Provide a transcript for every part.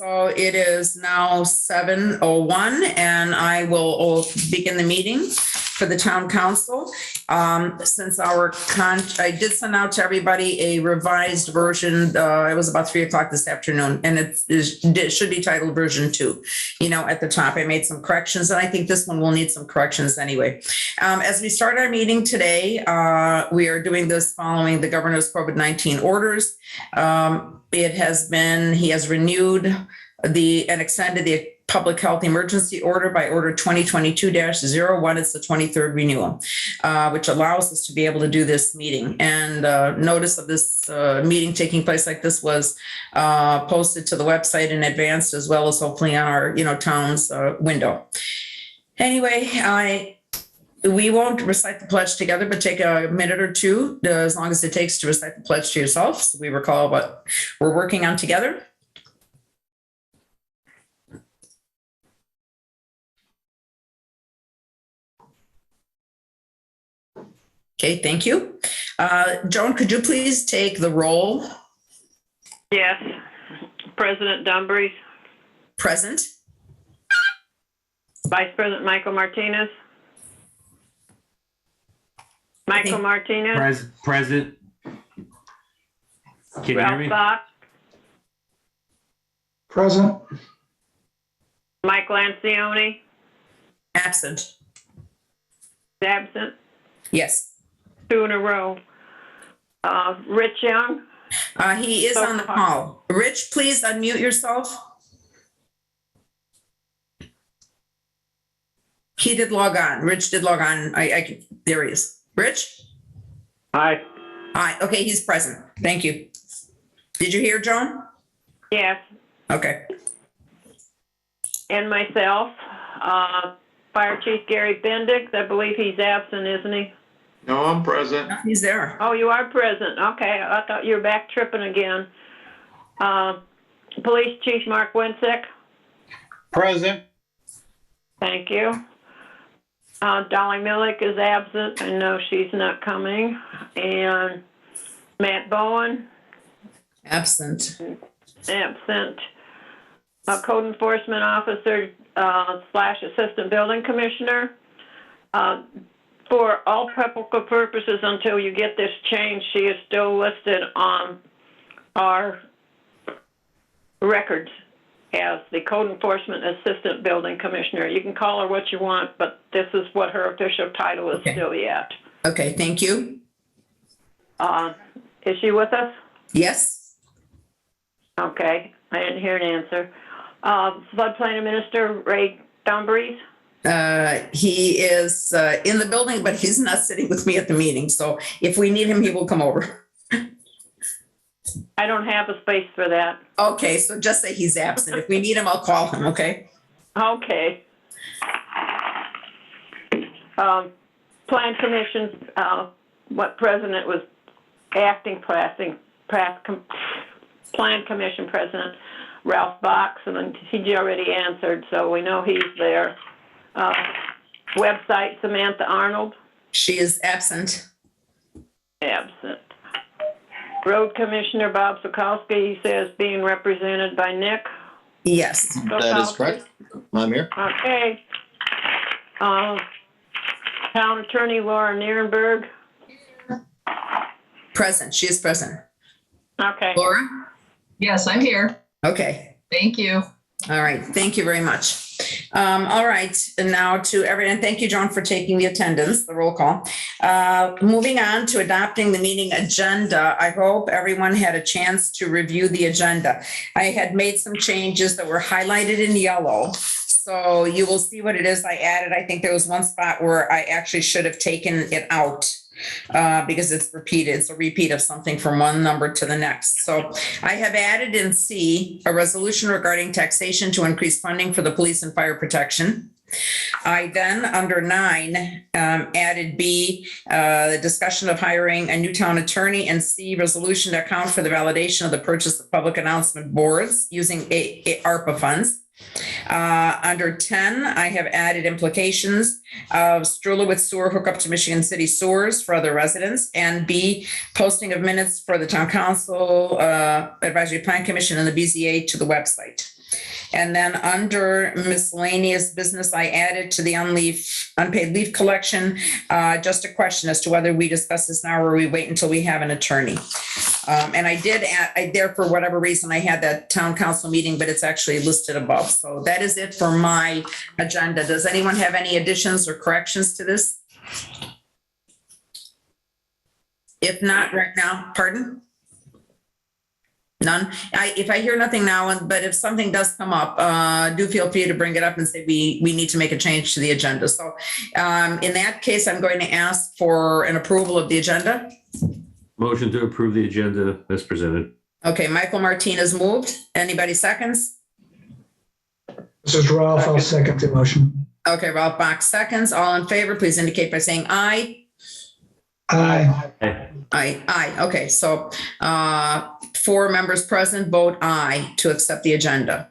So it is now 7:01 and I will begin the meeting for the town council. Since I did send out to everybody a revised version. It was about 3:00 this afternoon and it should be titled version 2. At the top, I made some corrections and I think this one will need some corrections anyway. As we start our meeting today, we are doing this following the governor's COVID-19 orders. He has renewed and extended the public health emergency order by order 2022-01. It's the 23rd renewal, which allows us to be able to do this meeting. And notice of this meeting taking place like this was posted to the website in advance, as well as hopefully on our, town's window. Anyway, we won't recite the pledge together, but take a minute or two, as long as it takes to recite the pledge to yourself, so we recall what we're working on together. Okay, thank you. Joan, could you please take the roll? Yes. President Dumbriz. Present. Vice President Michael Martinez. Michael Martinez. Present. Can you hear me? Ralph Fox. Present. Mike Lancioni. Absent. Absent. Yes. 2 in a row. Rich Young. He is on the call. Rich, please unmute yourself. He did log on. Rich did log on. There he is. Rich? Hi. Hi. Okay, he's present. Thank you. Did you hear, Joan? Yes. Okay. And myself. Fire Chief Gary Bendix. I believe he's absent, isn't he? No, I'm present. No, he's there. Oh, you are present. Okay. I thought you were back tripping again. Police Chief Mark Winsick. Present. Thank you. Dolly Millick is absent. I know she's not coming. And Matt Bowen. Absent. Absent. Code Enforcement Officer / Assistant Building Commissioner. For all practical purposes, until you get this changed, she is still listed on our records as the Code Enforcement Assistant Building Commissioner. You can call her what you want, but this is what her official title is still yet. Okay, thank you. Is she with us? Yes. Okay, I didn't hear an answer. Floodplain Administrator Ray Dumbriz. He is in the building, but he's not sitting with me at the meeting. So if we need him, he will come over. I don't have a space for that. Okay, so just say he's absent. If we need him, I'll call him, okay? Okay. Plan Commission, what President was acting Plan Commission President, Ralph Fox, and then he already answered, so we know he's there. Website, Samantha Arnold. She is absent. Absent. Road Commissioner Bob Sokowski, he says being represented by Nick. Yes. That is correct. I'm here. Okay. Town Attorney Laura Nierenberg. Present. She is present. Okay. Laura? Yes, I'm here. Okay. Thank you. All right. Thank you very much. All right. And now to everyone, thank you, Joan, for taking the attendance, the roll call. Moving on to adopting the meeting agenda. I hope everyone had a chance to review the agenda. I had made some changes that were highlighted in yellow. So you will see what it is I added. I think there was one spot where I actually should have taken it out. Because it's repeated. It's a repeat of something from one number to the next. So I have added in C, a resolution regarding taxation to increase funding for the police and fire protection. I then, under 9, added B, the discussion of hiring a new town attorney, and C, resolution to account for the validation of the purchase of public announcement boards using ARPA funds. Under 10, I have added implications of Strulowitz sewer hookup to Michigan City sewers for other residents, and B, posting of minutes for the Town Council, Advisory Plan Commission, and the BZA to the website. And then under miscellaneous business, I added to the unpaid leave collection, just a question as to whether we discuss this now or we wait until we have an attorney. And I did add, there for whatever reason, I had that town council meeting, but it's actually listed above. So that is it for my agenda. Does anyone have any additions or corrections to this? If not right now, pardon? None. If I hear nothing now, but if something does come up, do feel free to bring it up and say we need to make a change to the agenda. So in that case, I'm going to ask for an approval of the agenda. Motion to approve the agenda as presented. Okay, Michael Martinez moved. Anybody seconds? This is Ralph. I'll second the motion. Okay, Ralph Box seconds. All in favor, please indicate by saying aye. Aye. Aye. Okay, so 4 members present vote aye to accept the agenda.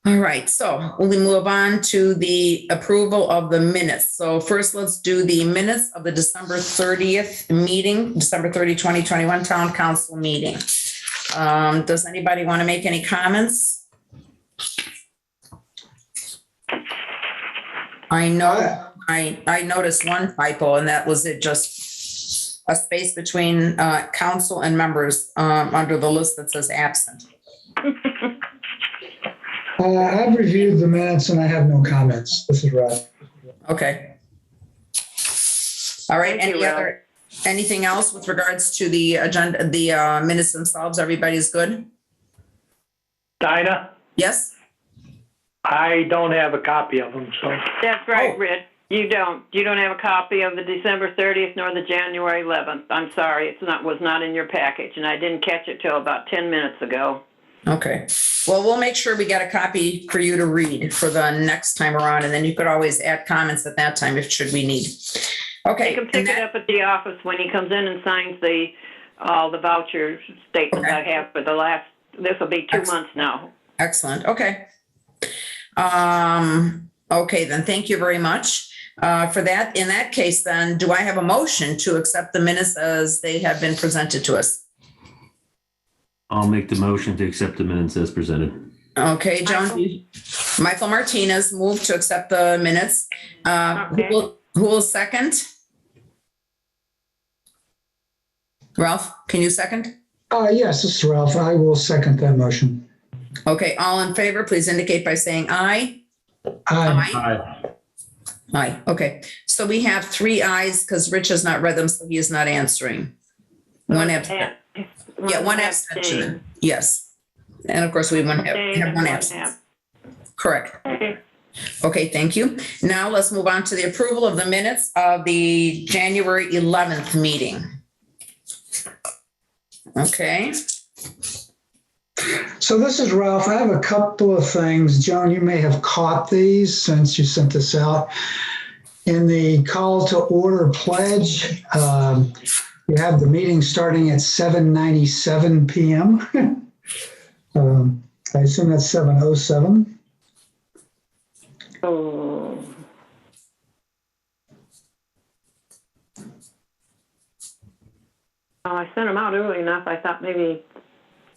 All right, so we move on to the approval of the minutes. So first, let's do the minutes of the December 30th meeting, December 30, 2021 Town Council meeting. Does anybody want to make any comments? I know I noticed one typo, and that was it, just a space between council and members under the list that says absent. I've reviewed the minutes and I have no comments. This is Ralph. Okay. All right, Thank you, anything else with regards to the agenda, the minutes themselves? Everybody's good? Dinah, Yes? I don't have a copy of them, so. That's right, Oh. Rich. You don't have a copy of the December 30th nor the January 11th. I'm sorry, was not in your package, and I didn't catch it till about 10 minutes ago. Okay. Well, we'll make sure we get a copy for you to read for the next time around, and then you could always add comments at that time if should we need. Okay. He can pick it up at the office when he comes in and signs all the voucher statements Okay. I have for this will be 2 months now. Excellent. Okay. Okay, then thank you very much for that. In that case, then, do I have a motion to accept the minutes as they have been presented to us? I'll make the motion to accept the minutes as presented. Okay, John. Michael Martinez moved to accept the minutes. Okay. Who will second? Ralph, can you second? Yes, this is Ralph. I will second that motion. Okay, all in favor, please indicate by saying aye. Aye. Aye, okay. So we have 3 ayes because Rich has not read them, so he is not answering. One abstention. Yeah, one abstention, yes. And of course, we have one absence. Correct. Okay. Okay, thank you. Now let's move on to the approval of the minutes of the January 11th meeting. Okay, So this is Ralph. I have a couple of things. Joan, you may have caught these since you sent this out. In the call to order pledge, you have the meeting starting at 7:97 p.m. I assume that's 7:07. Oh. Oh, I sent them out early enough. I thought maybe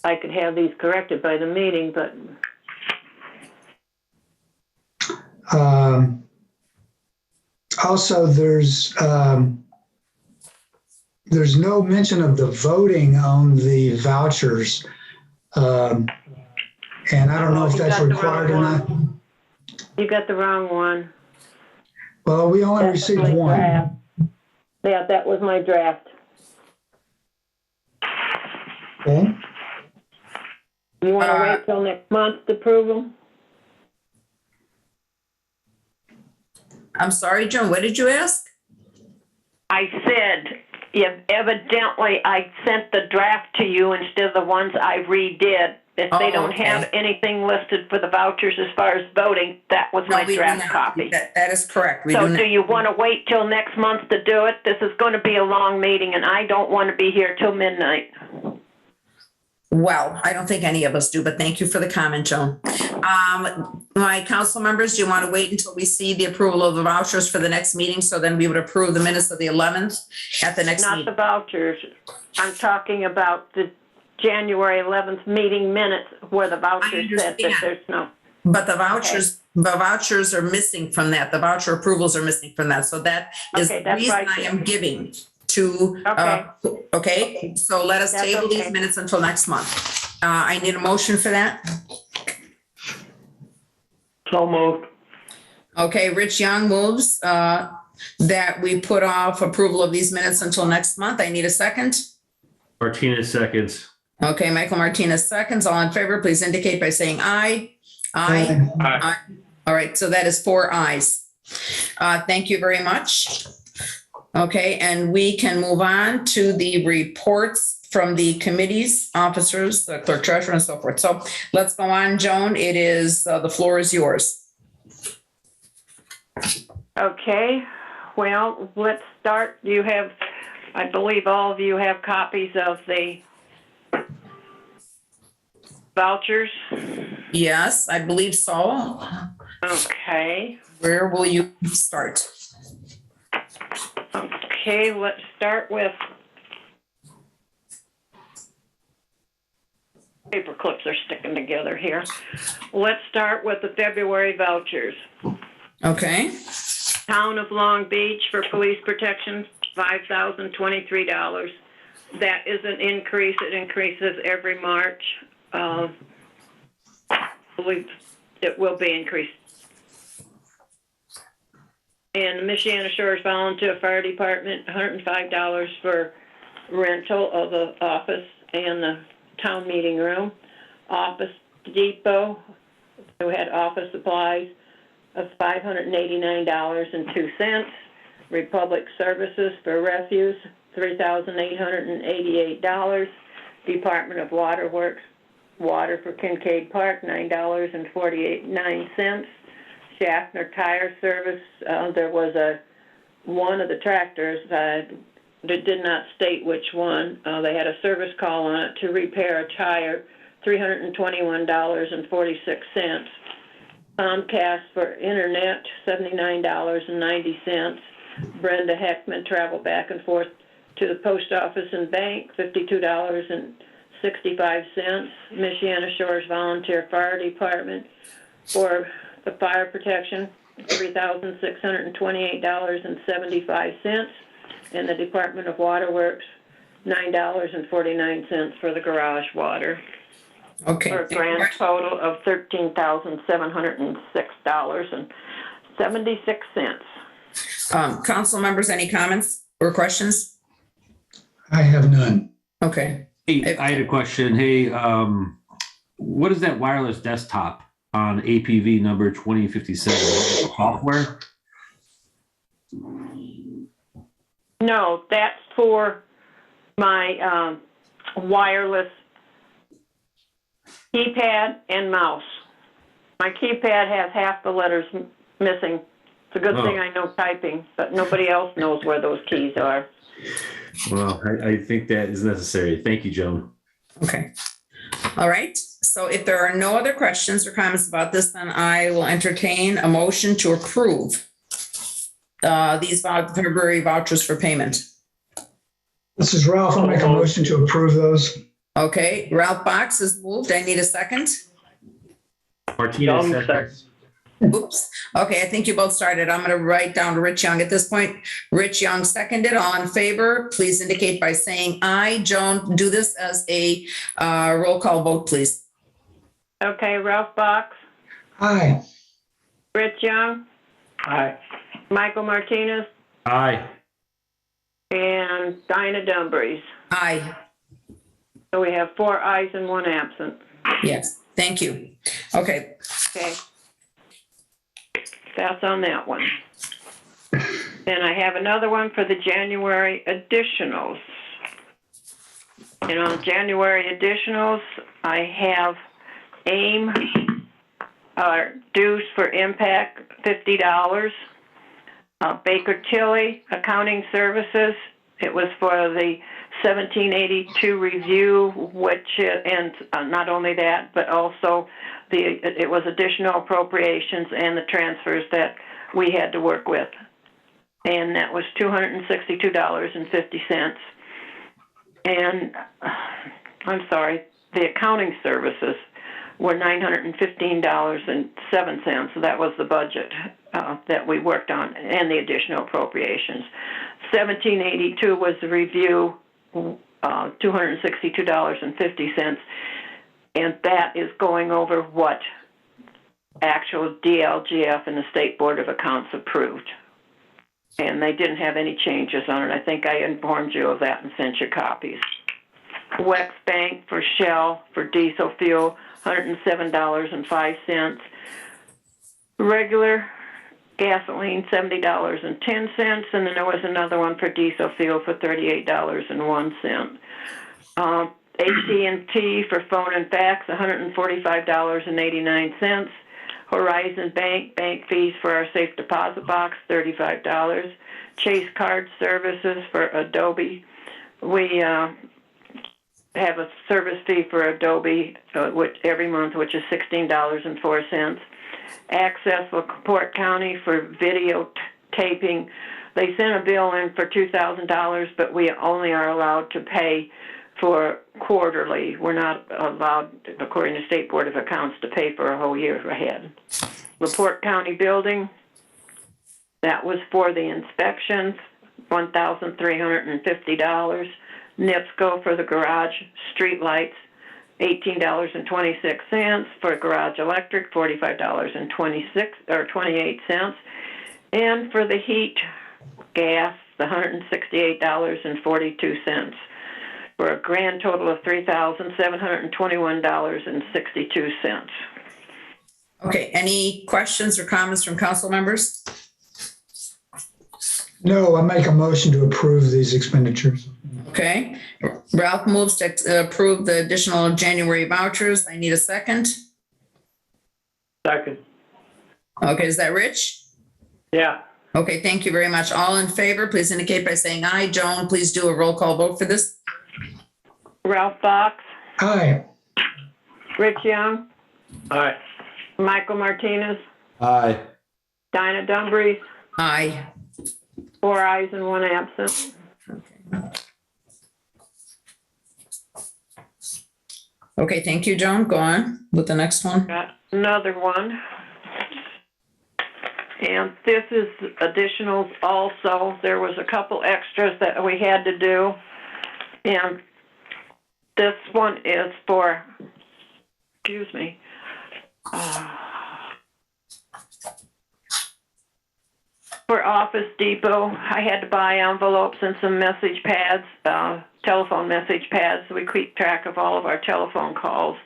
I could have these corrected by the meeting, but Also, there's no mention of the voting on the vouchers. And I don't know if You that's got the required or wrong not. you got the wrong one. Well, we only That's received my one. draft. Yeah, that was my draft. Okay. You want to wait till next month to approve them? I'm sorry, Joan, what did you ask? I said, evidently I sent the draft to you instead of the ones I redid. If they don't have anything listed for the vouchers as far as voting, that was my No, we do draft not. copy. That is correct. We So do do not. you want to wait till next month to do it? This is going to be a long meeting and I don't want to be here till midnight. Well, I don't think any of us do, but thank you for the comment, Joan. My council members, do you want to wait until we see the approval of the vouchers for the next meeting? So then we would approve the minutes of the 11th at the next Not the meeting. vouchers. I'm talking about the January 11th meeting minutes where the vouchers said that understand. there's no, But the vouchers are missing from that. The voucher approvals are missing from that. So that is Okay, the that's reason right. I am giving to, okay? So let us That's table these okay. minutes until next month. I need a motion for that. So moved. Okay, Rich Young moves that we put off approval of these minutes until next month. I need a second. Martinez seconds. Okay, Michael Martinez seconds. All in favor, please indicate by saying aye. Aye. Aye. All right, so that is 4 ayes. Thank you very much. Okay, and we can move on to the reports from the committees, officers, the clerk treasurer and so forth. So let's go on, Joan. It is, the floor is yours. okay. Well, let's start. You have, I believe all of you have copies of the vouchers. Yes, I believe so. Okay. Where will you start? Okay, let's start with paper clips are sticking together here. Let's start with the February vouchers. Okay, Town of Long Beach for police protection, $5,023. That is an increase. It increases every March. I believe it will be increased. And the Michiana Shores Volunteer Fire Department, $105 for rental of the office and the town meeting room. Office Depot, who had office supplies, of $589.02. Republic Services for refuse, $3,888. Department of Water Works, water for Kincaid Park, $9.49. Schaffner Tire Service, there was one of the tractors that did not state which one. They had a service call on it to repair a tire, $321.46. Comcast for internet, $79.90. Brenda Heckman, travel back and forth to the post office and bank, $52.65. Michiana Shores Volunteer Fire Department for the fire protection, $3,628.75. And the Department of Water Works, $9.49 for the garage water. okay. For a grand total of $13,706.76. Council members, any comments or questions? I have none. Okay. Hey, I had a question. Hey, what is that wireless desktop on APV number 2057? Software? No, that's for my wireless keypad and mouse. My keypad has half the letters missing. It's a good thing I know typing, but nobody else knows where those keys are. Well, I think that is necessary. Thank you, Joan. Okay. All right. So if there are no other questions or comments about this, then I will entertain a motion to approve these February vouchers for payment. This is Ralph. I'll make a motion to approve those. Okay, Ralph Box is moved. I need a second. Martinez Young seconds. Oops. Okay, I think you both started. I'm going to write down Rich Young at this point. Rich Young seconded. All in favor, please indicate by saying aye. Joan, do this as a roll call vote, please. Okay, Ralph Box, Aye. Rich Young, Aye. Michael Martinez, Aye. and Dinah Dumbriz. Aye. So we have 4 ayes and 1 absent. Yes, thank you. Okay, Okay. That's on that one. And I have another one for the January additionals. And on January additionals, I have AIM dues for impact, $50. Baker Tilly Accounting Services, it was for the 1782 review, which, and not only that, but also it was additional appropriations and the transfers that we had to work with. And that was $262.50. And the accounting services were $915.07. So that was the budget that we worked on and the additional appropriations. 1782 was the review, $262.50. And that is going over what actual DLGF and the State Board of Accounts approved. And they didn't have any changes on it. I think I informed you of that and sent you copies. Wex Bank for Shell for diesel fuel, $107.05. Regular gasoline, $70.10. And then there was another one for diesel fuel for $38.01. AT&T for phone and fax, $145.89. Horizon Bank fees for our safe deposit box, $35. Chase Card Services for Adobe. We have a service fee for Adobe which every month, which is $16.04. Access for Port County for videotaping. They sent a bill in for $2,000, but we only are allowed to pay for quarterly. We're not allowed, according to State Board of Accounts, to pay for a whole year ahead. LaPorte County Building, that was for the inspections, $1,350. NIPSCO for the garage street lights, $18.26. For garage electric, $45.28. And for the heat, gas, $168.42. For a grand total of $3,721.62. Okay, any questions or comments from council members? No, I make a motion to approve these expenditures. Okay, Ralph moves to approve the additional January vouchers. I need a second. Second. Okay, is that Rich? Yeah. Okay, thank you very much. All in favor, please indicate by saying aye. Joan, please do a roll call vote for this. Ralph Fox, Aye. Rich Young, Aye. Michael Martinez, Aye. Dinah Dumbriz, Aye. 4 ayes and 1 absent. Okay, thank you, Joan. Go on with the next one. Got another one. And this is additionals also. There was a couple extras that we had to do. And this one is for, excuse me, for Office Depot. I had to buy envelopes and some message pads, telephone message pads, so we keep track of all of our telephone calls.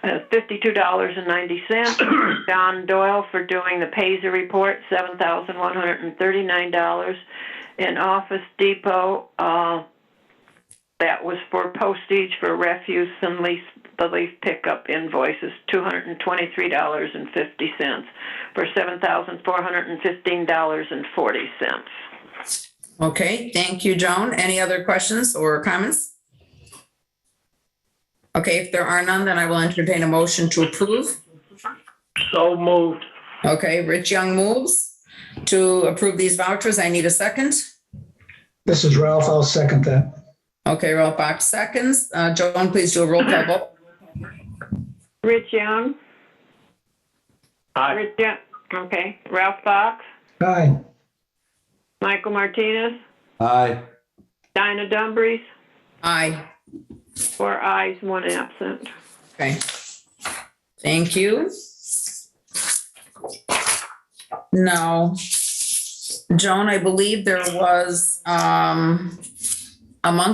$52.90. Don Doyle for doing the Paisley report, $7,139. And Office Depot, that was for postage for refuse and leaf pickup invoices, $223.50 for $7,415.40. Okay, thank you, Joan. Any other questions or comments? Okay, if there are none, then I will entertain a motion to approve. So moved. Okay, Rich Young moves to approve these vouchers. I need a second. This is Ralph. I'll second that. Okay, Ralph Fox seconds. Joan, please do a roll call vote. Rich Young? Aye. Rich Young, okay. Ralph Fox? Aye. Michael Martinez? Aye. Dinah Dumbriz? Aye. 4 ayes, 1 absent. Okay. Thank you. Now, Joan, I believe there was, among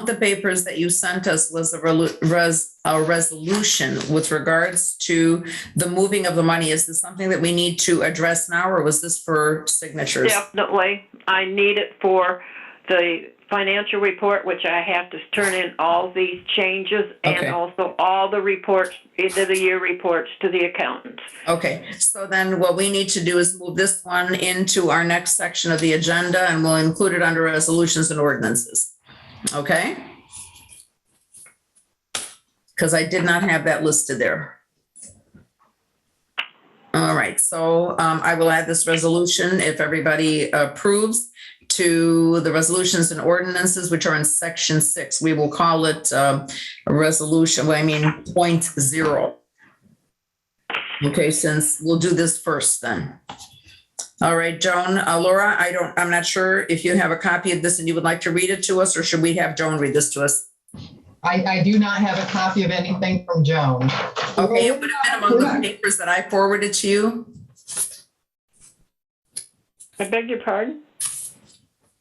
the papers that you sent us was a resolution with regards to the moving of the money. Is this something that we need to address now, or was this for signatures? Definitely. I need it for the financial report, which I have to turn in all these changes and Okay. also all the reports, end of the year reports to the accountants. Okay, so then what we need to do is move this one into our next section of the agenda, and we'll include it under resolutions and ordinances. Okay? Because I did not have that listed there. All right, so I will add this resolution if everybody approves to the resolutions and ordinances, which are in section 6. We will call it a resolution, point 0. Okay, since we'll do this first then. All right, Joan, Laura, I'm not sure if you have a copy of this and you would like to read it to us, or should we have Joan read this to us? I do not have a copy of anything from Joan. Okay, it would have been among the papers that I forwarded to you. I beg your pardon?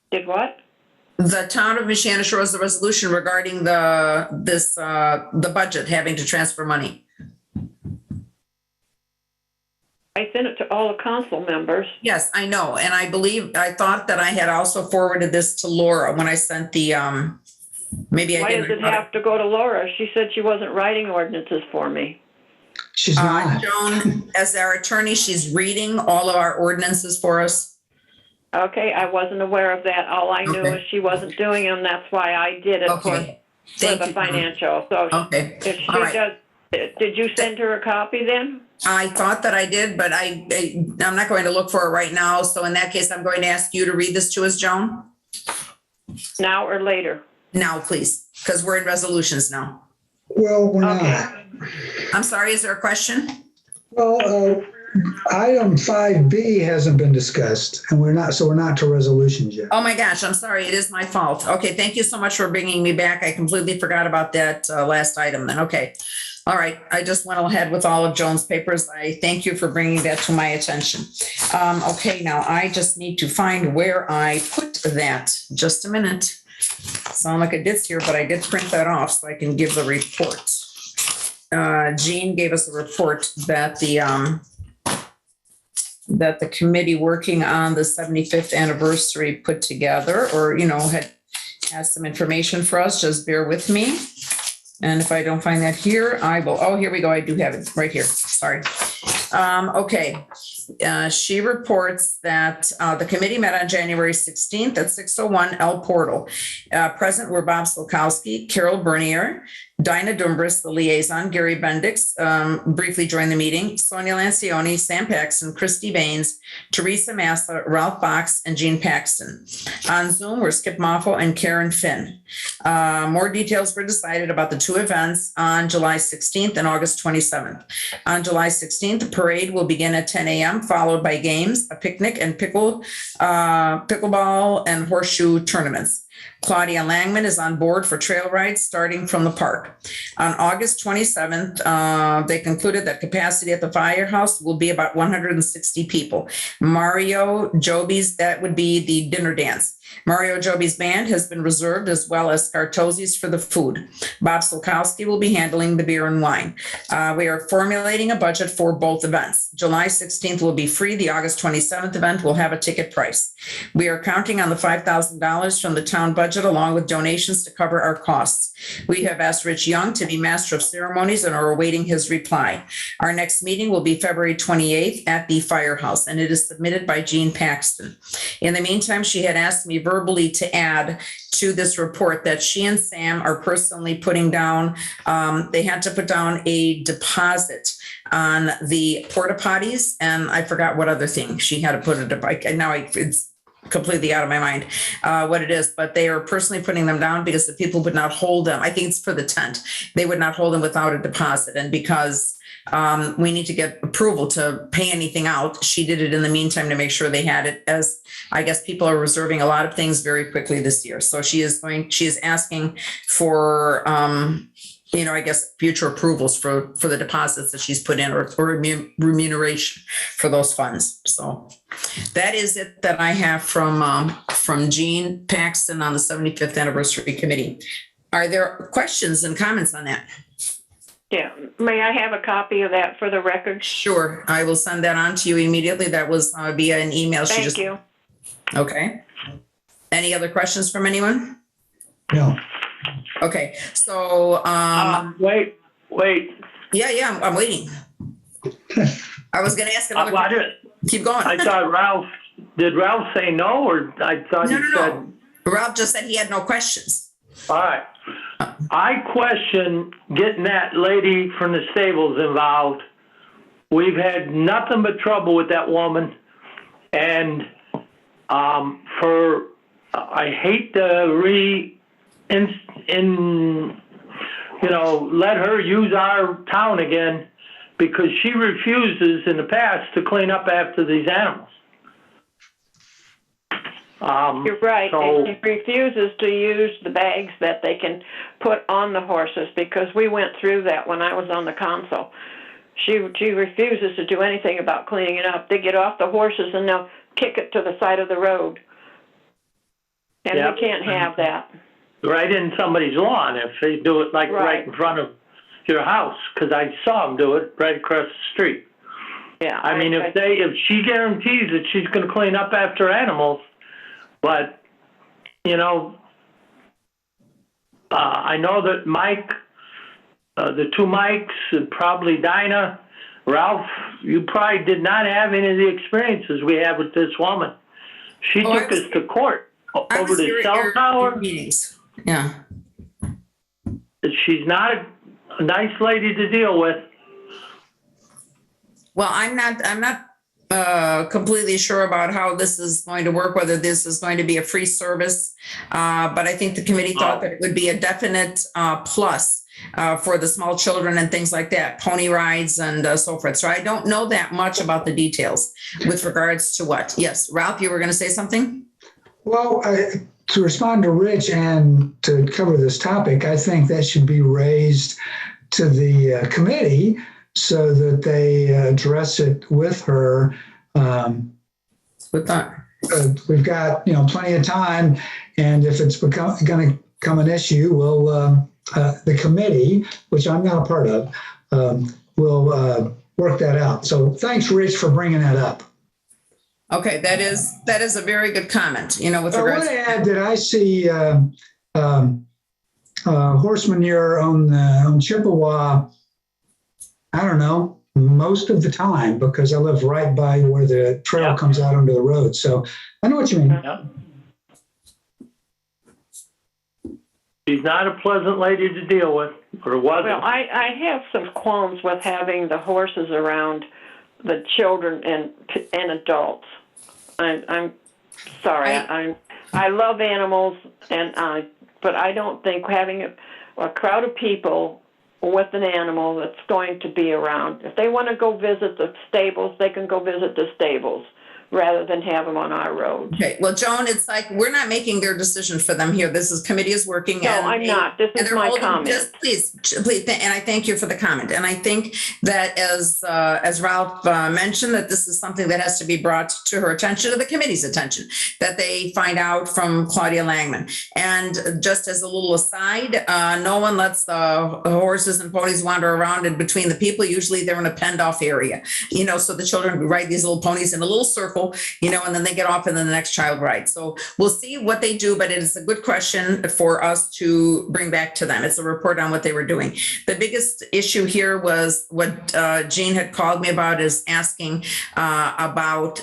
Did what? The town of Michiana Shores, the resolution regarding the budget, having to transfer money. I sent it to all the council members. Yes, I know. And I thought that I had also forwarded this to Laura when I sent the, maybe I Why does didn't. it have to go to Laura? She said she wasn't writing ordinances for me. She's not. Joan, as our attorney, she's reading all of our ordinances for us. Okay, I wasn't aware of that. All I knew Okay. is she wasn't doing them. That's why I did it for Okay. Thank the you. financial. So Okay. if she All right. does, did you send her a copy then? I thought that I did, but I'm not going to look for it right now. So in that case, I'm going to ask you to read this to us, Joan. Now or later? Now, please, because we're in resolutions now. Well, we're Okay. not. I'm sorry, is there a question? Well, item 5B hasn't been discussed, and we're not to resolutions yet. Oh my gosh, I'm sorry. It is my fault. Okay, thank you so much for bringing me back. I completely forgot about that last item then. Okay. All right, I just went ahead with all of Joan's papers. I thank you for bringing that to my attention. Okay, now I just need to find where I put that. Just a minute. Sound like a ditz here, but I did print that off so I can give the report. Jean gave us a report that the committee working on the 75th anniversary put together, or, has some information for us. Just bear with me. And if I don't find that here, I will, here we go. I do have it right here. Sorry. Okay. She reports that the committee met on January 16th at 6:01 L Portal. Present were Bob Solkowski, Carol Bernier, Dinah Dumbris, the liaison, Gary Bendix, briefly joined the meeting, Sonia Lancioni, Sam Paxton, Christy Baines, Teresa Massa, Ralph Box, and Jean Paxton. On Zoom were Skip Moffo and Karen Finn. More details were decided about the two events on July 16th and August 27th. On July 16th, the parade will begin at 10 a.m., followed by games, a picnic, and pickleball and horseshoe tournaments. Claudia Langman is on board for trail rides starting from the park. On August 27th, they concluded that capacity at the firehouse will be about 160 people. Mario Joby's, that would be the dinner dance. Mario Joby's band has been reserved, as well as Scartosi's for the food. Bob Solkowski will be handling the beer and wine. We are formulating a budget for both events. July 16th will be free. The August 27th event will have a ticket price. We are counting on the $5,000 from the town budget, along with donations to cover our costs. We have asked Rich Young to be master of ceremonies and are awaiting his reply. Our next meeting will be February 28th at the firehouse, and it is submitted by Jean Paxton. In the meantime, she had asked me verbally to add to this report that she and Sam are personally putting down, they had to put down a deposit on the porta potties, and I forgot what other thing she had to put it up. It's completely out of my mind what it is, but they are personally putting them down because the people would not hold them. I think it's for the tent. They would not hold them without a deposit. And because we need to get approval to pay anything out, she did it in the meantime to make sure they had it, as I guess people are reserving a lot of things very quickly this year. So she is asking for, I guess future approvals for the deposits that she's put in, or remuneration for those funds. So that is it that I have from Jean Paxton on the 75th anniversary committee. Are there questions and comments on that? Yeah, may I have a copy of that for the record? Sure, I will send that on to you immediately. That was via an email. Thank you. Okay. Any other questions from anyone? No. Okay, so, Wait. yeah, I'm waiting. I was gonna ask another question. Keep going. I thought did Ralph say no, or I thought he said? No. Ralph just said he had no questions. All right. I question getting that lady from the stables involved. We've had nothing but trouble with that woman. And for I hate to let her use our town again because she refuses in the past to clean up after these animals. You're right, So- and she refuses to use the bags that they can put on the horses, because we went through that when I was on the council. She refuses to do anything about cleaning it up. They get off the horses and they'll kick it to the side of the road. And Yeah. we can't have that. Right in somebody's lawn if they do it like right Right. in front of your house, because I saw them do it right across the street. Yeah. I mean, if she guarantees that she's going to clean up after animals, but I know that Mike, the two Mikes, and probably Dinah, Ralph, you probably did not have any of the experiences we have with this woman. She Oh, took us to court I over was the here at cell your tower. meetings. Yeah. She's not a nice lady to deal with. Well, I'm not completely sure about how this is going to work, whether this is going to be a free service. But I think the committee thought that it would be a definite plus for the small children and things like that, pony rides and so forth. So I don't know that much about the details with regards to what. Yes, Ralph, you were going to say something? Well, to respond to Rich and to cover this topic, I think that should be raised to the committee so that they address it with her. With that. We've got plenty of time, and if it's going to become an issue, the committee, which I'm not a part of, will work that out. So thanks, Rich, for bringing that up. Okay, that is a very good comment. With I want regards. to add that I see horse manure on Chippewa. I don't know, most of the time, because I live right by where the trail comes out onto the road. So I know what you mean. Yeah. She's not a pleasant lady to deal with, or wasn't. Well, I have some qualms with having the horses around the children and adults. I'm sorry. I love animals, but I don't think having a crowd of people with an animal that's going to be around. If they want to go visit the stables, they can go visit the stables rather than have them on our road. Okay, well, Joan, it's like we're not making their decision for them here. This is committee is working. No, and I'm not. This is my comment. Just please, and I thank you for the comment. And I think that as Ralph mentioned, that this is something that has to be brought to her attention, to the committee's attention, that they find out from Claudia Langman. And just as a little aside, no one lets the horses and ponies wander around in between the people. Usually they're in a penned off area, so the children ride these little ponies in a little circle, and then they get off and then the next child rides. So we'll see what they do, but it is a good question for us to bring back to them. It's a report on what they were doing. The biggest issue here was what Jean had called me about, is asking about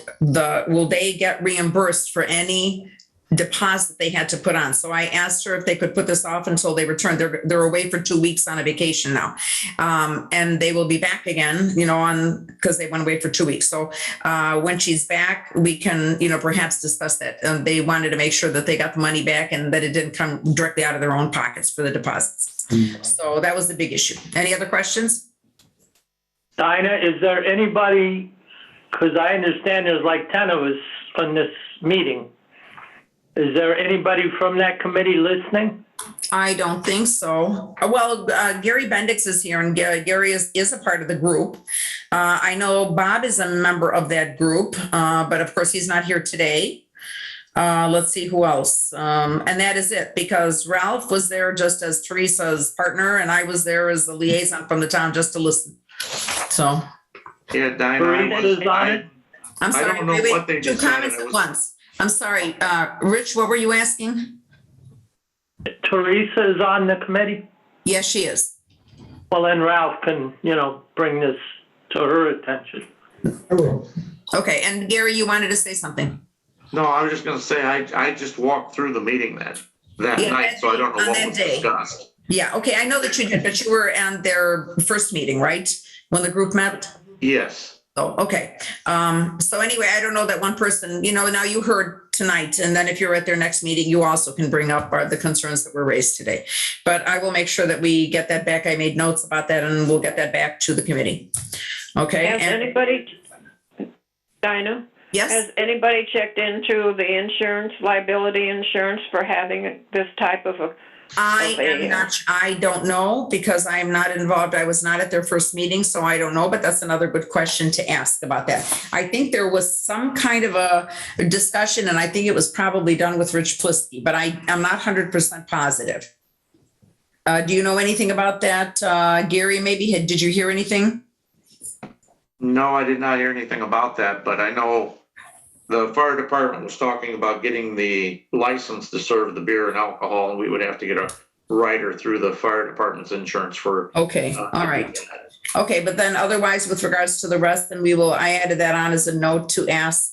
will they get reimbursed for any deposit they had to put on. So I asked her if they could put this off until they return. They're away for 2 weeks on a vacation now. And they will be back again, because they went away for 2 weeks. So when she's back, we can, perhaps discuss that. They wanted to make sure that they got the money back and that it didn't come directly out of their own pockets for the deposits. So that was the big issue. Any other questions? Dinah, is there anybody, because I understand there's like 10 of us on this meeting. Is there anybody from that committee listening? I don't think so. Well, Gary Bendix is here, and Gary is a part of the group. I know Bob is a member of that group, but of course he's not here today. Let's see who else. And that is it, because Ralph was there just as Teresa's partner, and I was there as the liaison from the town just to listen. So. Yeah, Dinah. Teresa's on it? I'm sorry. I don't know what they Two decided. comments at once. I'm sorry. Rich, what were you asking? Teresa is on the committee? Yes, she is. Well, then Ralph can, bring this to her attention. I will. Okay, and Gary, you wanted to say something? No, I was just gonna say, I just walked through the meeting that Yeah, night, so I don't know on what that was day. discussed. Yeah, okay, I know that you did, but you were on their first meeting, right? When the group met? Yes. So, okay. So anyway, I don't know that one person, now you heard tonight, and then if you're at their next meeting, you also can bring up the concerns that were raised today. But I will make sure that we get that back. I made notes about that, and we'll get that back to the committee. Okay. Has anybody, Dinah? Yes? Has anybody checked into the insurance, liability insurance for having this type of a? I don't know because I'm not involved. I was not at their first meeting, so I don't know, but that's another good question to ask about that. I think there was some kind of a discussion, and I think it was probably done with Rich Plisky, but I'm not 100% positive. Do you know anything about that? Gary, maybe, did you hear anything? No, I did not hear anything about that, but I know the fire department was talking about getting the license to serve the beer and alcohol, and we would have to get a rider through the fire department's insurance for. Okay, all right. Okay, but then otherwise, with regards to the rest, then I added that on as a note to ask,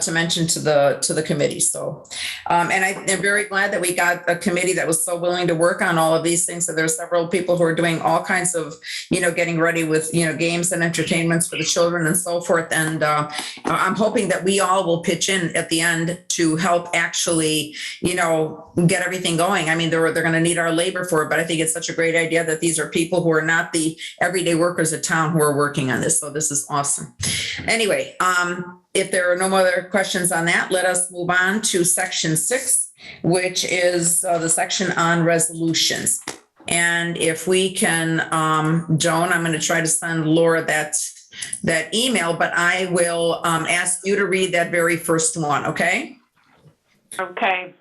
to mention to the committee. So, and I'm very glad that we got a committee that was so willing to work on all of these things. So there are several people who are doing all kinds of, getting ready with, games and entertainments for the children and so forth. And I'm hoping that we all will pitch in at the end to help actually, get everything going. I mean, they're going to need our labor for it, but I think it's such a great idea that these are people who are not the everyday workers of town who are working on this. So this is awesome. Anyway, if there are no other questions on that, let us move on to section 6, which is the section on resolutions. And if we can, Joan, I'm going to try to send Laura that email, but I will ask you to read that very first one, okay? Okay.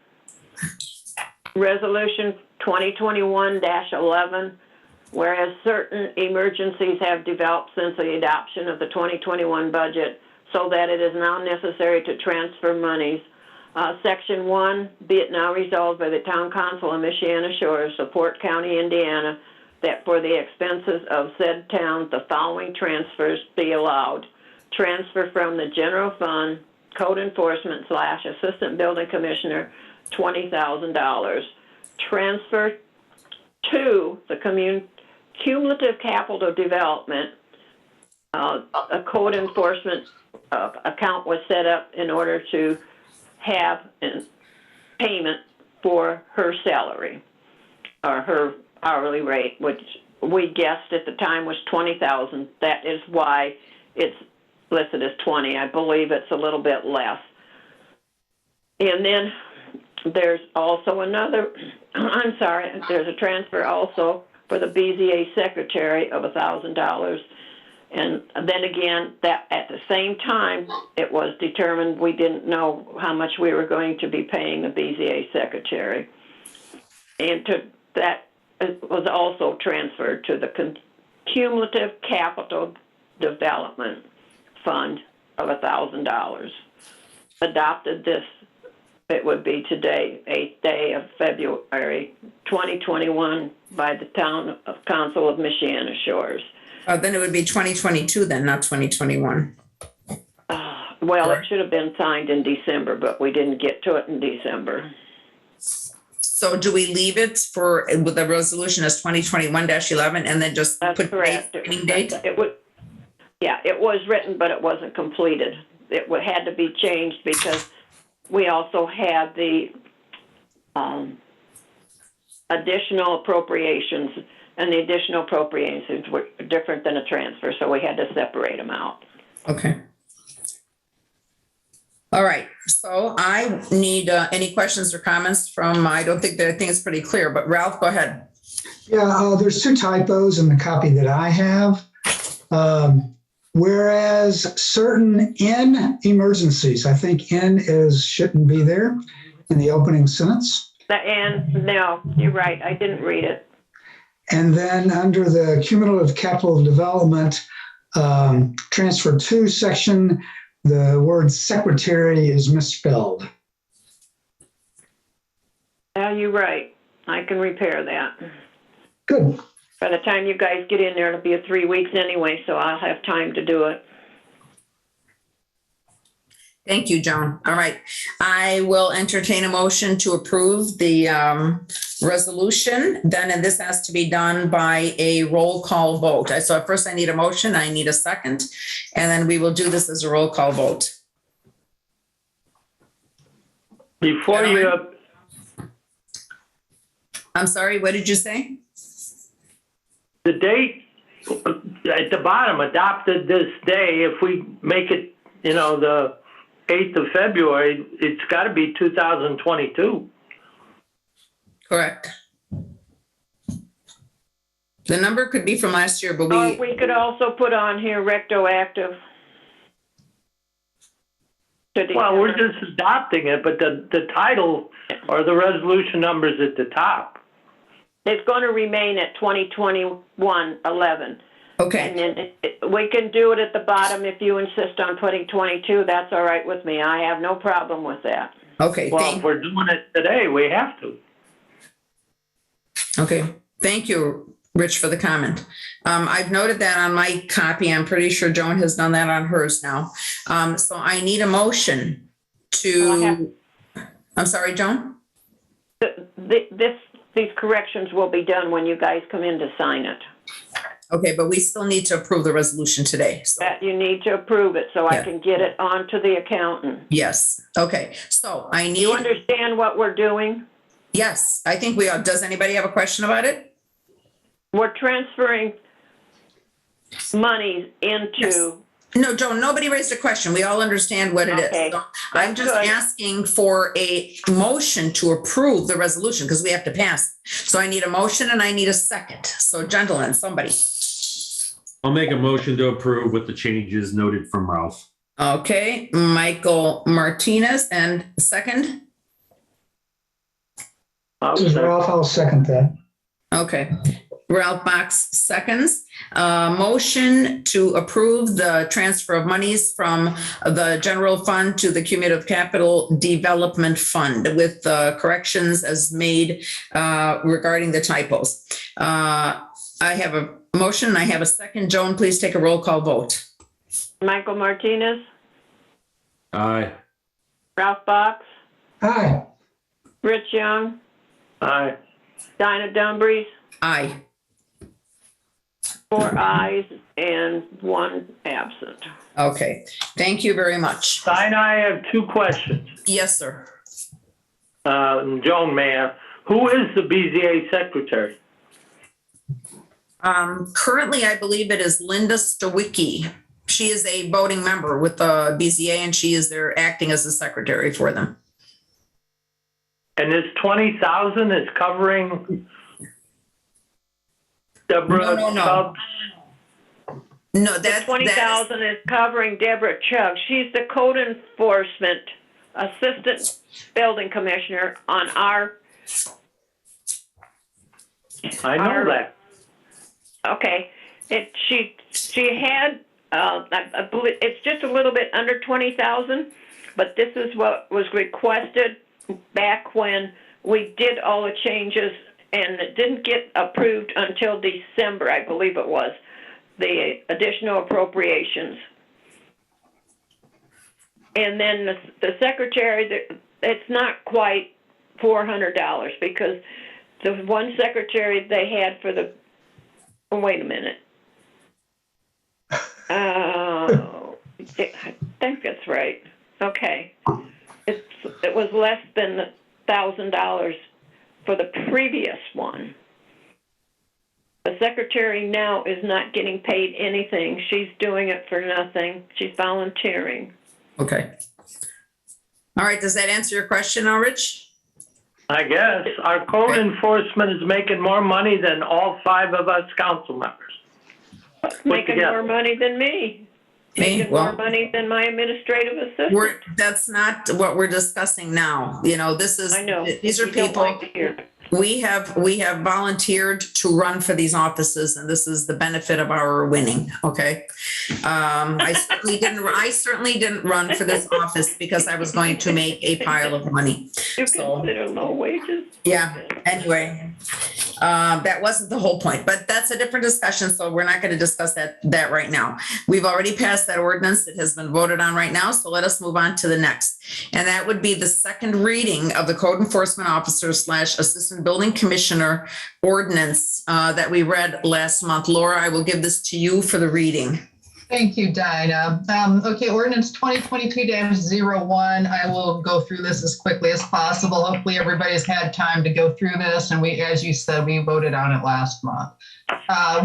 Resolution 2021-11, whereas certain emergencies have developed since the adoption of the 2021 budget, so that it is now necessary to transfer monies. Section 1, be it now resolved by the Town Council of Michiana Shores, Support County, Indiana, that for the expenses of said town, the following transfers be allowed. Transfer from the general fund, code enforcement / assistant building commissioner, $20,000. Transfer to the cumulative capital development, a code enforcement account was set up in order to have a payment for her salary or her hourly rate, which we guessed at the time was $20,000. That is why it's listed as 20. I believe it's a little bit less. And then there's also there's a transfer also for the BZA secretary of $1,000. And then again, that at the same time, it was determined we didn't know how much we were going to be paying the BZA secretary. And that was also transferred to the cumulative capital development fund of $1,000. Adopted this, it would be today, 8th day of February 2021 by the Town Council of Michiana Shores. Then it would be 2022 then, not 2021. Well, it should have been signed in December, but we didn't get to it in December. So do we leave it with the resolution as 2021-11 and then just That's put correct. date? It was written, but it wasn't completed. It had to be changed because we also had the additional appropriations, and the additional appropriations were different than a transfer, so we had to separate them out. Okay. All right, so I need any questions or comments from, I think it's pretty clear, but Ralph, go ahead. Yeah, there's 2 typos in the copy that I have. Whereas certain in emergencies, I think shouldn't be there in the opening sentence. No, you're right, I didn't read it. And then under the cumulative capital development, transfer 2 section, the word secretary is misspelled. Yeah, you're right. I can repair that. Good. By the time you guys get in there, it'll be 3 weeks anyway, so I'll have time to do it. Thank you, Joan. All right. I will entertain a motion to approve the resolution. Then, and this has to be done by a roll call vote. So first I need a motion, I need a second, and then we will do this as a roll call vote. Before you, I'm sorry, what did you say? the date at the bottom, adopted this day, if we make it, the 8th of February, it's got to be 2022. Correct. The number could be from last year, but Or we could also put on here retroactive. to Well, we're December. just adopting it, but the title or the resolution numbers at the top. It's going to remain at 2021-11. okay. And then we can do it at the bottom if you insist on putting 22. That's all right with me. I have no problem with that. Okay. Well, if we're doing it today, we have to. Okay. Thank you, Rich, for the comment. I've noted that on my copy. I'm pretty sure Joan has done that on hers now. So I need a motion to, I'm sorry, Joan? These corrections will be done when you guys come in to sign it. Okay, but we still need to approve the resolution today. So, That you need to approve it so I Yeah. can get it on to the accountant. yes. Okay. So I Do you need, understand what we're doing? yes, I think we are. Does anybody have a question about it? We're transferring monies into, No, Joan, nobody raised a question. We all understand what it is. Okay. So I'm just Good. asking for a motion to approve the resolution because we have to pass. So I need a motion and I need a second. So gentlemen, somebody. I'll make a motion to approve with the changes noted from Ralph. Okay, Michael Martinez, and second. This is Ralph, I'll second that. Okay, Ralph Box seconds. Motion to approve the transfer of monies from the general fund to the cumulative capital development fund with corrections as made regarding the typos. I have a motion, I have a second. Joan, please take a roll call vote. Michael Martinez, Aye. Ralph Box, Aye. Rich Young, Aye. Dinah Dumbriz, Aye. 4 ayes and 1 absent. Okay, thank you very much. Dinah, I have 2 questions. Yes, sir. Joan Mayor, who is the BZA secretary? Currently, I believe it is Linda Stowicki. She is a voting member with the BZA and she is there acting as the secretary for them. And this 20,000 is covering Deborah No. Chubbs? No, The that's 20,000 is covering Deborah Chugg. She's the code enforcement assistant building commissioner on our, I know that. okay. She had, I believe, it's just a little bit under 20,000, but this is what was requested back when we did all the changes, and it didn't get approved until December, I believe it was, the additional appropriations. And then the secretary, it's not quite $400 because the one secretary they had for the, oh, wait a minute. I think that's right. Okay. It was less than $1,000 for the previous one. The secretary now is not getting paid anything. She's doing it for nothing. She's volunteering. Okay. All right, does that answer your question now, Rich? I guess. Our code enforcement is making more money than all 5 of us council members. Making together. more money than me. Making Well, more money than my administrative assistant. that's not what we're discussing now. You know, this is, I know. these are You don't people, like to hear it. we have volunteered to run for these offices and this is the benefit of our winning, okay? I certainly didn't run for this office because I was going to make a pile of money. You So- consider low wages? Yeah, anyway. That wasn't the whole point, but that's a different discussion, so we're not going to discuss that right now. We've already passed that ordinance. It has been voted on right now, so let us move on to the next. And that would be the second reading of the Code Enforcement Officer / Assistant Building Commissioner ordinance that we read last month. Laura, I will give this to you for the reading. Thank you, Dinah. Okay, ordinance 2022-01. I will go through this as quickly as possible. Hopefully everybody's had time to go through this, and we, as you said, we voted on it last month.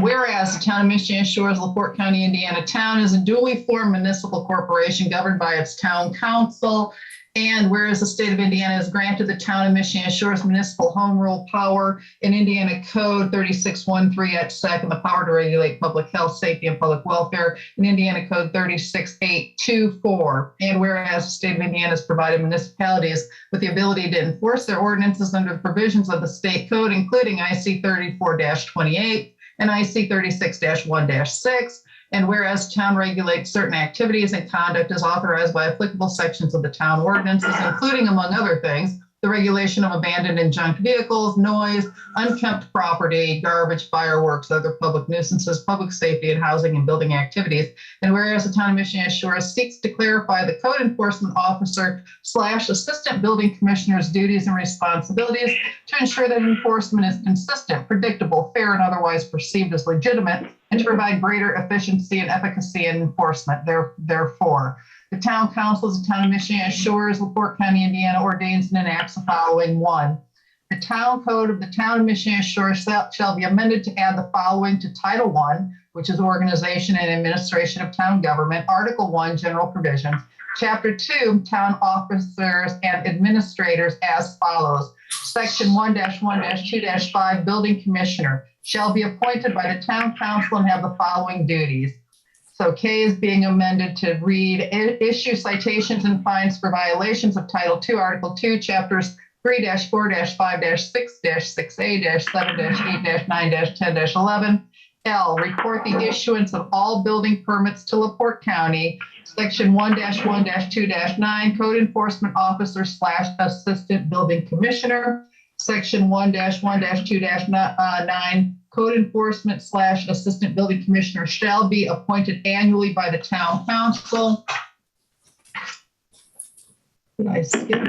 Whereas the town of Michiana Shores, LaPorte County, Indiana town is a duly formed municipal corporation governed by its town council. And whereas the state of Indiana has granted the town of Michiana Shores municipal home rule power in Indiana Code 3613 at SEC and the power to regulate public health, safety, and public welfare in Indiana Code 36824. And whereas the state of Indiana has provided municipalities with the ability to enforce their ordinances under the provisions of the state code, including IC 34-28 and IC 36-1-6. And whereas town regulates certain activities and conduct as authorized by applicable sections of the town ordinances, including, among other things, the regulation of abandoned and junk vehicles, noise, unkempt property, garbage, fireworks, other public nuisances, public safety, and housing and building activities. And whereas the town of Michiana Shores seeks to clarify the code enforcement officer / assistant building commissioner's duties and responsibilities to ensure that enforcement is consistent, predictable, fair, and otherwise perceived as legitimate, and to provide greater efficiency and efficacy in enforcement. Therefore, the town council of the town of Michiana Shores, LaPorte County, Indiana, ordains and enacts the following. 1, the town code of the town of Michiana Shores shall be amended to add the following to Title I, which is Organization and Administration of Town Government, Article 1, General Provisions, Chapter 2, Town Officers and Administrators as follows. Section 1-1-2-5, Building Commissioner shall be appointed by the town council and have the following duties. So K is being amended to read, issue citations and fines for violations of Title II, Article 2, Chapters 3-4-5-6-6A-7-8-9-10-11. L, report the issuance of all building permits to LaPorte County. Section 1-1-2-9, Code Enforcement Officer / Assistant Building Commissioner. Section 1-1-2-9, Code Enforcement / Assistant Building Commissioner shall be appointed annually by the town council. Did I skip?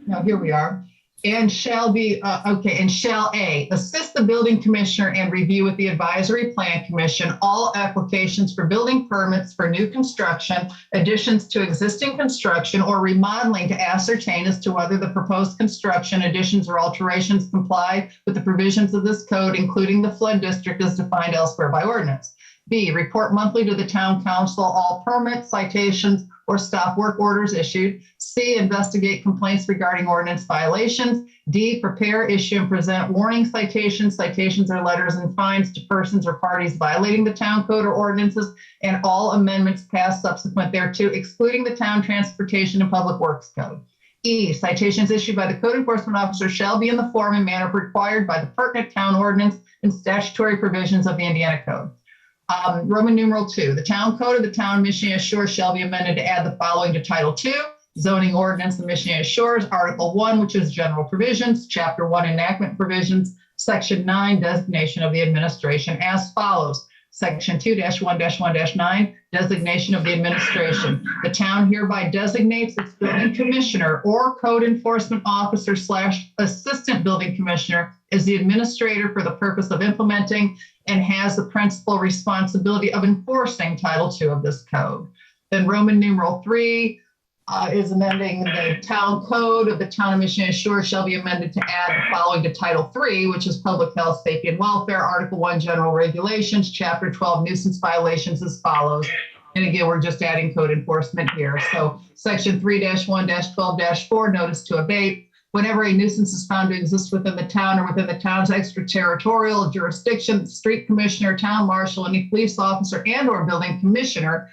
No, here we are. And shall be, and shall A, assist the building commissioner and review with the advisory plan commission all applications for building permits for new construction, additions to existing construction, or remodeling to ascertain as to whether the proposed construction, additions, or alterations comply with the provisions of this code, including the flood district as defined elsewhere by ordinance. B, report monthly to the town council all permits, citations, or stop work orders issued. C, investigate complaints regarding ordinance violations. D, prepare, issue, and present warning citations, or letters and fines to persons or parties violating the town code or ordinances, and all amendments passed subsequent thereto, excluding the town transportation and public works code. E, citations issued by the code enforcement officer shall be in the form and manner required by the pertinent town ordinance and statutory provisions of the Indiana Code. Roman numeral 2, the town code of the town of Michiana Shores shall be amended to add the following to Title II, zoning ordinance of Michiana Shores, Article 1, which is general provisions, Chapter 1, enactment provisions, Section 9, designation of the administration as follows. Section 2-1-1-9, designation of the administration. The town hereby designates its building commissioner or code enforcement officer / assistant building commissioner as the administrator for the purpose of implementing and has the principal responsibility of enforcing Title II of this code. Then Roman numeral 3 is amending the town code of the town of Michiana Shores shall be amended to add the following to Title III, which is public health, safety, and welfare, Article 1, general regulations, Chapter 12, nuisance violations as follows. And again, we're just adding code enforcement here. So Section 3-1-12-4, notice to abate. Whenever a nuisance is found to exist within the town or within the town's extraterritorial jurisdiction, street commissioner, town marshal, any police officer and or building commissioner,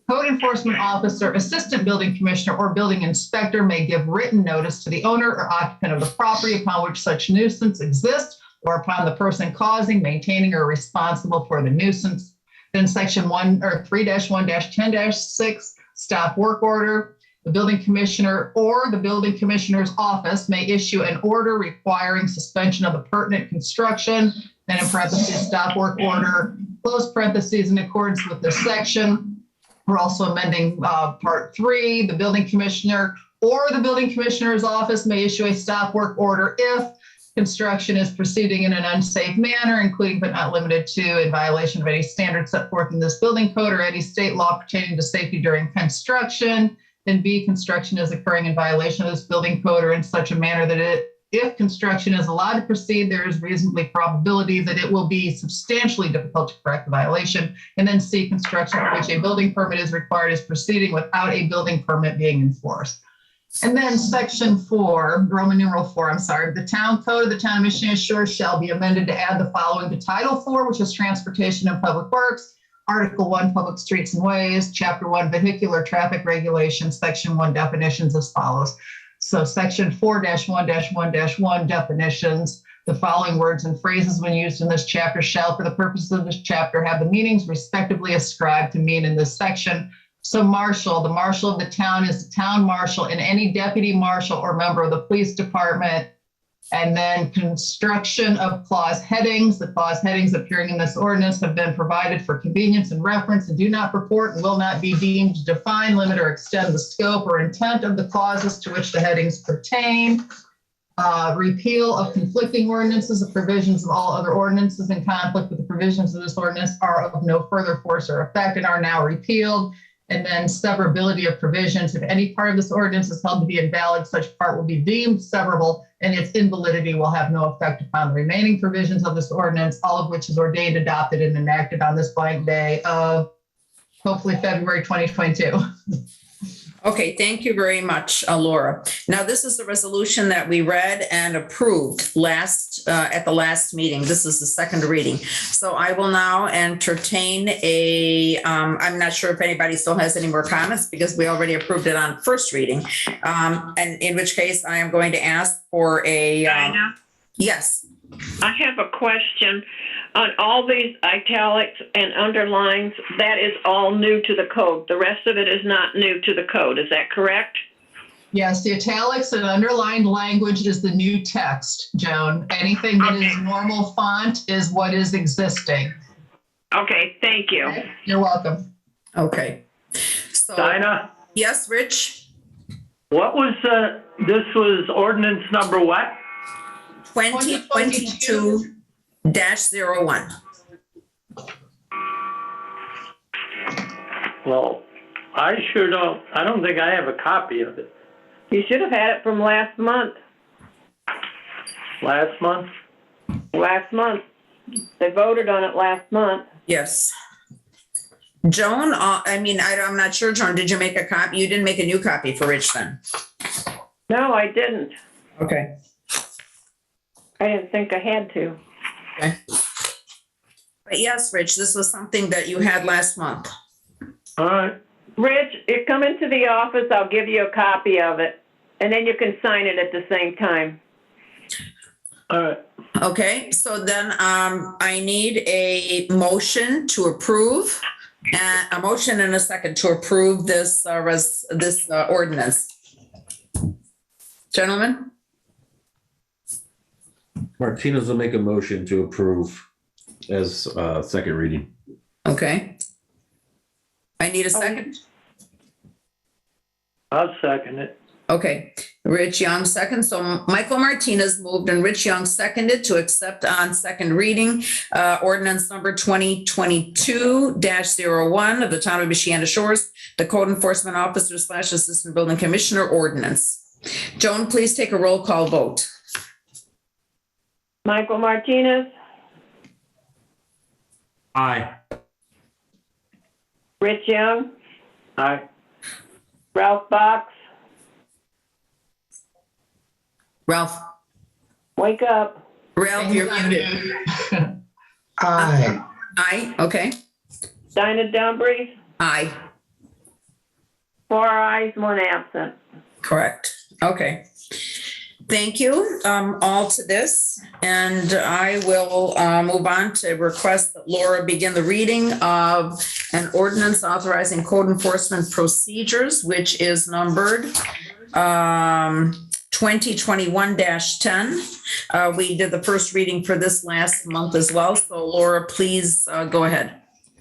code enforcement officer, assistant building commissioner, or building inspector may give written notice to the owner or occupant of the property upon which such nuisance exists or upon the person causing, maintaining, or responsible for the nuisance. Then Section 3-1-10-6, stop work order. The building commissioner or the building commissioner's office may issue an order requiring suspension of the pertinent construction, then in parentheses, stop work order, close parentheses, in accordance with this section. We're also amending part 3. The building commissioner or the building commissioner's office may issue a stop work order if construction is proceeding in an unsafe manner, including but not limited to in violation of any standards set forth in this building code or any state law pertaining to safety during construction. And B, construction is occurring in violation of this building code or in such a manner that if construction is allowed to proceed, there is reasonably probability that it will be substantially difficult to correct the violation. And then C, construction for which a building permit is required is proceeding without a building permit being enforced. And then section 4, Roman numeral 4, the town code of the town of Michiana Shores shall be amended to add the following to Title 4, which is transportation and public works, Article 1, public streets and ways, Chapter 1, vehicular traffic regulations, Section 1, definitions as follows. So section 4-1-1-1 definitions, the following words and phrases when used in this chapter shall, for the purposes of this chapter, have the meanings respectively ascribed to mean in this section. So marshal, the marshal of the town is the town marshal and any deputy marshal or member of the police department. And then construction of clause headings. The clause headings appearing in this ordinance have been provided for convenience and reference and do not purport and will not be deemed to define, limit, or extend the scope or intent of the clauses to which the headings pertain. Repeal of conflicting ordinances. The provisions of all other ordinances in conflict with the provisions of this ordinance are of no further force or effect and are now repealed. And then severability of provisions. If any part of this ordinance is held to be invalid, such part will be deemed severable and its invalidity will have no effect upon the remaining provisions of this ordinance, all of which is ordained, adopted, and enacted on this blank day of hopefully February 2022. Okay, thank you very much, Laura. Now, this is the resolution that we read and approved at the last meeting. This is the second reading. So I will now entertain I'm not sure if anybody still has any more comments because we already approved it on first reading. And in which case I am going to ask for Dinah, yes. I have a question. On all these italics and underlines, that is all new to the code. The rest of it is not new to the code. Is that correct? Yes, the italics and underlined language is the new text, Joan. Anything that is normal font is what is existing. Okay, thank you. Okay, you're welcome. Okay. So Dinah, yes, Rich. what was, this was ordinance number what? 2022-01. Well, I don't think I have a copy of it. You should have had it from last month. Last month? Last month. They voted on it last month. Yes. Joan, I'm not sure, Joan, did you make a copy? You didn't make a new copy for Rich then? No, I didn't. Okay. I didn't think I had to. Okay. But yes, Rich, this was something that you had last month. All right. Rich, you come into the office, I'll give you a copy of it, and then you can sign it at the same time. All right. Okay, so then I need a motion to approve, a motion and a second to approve this ordinance. Gentlemen? Martinez will make a motion to approve as second reading. Okay. I need a second. I'll second it. Okay, Rich Young second. So Michael Martinez moved and Rich Young seconded to accept on second reading ordinance number 2022-01 of the town of Michiana Shores, the code enforcement officer / assistant building commissioner ordinance. Joan, please take a roll call vote. Michael Martinez, Aye. Rich Young, Aye. Ralph Box, Ralph. wake up. Ralph, you're muted. Aye. Aye, okay. Dinah Dumbriz, Aye, 4 ayes, 1 absent. correct. Okay. Thank you all to this. And I will move on to request that Laura begin the reading of an ordinance authorizing code enforcement procedures, which is numbered 2021-10. We did the first reading for this last month as well. So Laura, please go ahead.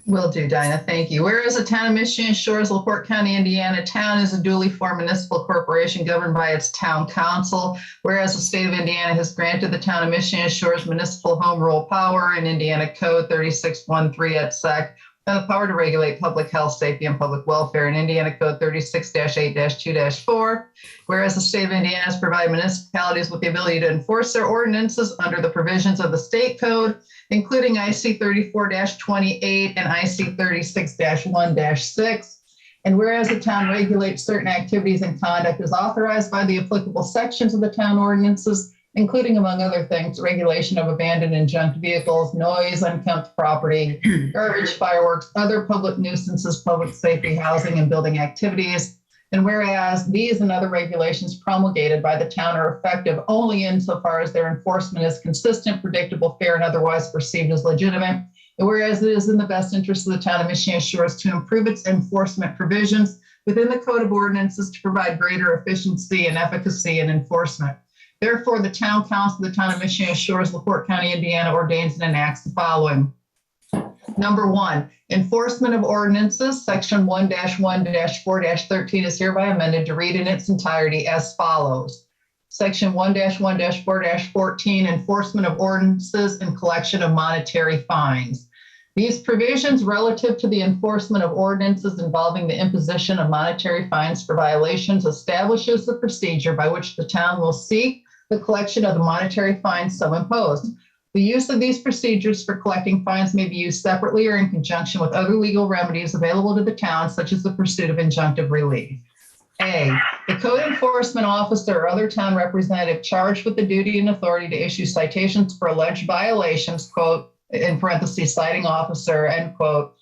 Will do, Dinah. Thank you. Whereas the town of Michiana Shores, LaPorte County, Indiana, town is a duly formed municipal corporation governed by its town council. Whereas the state of Indiana has granted the town of Michiana Shores municipal home rule power in Indiana Code 3613 et sec, and the power to regulate public health, safety, and public welfare in Indiana Code 36-8-2-4. Whereas the state of Indiana has provided municipalities with the ability to enforce their ordinances under the provisions of the state code, including IC 34-28 and IC 36-1-6. And whereas the town regulates certain activities and conduct as authorized by the applicable sections of the town ordinances, including, among other things, regulation of abandoned and junked vehicles, noise, unkempt property, garbage, fireworks, other public nuisances, public safety, housing, and building activities. And whereas these and other regulations promulgated by the town are effective only insofar as their enforcement is consistent, predictable, fair, and otherwise perceived as legitimate. And whereas it is in the best interest of the town of Michiana Shores to improve its enforcement provisions within the code of ordinances to provide greater efficiency and efficacy in enforcement. Therefore, the town council of the town of Michiana Shores, LaPorte County, Indiana, ordains and enacts the following. Number 1, enforcement of ordinances, section 1-1-4-13 is hereby amended to read in its entirety as follows. Section 1-1-4-14, enforcement of ordinances and collection of monetary fines. These provisions relative to the enforcement of ordinances involving the imposition of monetary fines for violations establishes the procedure by which the town will seek the collection of the monetary fines so imposed. The use of these procedures for collecting fines may be used separately or in conjunction with other legal remedies available to the town, such as the pursuit of injunctive relief. A, the code enforcement officer or other town representative charged with the duty and authority to issue citations for alleged violations, quote, in parentheses, citing officer, end quote,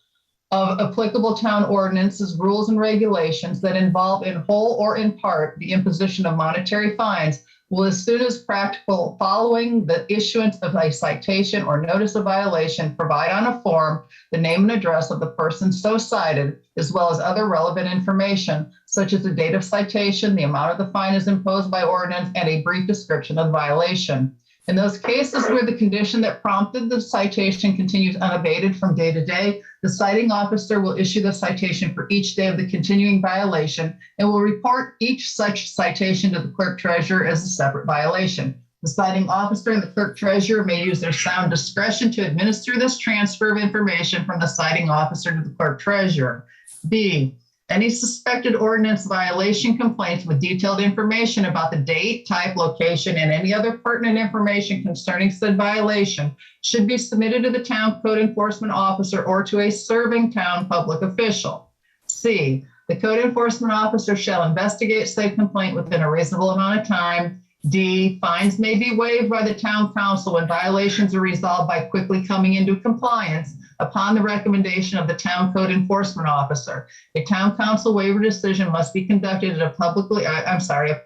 of applicable town ordinances, rules, and regulations that involve in whole or in part the imposition of monetary fines will, as soon as practical following the issuance of a citation or notice of violation, provide on a form the name and address of the person so cited, as well as other relevant information, such as the date of citation, the amount of the fine is imposed by ordinance, and a brief description of the violation. In those cases where the condition that prompted the citation continues unabated from day to day, the citing officer will issue the citation for each day of the continuing violation and will report each such citation to the clerk treasurer as a separate violation. The citing officer and the clerk treasurer may use their sound discretion to administer this transfer of information from the citing officer to the clerk treasurer. B, any suspected ordinance violation complaints with detailed information about the date, type, location, and any other pertinent information concerning said violation should be submitted to the town code enforcement officer or to a serving town public official. C, the code enforcement officer shall investigate said complaint within a reasonable amount of time. D, fines may be waived by the town council when violations are resolved by quickly coming into compliance upon the recommendation of the town code enforcement officer. A town council waiver decision must be conducted at a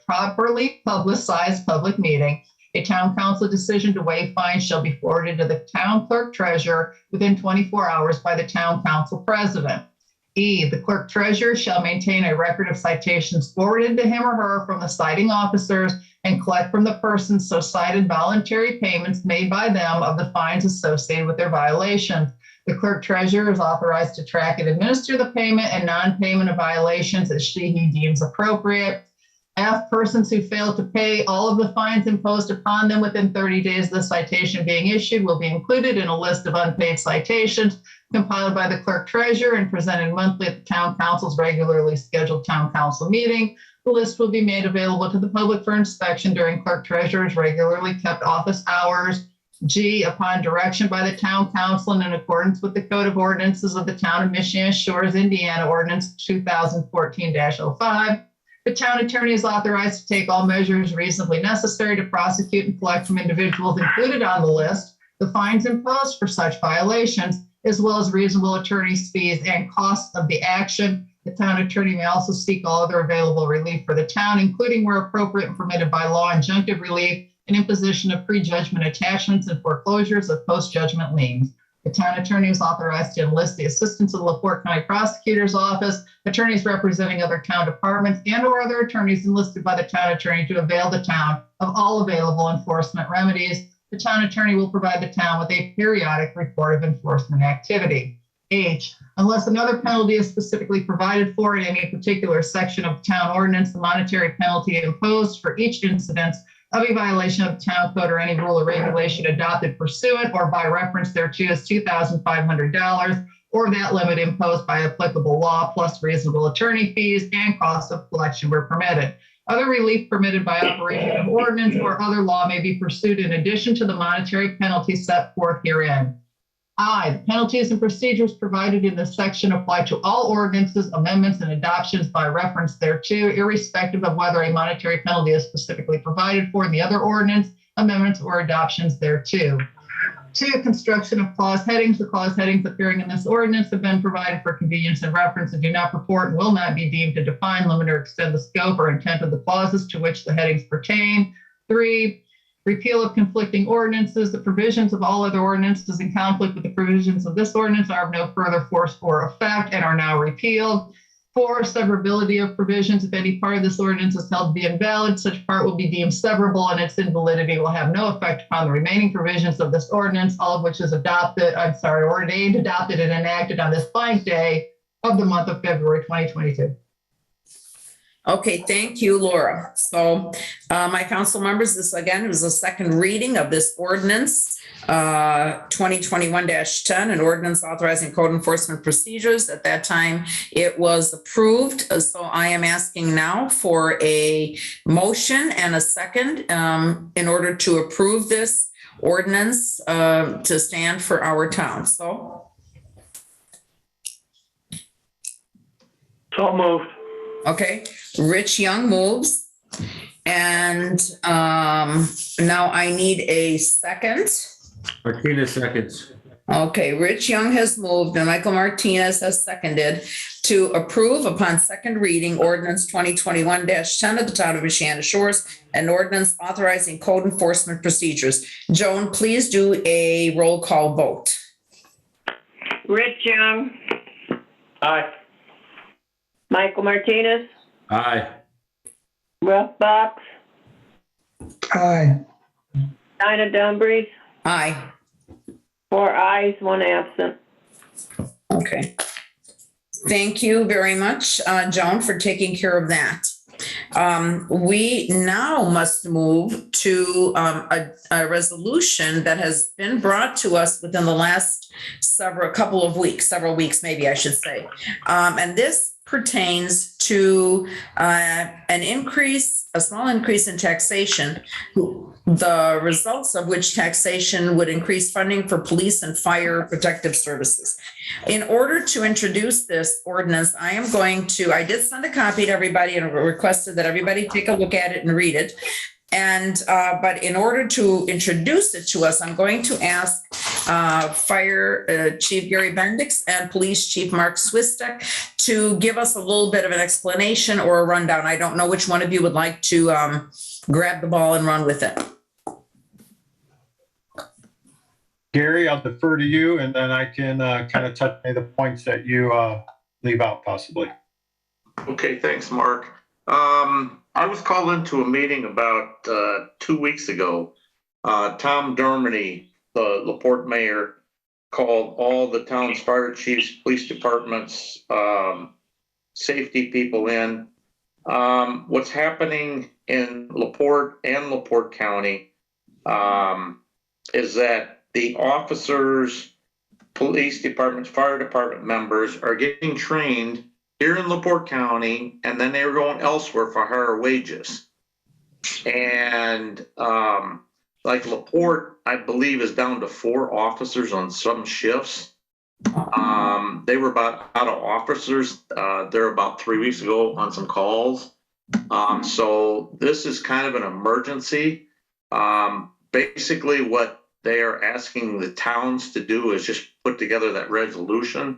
properly publicized public meeting. A town council decision to waive fines shall be forwarded to the town clerk treasurer within 24 hours by the town council president. E, the clerk treasurer shall maintain a record of citations forwarded to him or her from the citing officers and collect from the persons so cited voluntary payments made by them of the fines associated with their violations. The clerk treasurer is authorized to track and administer the payment and non-payment of violations as he deems appropriate. F, persons who fail to pay all of the fines imposed upon them within 30 days of the citation being issued will be included in a list of unpaid citations compiled by the clerk treasurer and presented monthly at the town council's regularly scheduled town council meeting. The list will be made available to the public for inspection during clerk treasurer's regularly kept office hours. G, upon direction by the town council and in accordance with the code of ordinances of the town of Michiana Shores, Indiana, ordinance 2014-05, the town attorney is authorized to take all measures reasonably necessary to prosecute and collect from individuals included on the list the fines imposed for such violations, as well as reasonable attorney's fees and costs of the action The town attorney may also seek all other available relief for the town, including where appropriate and permitted by law, injunctive relief and imposition of prejudgment attachments and foreclosures of post-judgment liens. The town attorney is authorized to enlist the assistance of the LaPorte County Prosecutor's Office, attorneys representing other town departments, and/or other attorneys enlisted by the town attorney to avail the town of all available enforcement remedies. The town attorney will provide the town with a periodic report of enforcement activity. H, unless another penalty is specifically provided for in any particular section of town ordinance, the monetary penalty imposed for each incident of a violation of the town code or any rule or regulation adopted pursuant or by reference thereto is $2,500, or that limit imposed by applicable law plus reasonable attorney fees and costs of collection where permitted. Other relief permitted by operation of ordinance or other law may be pursued in addition to the monetary penalty set forth herein. I, the penalties and procedures provided in this section apply to all ordinances, amendments, and adoptions by reference thereto, irrespective of whether a monetary penalty is specifically provided for in the other ordinance, amendments, or adoptions thereto. 2, construction of clause headings. The clause headings appearing in this ordinance have been provided for convenience and reference and do not purport and will not be deemed to define, limit, or extend the scope or intent of the clauses to which the headings pertain. 3, repeal of conflicting ordinances. The provisions of all other ordinances in conflict with the provisions of this ordinance are of no further force or effect and are now repealed. 4, severability of provisions. If any part of this ordinance is held to be invalid, such part will be deemed severable and its invalidity will have no effect upon the remaining provisions of this ordinance, all of which is ordained, adopted, and enacted on this blank day of the month of February 2022. Okay, thank you, Laura. So my council members, this again was the second reading of this ordinance 2021-10, an ordinance authorizing code enforcement procedures. At that time, it was approved. So I am asking now for a motion and a second in order to approve this ordinance to stand for our town. So moved. okay, Rich Young moves. And now I need a second. Martinez seconds. Okay, Rich Young has moved and Michael Martinez has seconded to approve upon second reading ordinance 2021-10 of the town of Michiana Shores, an ordinance authorizing code enforcement procedures. Joan, please do a roll call vote. Rich Young, Aye. Michael Martinez, Aye. Ralph Box, Aye. Dinah Dumbriz, Aye. 4 ayes, 1 absent. Okay. Thank you very much, Joan, for taking care of that. We now must move to a resolution that has been brought to us within the last several weeks, maybe I should say. And this pertains to a small increase in taxation, the results of which taxation would increase funding for police and fire protective services. In order to introduce this ordinance, I did send a copy to everybody and requested that everybody take a look at it and read it. And, but in order to introduce it to us, I'm going to ask Fire Chief Gary Bendix and Police Chief Mark Swistek to give us a little bit of an explanation or a rundown. I don't know which one of you would like to grab the ball and run with it. Gary, I'll defer to you, and then I can kind of touch any of the points that you leave out possibly. Okay, thanks, Mark. I was called into a meeting about 2 weeks ago. Tom Dermody, the LaPorte mayor, called all the town's fire chiefs, police departments, safety people in. What's happening in LaPorte and LaPorte County is that the officers, police departments, fire department members are getting trained here in LaPorte County, and then they were going elsewhere for higher wages. And like LaPorte, I believe, is down to 4 officers on some shifts. They were about out of officers there about 3 weeks ago on some calls. So this is kind of an emergency. Basically, what they are asking the towns to do is just put together that resolution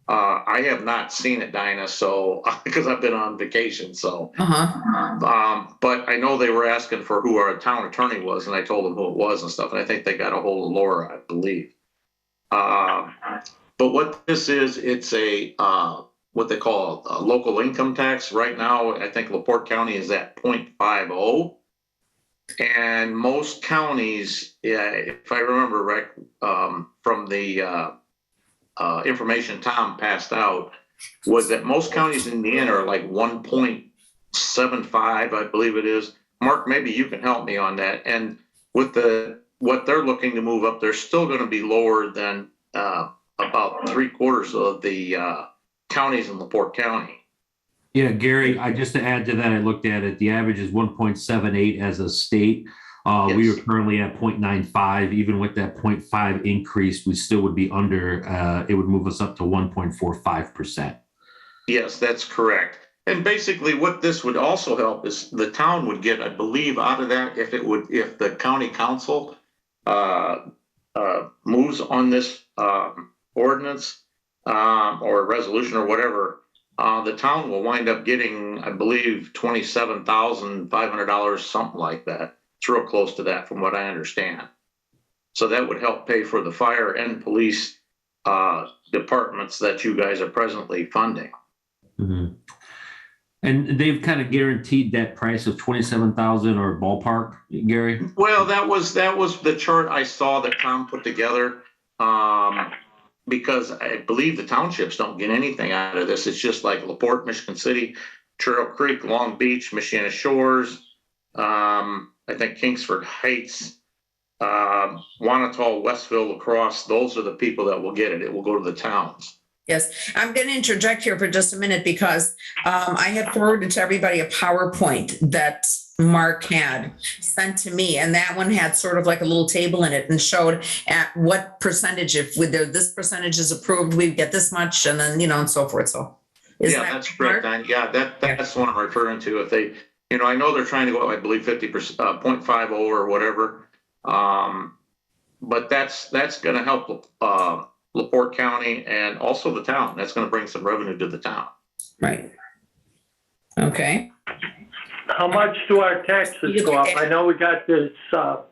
I have not seen it, Dinah, so, because I've been on vacation, so. But I know they were asking for who our town attorney was, and I told them who it was and stuff, and I think they got a hold of Laura, I believe. But what this is, it's a, what they call a local income tax. Right now, I think LaPorte County is at 0.50. And most counties, yeah, if I remember right, from the information Tom passed out, was that most counties in Indiana are like 1.75, I believe it is. Mark, maybe you can help me on that. And with what they're looking to move up, they're still going to be lower than about 3/4 of the counties in LaPorte County. Yeah, Gary, just to add to that, I looked at it. The average is 1.78 as a state. We Yes. are currently at 0.95. Even with that 0.5 increase, we still would be under, it would move us up to 1.45%. Yes, that's correct. And basically what this would also help is the town would get, I believe, out of that, if the county council moves on this ordinance or resolution or whatever, the town will wind up getting, I believe, $27,500, something like that. It's real close to that from what I understand. So that would help pay for the fire and police departments that you guys are presently funding. Mm-hmm. And they've kind of guaranteed that price of 27,000 or ballpark, Gary? Well, that was the chart I saw that Tom put together. Because I believe the townships don't get anything out of this. It's just like LaPorte, Michigan City, Trail Creek, Long Beach, Michiana Shores, I think Kingsford Heights, Wanatall, Westville, La Crosse. Those are the people that will get it. It will go to the towns. Yes, I'm going to interject here for just a minute because I had forwarded to everybody a PowerPoint that Mark had sent to me, and that one had sort of like a little table in it and showed at what percentage, if this percentage is approved, we get this much, and then, and so forth. So That's correct. Yeah, that's the one I'm referring to. If they, I know they're trying to go, I believe 50%, 0.50 or whatever. But that's going to help LaPorte County and also the town. That's going to bring some revenue to the town. Right. Okay. How much do our taxes go up? I know we got this chart.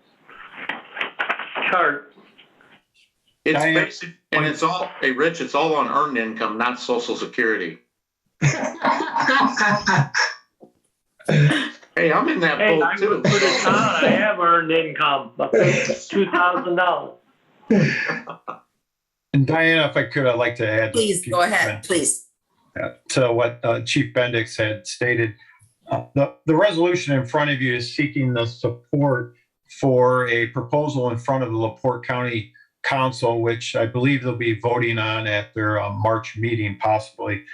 It's basic, and it's all, hey, Rich, it's all on earned income, not Social Security. Hey, I'm in that Hey, boat I too. would put it on. I have earned income, $2,000. And Diana, if I could, I'd like to add. Please go ahead, please. To what Chief Bendix had stated. The resolution in front of you is seeking the support for a proposal in front of the LaPorte County Council, which I believe they'll be voting on at their March meeting possibly.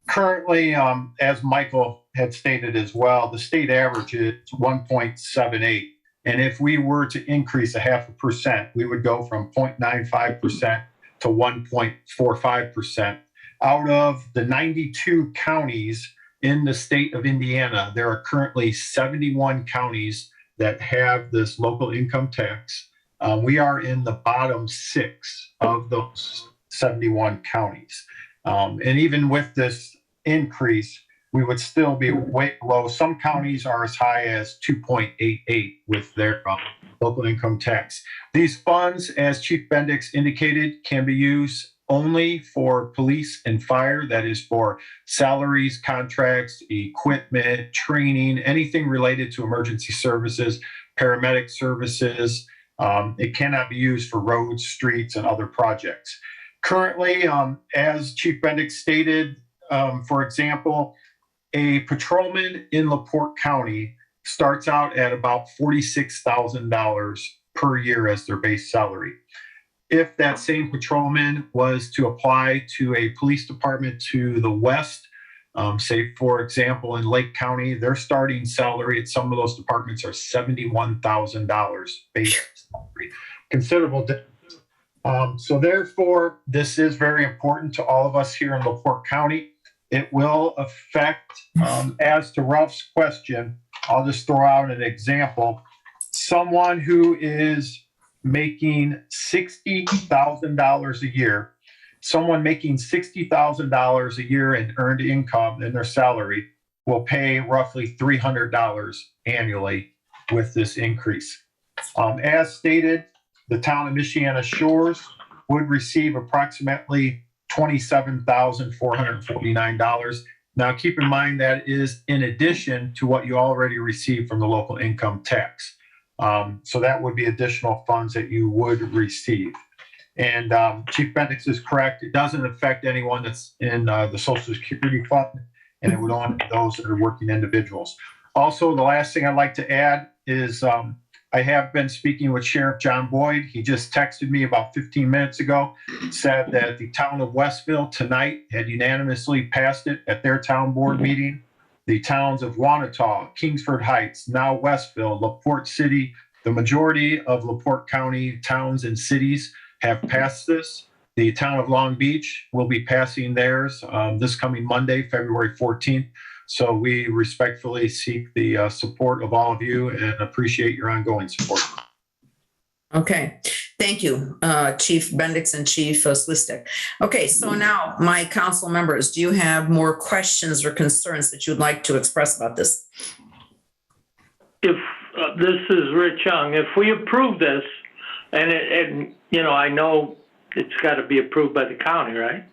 Currently, as Michael had stated as well, the state average is 1.78. And if we were to increase 0.5%, we would go from 0.95% to 1.45%. Out of the 92 counties in the state of Indiana, there are currently 71 counties that have this local income tax. We are in the bottom 6 of those 71 counties. And even with this increase, we would still be way below. Some counties are as high as 2.88 with their local income tax. These funds, as Chief Bendix indicated, can be used only for police and fire. That is for salaries, contracts, equipment, training, anything related to emergency services, paramedic services. It cannot be used for roads, streets, and other projects. Currently, as Chief Bendix stated, for example, a patrolman in LaPorte County starts out at about $46,000 per year as their base salary. If that same patrolman was to apply to a police department to the west, say, for example, in Lake County, their starting salary at some of those departments are $71,000 base salary. Considerable difference. So therefore, this is very important to all of us here in LaPorte County. It will affect, as to Ralph's question, I'll just throw out an example. Someone who is making $60,000 a year, someone making $60,000 a year in earned income in their salary will pay roughly $300 annually with this increase. As stated, the town of Michiana Shores would receive approximately $27,449. Now, keep in mind that is in addition to what you already receive from the local income tax. So that would be additional funds that you would receive. And Chief Bendix is correct. It doesn't affect anyone that's in the Social Security Fund, and it would only be those that are working individuals. Also, the last thing I'd like to add is I have been speaking with Sheriff John Boyd. He just texted me about 15 minutes ago, said that the town of Westville tonight had unanimously passed it at their town board meeting. The towns of Wanata, Kingsford Heights, now Westville, LaPorte City, the majority of LaPorte County towns and cities have passed this. The town of Long Beach will be passing theirs this coming Monday, February 14th. So we respectfully seek the support of all of you and appreciate your ongoing support. Okay, thank you, Chief Bendix and Chief Slistek. Okay, so now my council members, do you have more questions or concerns that you'd like to express about this? If this is Rich Young, if we approve this, and you know, I know it's got to be approved by the county, right?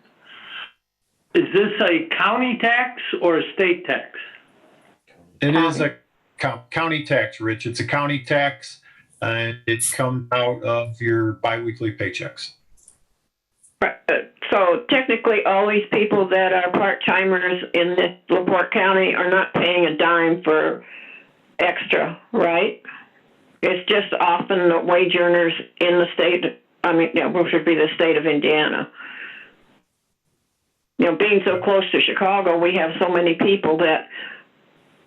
Is this a county tax or a state tax? It is a county tax, Rich. It's a county tax, and it comes out of your biweekly paychecks. So technically, all these people that are part-timers in this LaPorte County are not paying a dime for extra, right? It's just often the wage earners in the state, which would be the state of Indiana. You know, being so close to Chicago, we have so many people that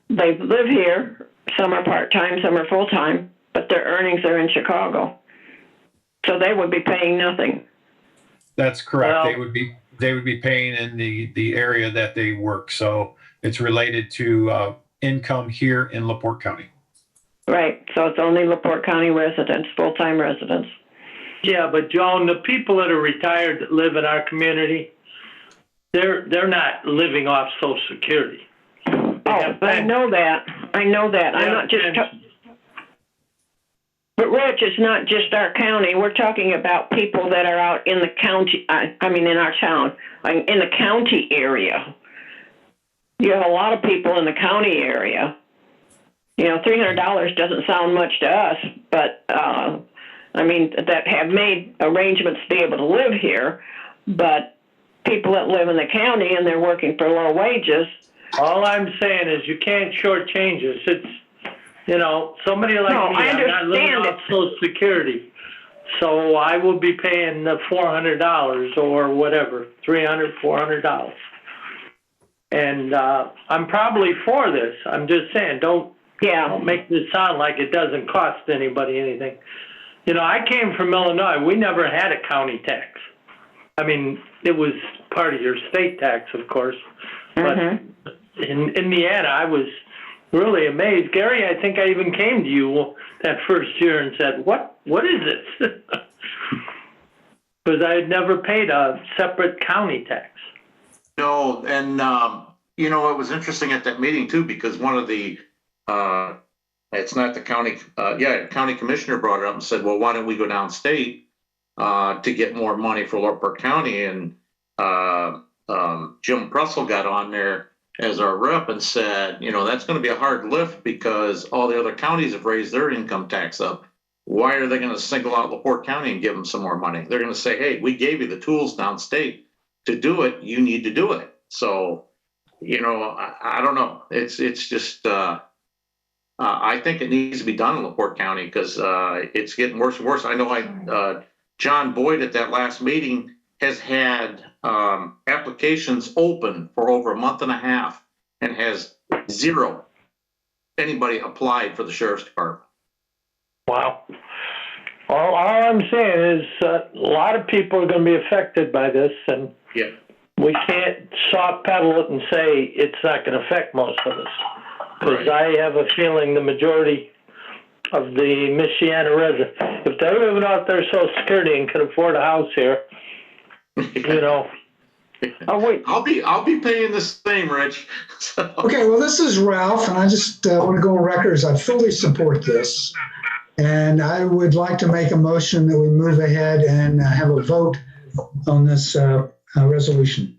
they live here. Some are part-time, some are full-time, but their earnings are in Chicago. So they would be paying nothing. That's correct. Well, they would be paying in the area that they work. So it's related to income here in LaPorte County. Right. So it's only LaPorte County residents, full-time residents. Yeah, but Joan, the people that are retired that live in our community, they're not living off Social Security. I know that. I'm not just. But Rich, it's not just our county. We're talking about people that are out in the county. In our town, in the county area. You have a lot of people in the county area. You know, $300 doesn't sound much to us, but that have made arrangements to be able to live here. But people that live in the county and they're working for low wages. All I'm saying is you can't shortchange us. It's, you know, somebody like me, I'm not living off Social Security. So I will be paying the $400 or whatever, $300, $400. And I'm probably for this. I'm just saying, don't make this sound like it doesn't cost anybody anything. You know, I came from Illinois. We never had a county tax. I mean, it was part of your state tax, of course. But in Indiana, I was really amazed. Gary, I think I even came to you that first year and said, what is this? Because I had never paid a separate county tax. No, and, it was interesting at that meeting too, because one of the, it's not the county, county commissioner brought it up and said, well, why don't we go downstate to get more money for LaPorte County? And Jim Prussell got on there as our rep and said, that's going to be a hard lift because all the other counties have raised their income tax up. Why are they going to single out LaPorte County and give them some more money? They're going to say, hey, we gave you the tools downstate to do it. You need to do it. So, I don't know. It's just, I think it needs to be done in LaPorte County because it's getting worse and worse. I know John Boyd at that last meeting has had applications open for over a month and a half and has zero anybody applied for the sheriff's department. Wow. All I'm saying is a lot of people are going to be affected by this, and we can't soft pedal it and say it's not going to affect most of us. Because I have a feeling the majority of the Michiana residents, if they're living off their Social Security and can afford a house here, you know. Oh, wait, I'll be paying the same, Rich. So- Okay, well, this is Ralph, and I just want to go on record as I fully support this. And I would like to make a motion that we move ahead and have a vote on this resolution.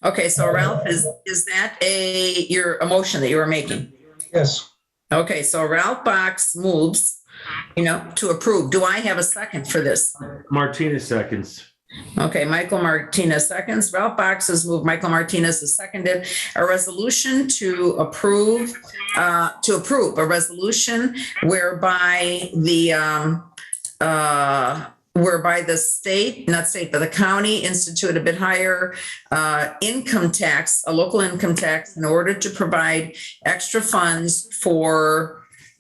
Okay, so Ralph, is that a motion that you were making? Yes. Okay, so Ralph Box moves, to approve. Do I have a second for this? Martinez seconds. Okay, Michael Martinez seconds. Ralph Box has moved. Michael Martinez has seconded a resolution to approve a resolution whereby the the county institute a bit higher income tax, a local income tax, in order to provide extra funds for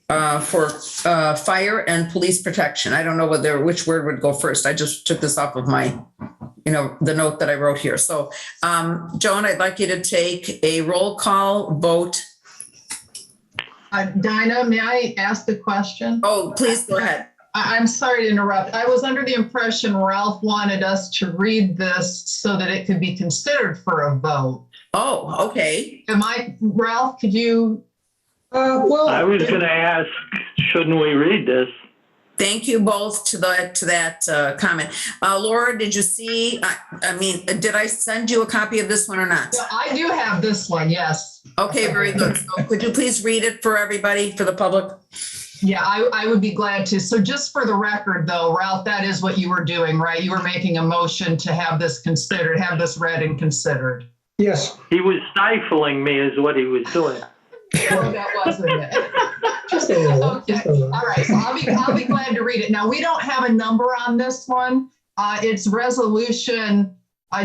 fire and police protection. I don't know which word would go first. I just took this off of my, the note that I wrote here. So, Joan, I'd like you to take a roll call vote. Dinah, may I ask a question? Oh, please go ahead. I'm sorry to interrupt. I was under the impression Ralph wanted us to read this so that it could be considered for a vote. Oh, okay. Ralph, could you? Well, I was going to ask, shouldn't we read this? Thank you both to that comment. Laura, did you see, did I send you a copy of this one or not? Yeah, I do have this one, yes. Okay, very good. So could you please read it for everybody, for the public? Yeah, I would be glad to. So just for the record, though, Ralph, that is what you were doing, right? You were making a motion to have this read and considered. yes. He was stifling me is what he was doing. No, that wasn't it. Just a little. Okay, Just a little. all right, so I'll be glad to read it. Now, we don't have a number on this one. It's resolution,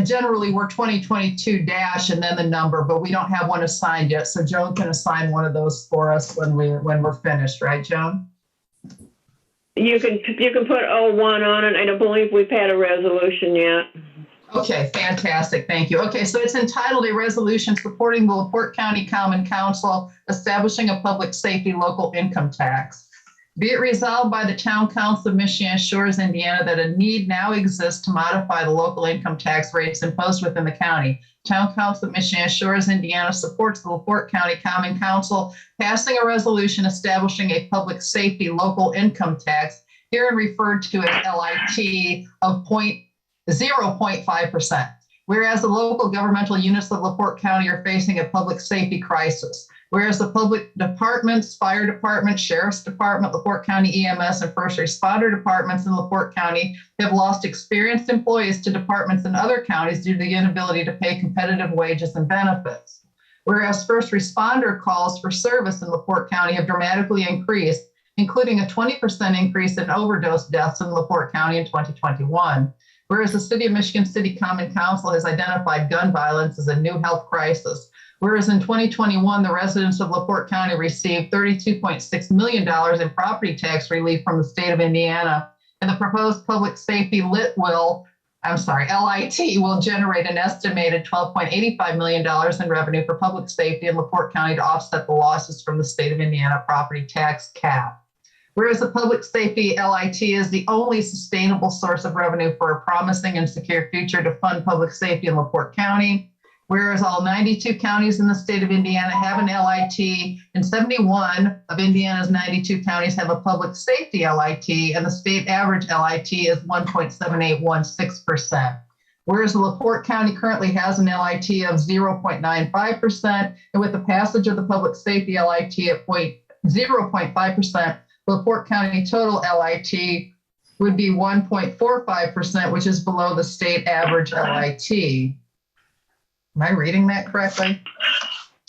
generally we're 2022 dash and then the number, but we don't have one assigned yet. So Joan can assign one of those for us when we're finished, right, Joan? you can put 01 on it. I don't believe we've had a resolution yet. Okay, fantastic. Thank you. Okay, so it's entitled a resolution supporting the LaPorte County Common Council establishing a public safety local income tax. Be it resolved by the Town Council of Michiana Shores, Indiana, that a need now exists to modify the local income tax rates imposed within the county. Town Council of Michiana Shores, Indiana supports the LaPorte County Common Council passing a resolution establishing a public safety local income tax, herein referred to as LIT, of 0.5%. Whereas the local governmental units of LaPorte County are facing a public safety crisis. Whereas the public departments, fire department, sheriff's department, LaPorte County EMS, and first responder departments in LaPorte County have lost experienced employees to departments in other counties due to the inability to pay competitive wages and benefits. Whereas first responder calls for service in LaPorte County have dramatically increased, including a 20% increase in overdose deaths in LaPorte County in 2021. Whereas the City of Michigan City Common Council has identified gun violence as a new health crisis. Whereas in 2021, the residents of LaPorte County received $32.6 million in property tax relief from the state of Indiana, and the proposed public safety LIT will generate an estimated $12.85 million in revenue for public safety in LaPorte County to offset the losses from the state of Indiana property tax cap. Whereas the public safety LIT is the only sustainable source of revenue for a promising and secure future to fund public safety in LaPorte County. Whereas all 92 counties in the state of Indiana have an LIT, and 71 of Indiana's 92 counties have a public safety LIT, and the state average LIT is 1.7816%. Whereas LaPorte County currently has an LIT of 0.95%, and with the passage of the public safety LIT at 0.5%, LaPorte County total LIT would be 1.45%, which is below the state average LIT. Am I reading that correctly?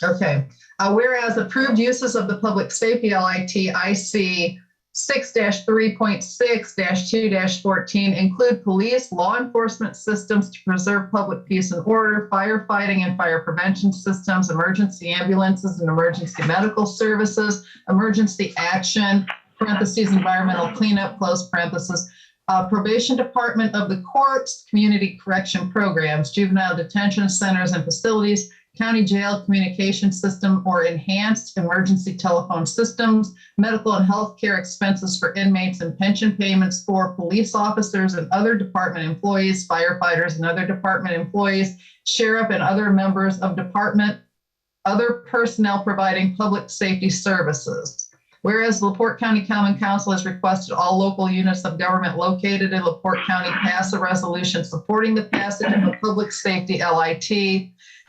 Okay. Whereas approved uses of the public safety LIT IC 6-3.6-2-14 include police, law enforcement systems to preserve public peace and order, firefighting and fire prevention systems, emergency ambulances and emergency medical services, emergency action, parentheses, environmental cleanup, close parentheses, probation department of the courts, community correction programs, juvenile detention centers and facilities, county jail communication system or enhanced emergency telephone systems, medical and healthcare expenses for inmates and pension payments for police officers and other department employees, firefighters and other department employees, sheriff and other members of department, other personnel providing public safety services. Whereas LaPorte County Common Council has requested all local units of government located in LaPorte County pass a resolution supporting the passage of a public safety LIT.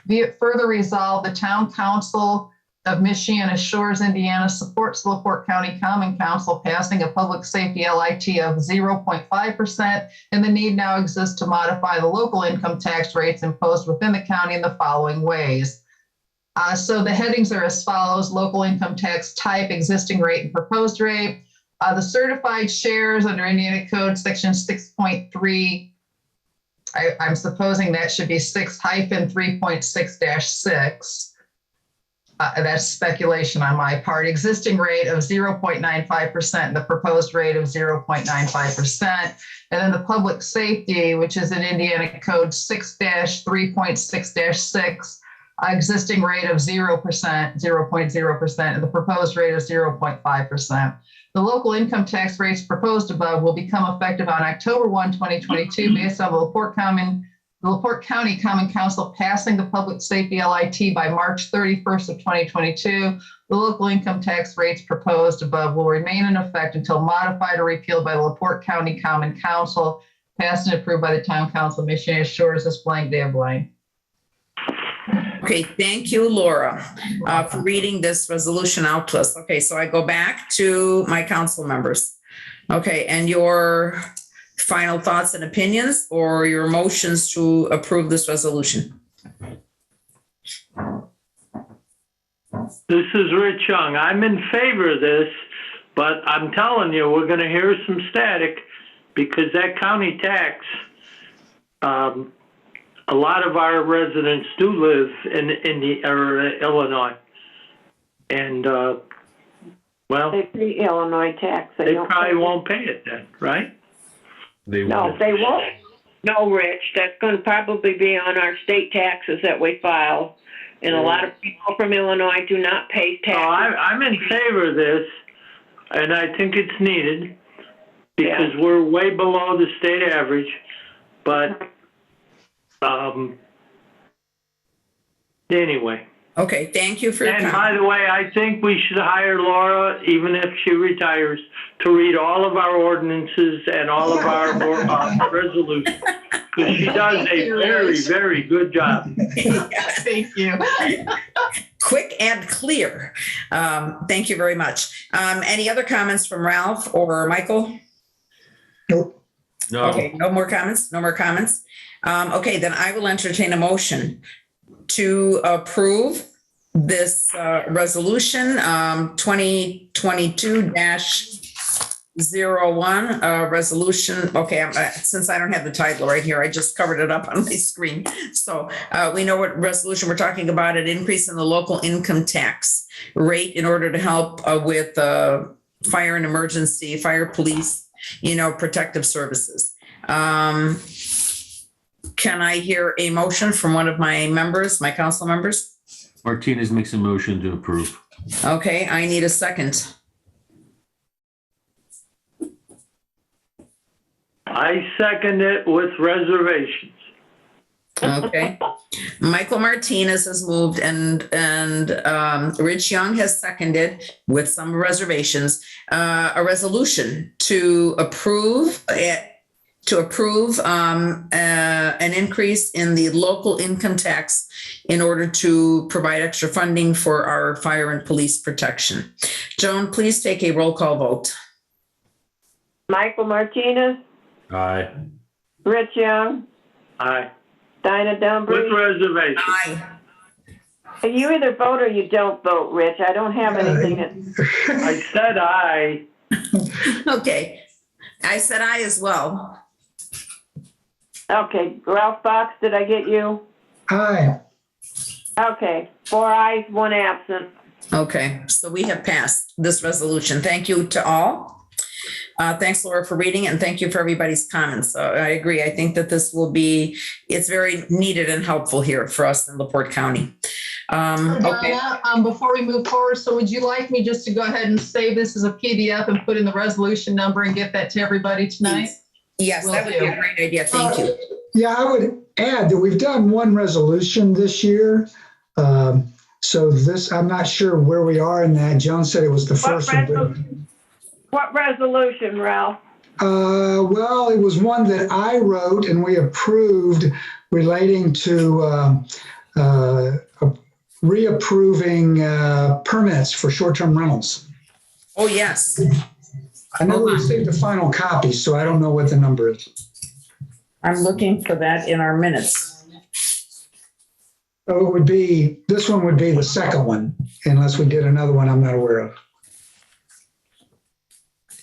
Be it further resolved, the Town Council of Michiana Shores, Indiana supports LaPorte County Common Council passing a public safety LIT of 0.5%, and the need now exists to modify the local income tax rates imposed within the county in the following ways. So the headings are as follows: local income tax type, existing rate, and proposed rate. The certified shares under Indiana Code Section 6.3, I'm supposing that should be 6-3.6-6. That's speculation on my part. Existing rate of 0.95% and the proposed rate of 0.95%. And then the public safety, which is in Indiana Code 6-3.6-6, existing rate of 0%, 0.0%, and the proposed rate of 0.5%. The local income tax rates proposed above will become effective on October 1, 2022, based on the LaPorte County Common Council passing the public safety LIT by March 31st of 2022. The local income tax rates proposed above will remain in effect until modified or repealed by the LaPorte County Common Council, passed and approved by the Town Council of Michiana Shores this blank day of blank. Okay, thank you, Laura, for reading this resolution out to us. Okay, so I go back to my council members. Okay, and your final thoughts and opinions or your motions to approve this resolution? This is Rich Young. I'm in favor of this, but I'm telling you, we're going to hear some static because that county tax, a lot of our residents do live in Illinois, and well, They pay Illinois tax. they don't probably pay- won't pay it then, right? No, they won't. No, Rich, that's going to probably be on our state taxes that we file. And a lot of people from Illinois do not pay So taxes. I'm in favor of this, and I think it's needed because we're way below the state average. But anyway. Okay, thank you for your And comment. by the way, I think we should hire Laura, even if she retires, to read all of our ordinances and all of our resolutions. Because she does a very, very good job. Thank you. Quick and clear. Thank you very much. Any other comments from Ralph or Michael? Nope. No, Okay, no more comments? No more comments? Okay, then I will entertain a motion to approve this resolution 2022-01 resolution. Okay, since I don't have the title right here, I just covered it up on my screen. So we know what resolution we're talking about, an increase in the local income tax rate in order to help with fire and emergency, fire, police, protective services. Can I hear a motion from one of my members, my council members? Martinez makes a motion to approve. Okay, I need a second. I second it with reservations. Okay. Michael Martinez has moved and Rich Young has seconded with some reservations, a resolution to approve an increase in the local income tax in order to provide extra funding for our fire and police protection. Joan, please take a roll call vote. Michael Martinez, Aye. Rich Young, Aye. Dinah With Dumbriz. reservations. Aye. You either vote or you don't vote, Rich. I don't have anything that, I said aye. Okay. I said aye as well. okay, Ralph Fox, did I get you? Aye. Okay, 4 ayes, 1 absent. Okay, so we have passed this resolution. Thank you to all. Thanks, Laura, for reading it, and thank you for everybody's comments. I agree. I think that it's very needed and helpful here for us in LaPorte County. Okay. Donna, before we move forward, so would you like me just to go ahead and save this as a PDF and put in the resolution number and get that to everybody tonight? Yes, that would be a great idea. Thank you. Yeah, I would add that we've done one resolution this year. So this, I'm not sure where we are in that. Joan said it was the first one. What resolution, Ralph? Well, it was one that I wrote and we approved relating to reapproving permits for short-term rentals. Oh, yes. I know we received the final copy, so I don't know what the number is. I'm looking for that in our minutes. So this one would be the second one, unless we did another one I'm not aware of.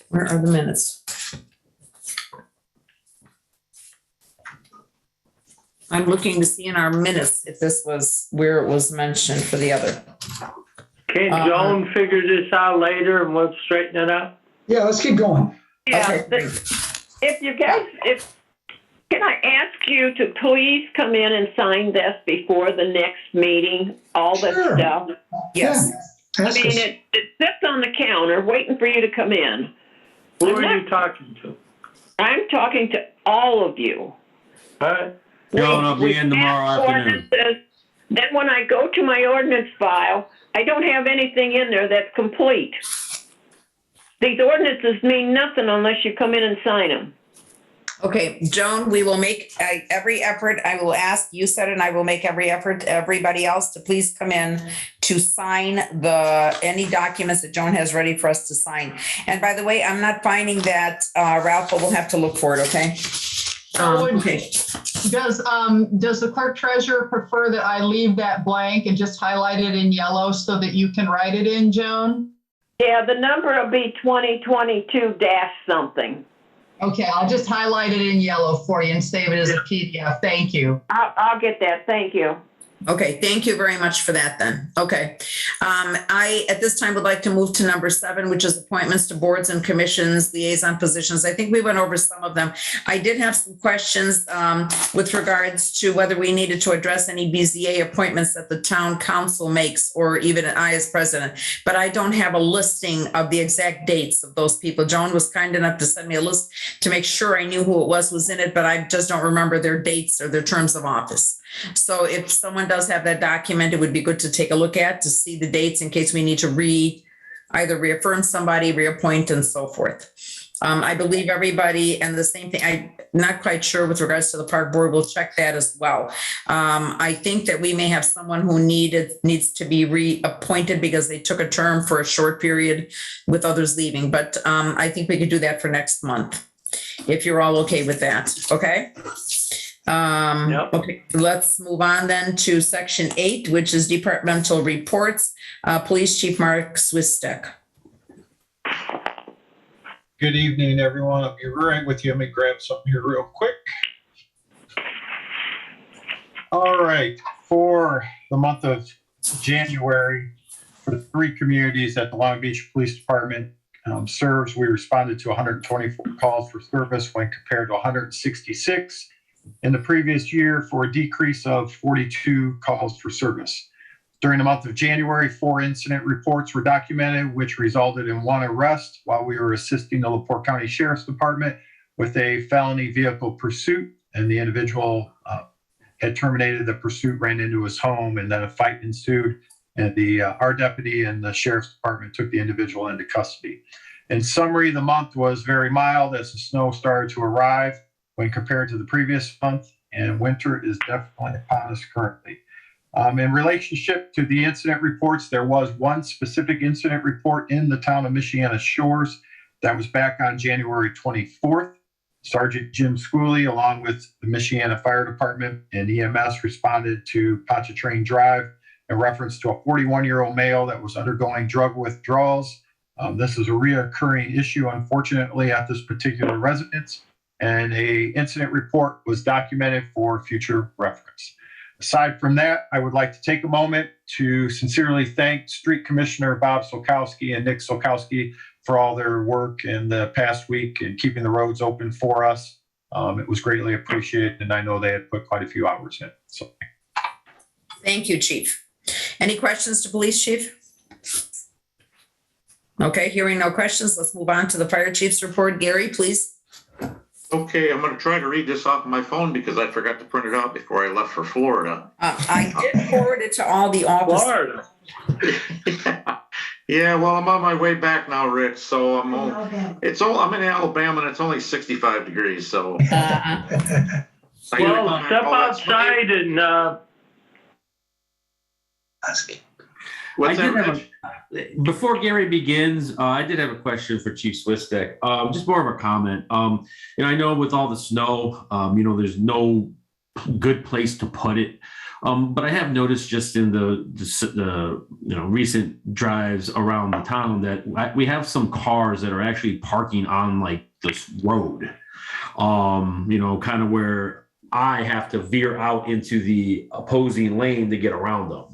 Where are the minutes? I'm looking to see in our minutes if this was where it was mentioned for the other. Can Joan figure this out later and we'll straighten it out? Yeah, let's keep going. Yeah, Okay. if you guys, can I ask you to please come in and sign this before the next meeting, all this Sure. stuff? Yes. Yeah, I ask mean, us. it sits on the counter waiting for you to come in. Who are you talking to? I'm talking to all of you. All right. Joan, I'll be in tomorrow passed afternoon. ordinances. Then when I go to my ordinance file, I don't have anything in there that's complete. These ordinances mean nothing unless you come in and sign them. Okay, Joan, we will make every effort. I will ask, you said it, and I will make every effort, everybody else, to please come in to sign any documents that Joan has ready for us to sign. And by the way, I'm not finding that, Ralph, but we'll have to look for it, okay? Okay. Does the clerk treasurer prefer that I leave that blank and just highlight it in yellow so that you can write it in, Joan? Yeah, the number will be 2022-something. Okay, I'll just highlight it in yellow for you and save it as a PDF. Thank you. I'll get that. Thank you. Okay, thank you very much for that then. Okay. I, at this time, would like to move to number 7, which is appointments to boards and commissions, liaison positions. I think we went over some of them. I did have some questions with regards to whether we needed to address any BZA appointments that the town council makes, or even I as president, but I don't have a listing of the exact dates of those people. Joan was kind enough to send me a list to make sure I knew who it was in it, but I just don't remember their dates or their terms of office. So if someone does have that document, it would be good to take a look at to see the dates in case we need to either reaffirm somebody, reappoint, and so forth. I believe everybody, and the same thing, I'm not quite sure with regards to the park board, we'll check that as well. I think that we may have someone who needs to be reappointed because they took a term for a short period with others leaving, but I think we could do that for next month, if you're all okay with that, okay? Yep. Okay, let's move on then to section 8, which is departmental reports. Police Chief Mark Swistek. Good evening, everyone. I'll be right with you. Let me grab something here real quick. All right, for the month of January, for the 3 communities that the Long Beach Police Department serves, we responded to 124 calls for service when compared to 166 in the previous year, for a decrease of 42 calls for service. During the month of January, 4 incident reports were documented, which resulted in 1 arrest while we were assisting the LaPorte County Sheriff's Department with a felony vehicle pursuit, and the individual had terminated the pursuit, ran into his home, and then a fight ensued, and our deputy and the Sheriff's Department took the individual into custody. In summary, the month was very mild as the snow started to arrive when compared to the previous month, and winter is definitely upon us currently. In relationship to the incident reports, there was 1 specific incident report in the town of Michiana shores that was back on January 24th. Sergeant Jim Schooley, along with the Michiana Fire Department and EMS, responded to Pontchartrain Drive in reference to a 41-year-old male that was undergoing drug withdrawals. This is a reoccurring issue, unfortunately, at this particular residence, and a incident report was documented for future reference. Aside from that, I would like to take a moment to sincerely thank Street Commissioner Bob Solkowski and Nick Solkowski for all their work in the past week and keeping the roads open for us. It was greatly appreciated, and I know they had put quite a few hours in. So, Thank you, Chief. Any questions to Police Chief? Okay, hearing no questions, let's move on to the Fire Chief's report. Gary, please. Okay, I'm gonna try to read this off my phone because I forgot to print it out before I left for Florida. I did forward it to all the officers. Florida. Yeah, well, I'm on my way back now, Rich, so I'm in Alabama and it's only 65 degrees, so. Well, step outside and, What's I did that, have Rich? Before Gary begins, I did have a question for Chief Swistek, just more of a comment. I know with all the snow, there's no good place to put it. But I have noticed just in the recent drives around the town that we have some cars that are actually parking on like this road, kind of where I have to veer out into the opposing lane to get around them.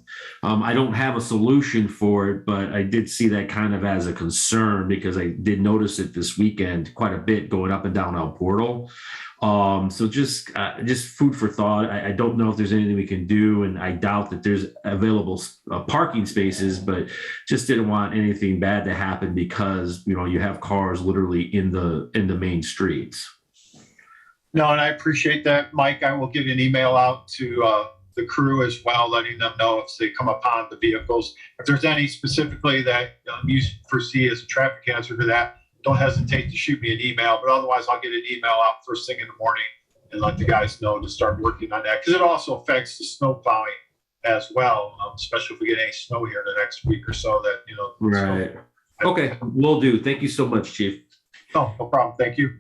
I don't have a solution for it, but I did see that kind of as a concern because I did notice it this weekend quite a bit going up and down El Portal. So just food for thought. I don't know if there's anything we can do, and I doubt that there's available parking spaces, but just didn't want anything bad to happen because, you have cars literally in the main streets. no, and I appreciate that, Mike. I will get an email out to the crew as well, letting them know if they come upon the vehicles. If there's any specifically that you foresee as a traffic hazard to that, don't hesitate to shoot me an email. But otherwise, I'll get an email out first thing in the morning and let the guys know to start working on that, because it also affects the snow plowing as well, especially if we get any snow here in the next week or so. That Right. Okay, will do. Thank you so much, Chief. No problem. Thank you.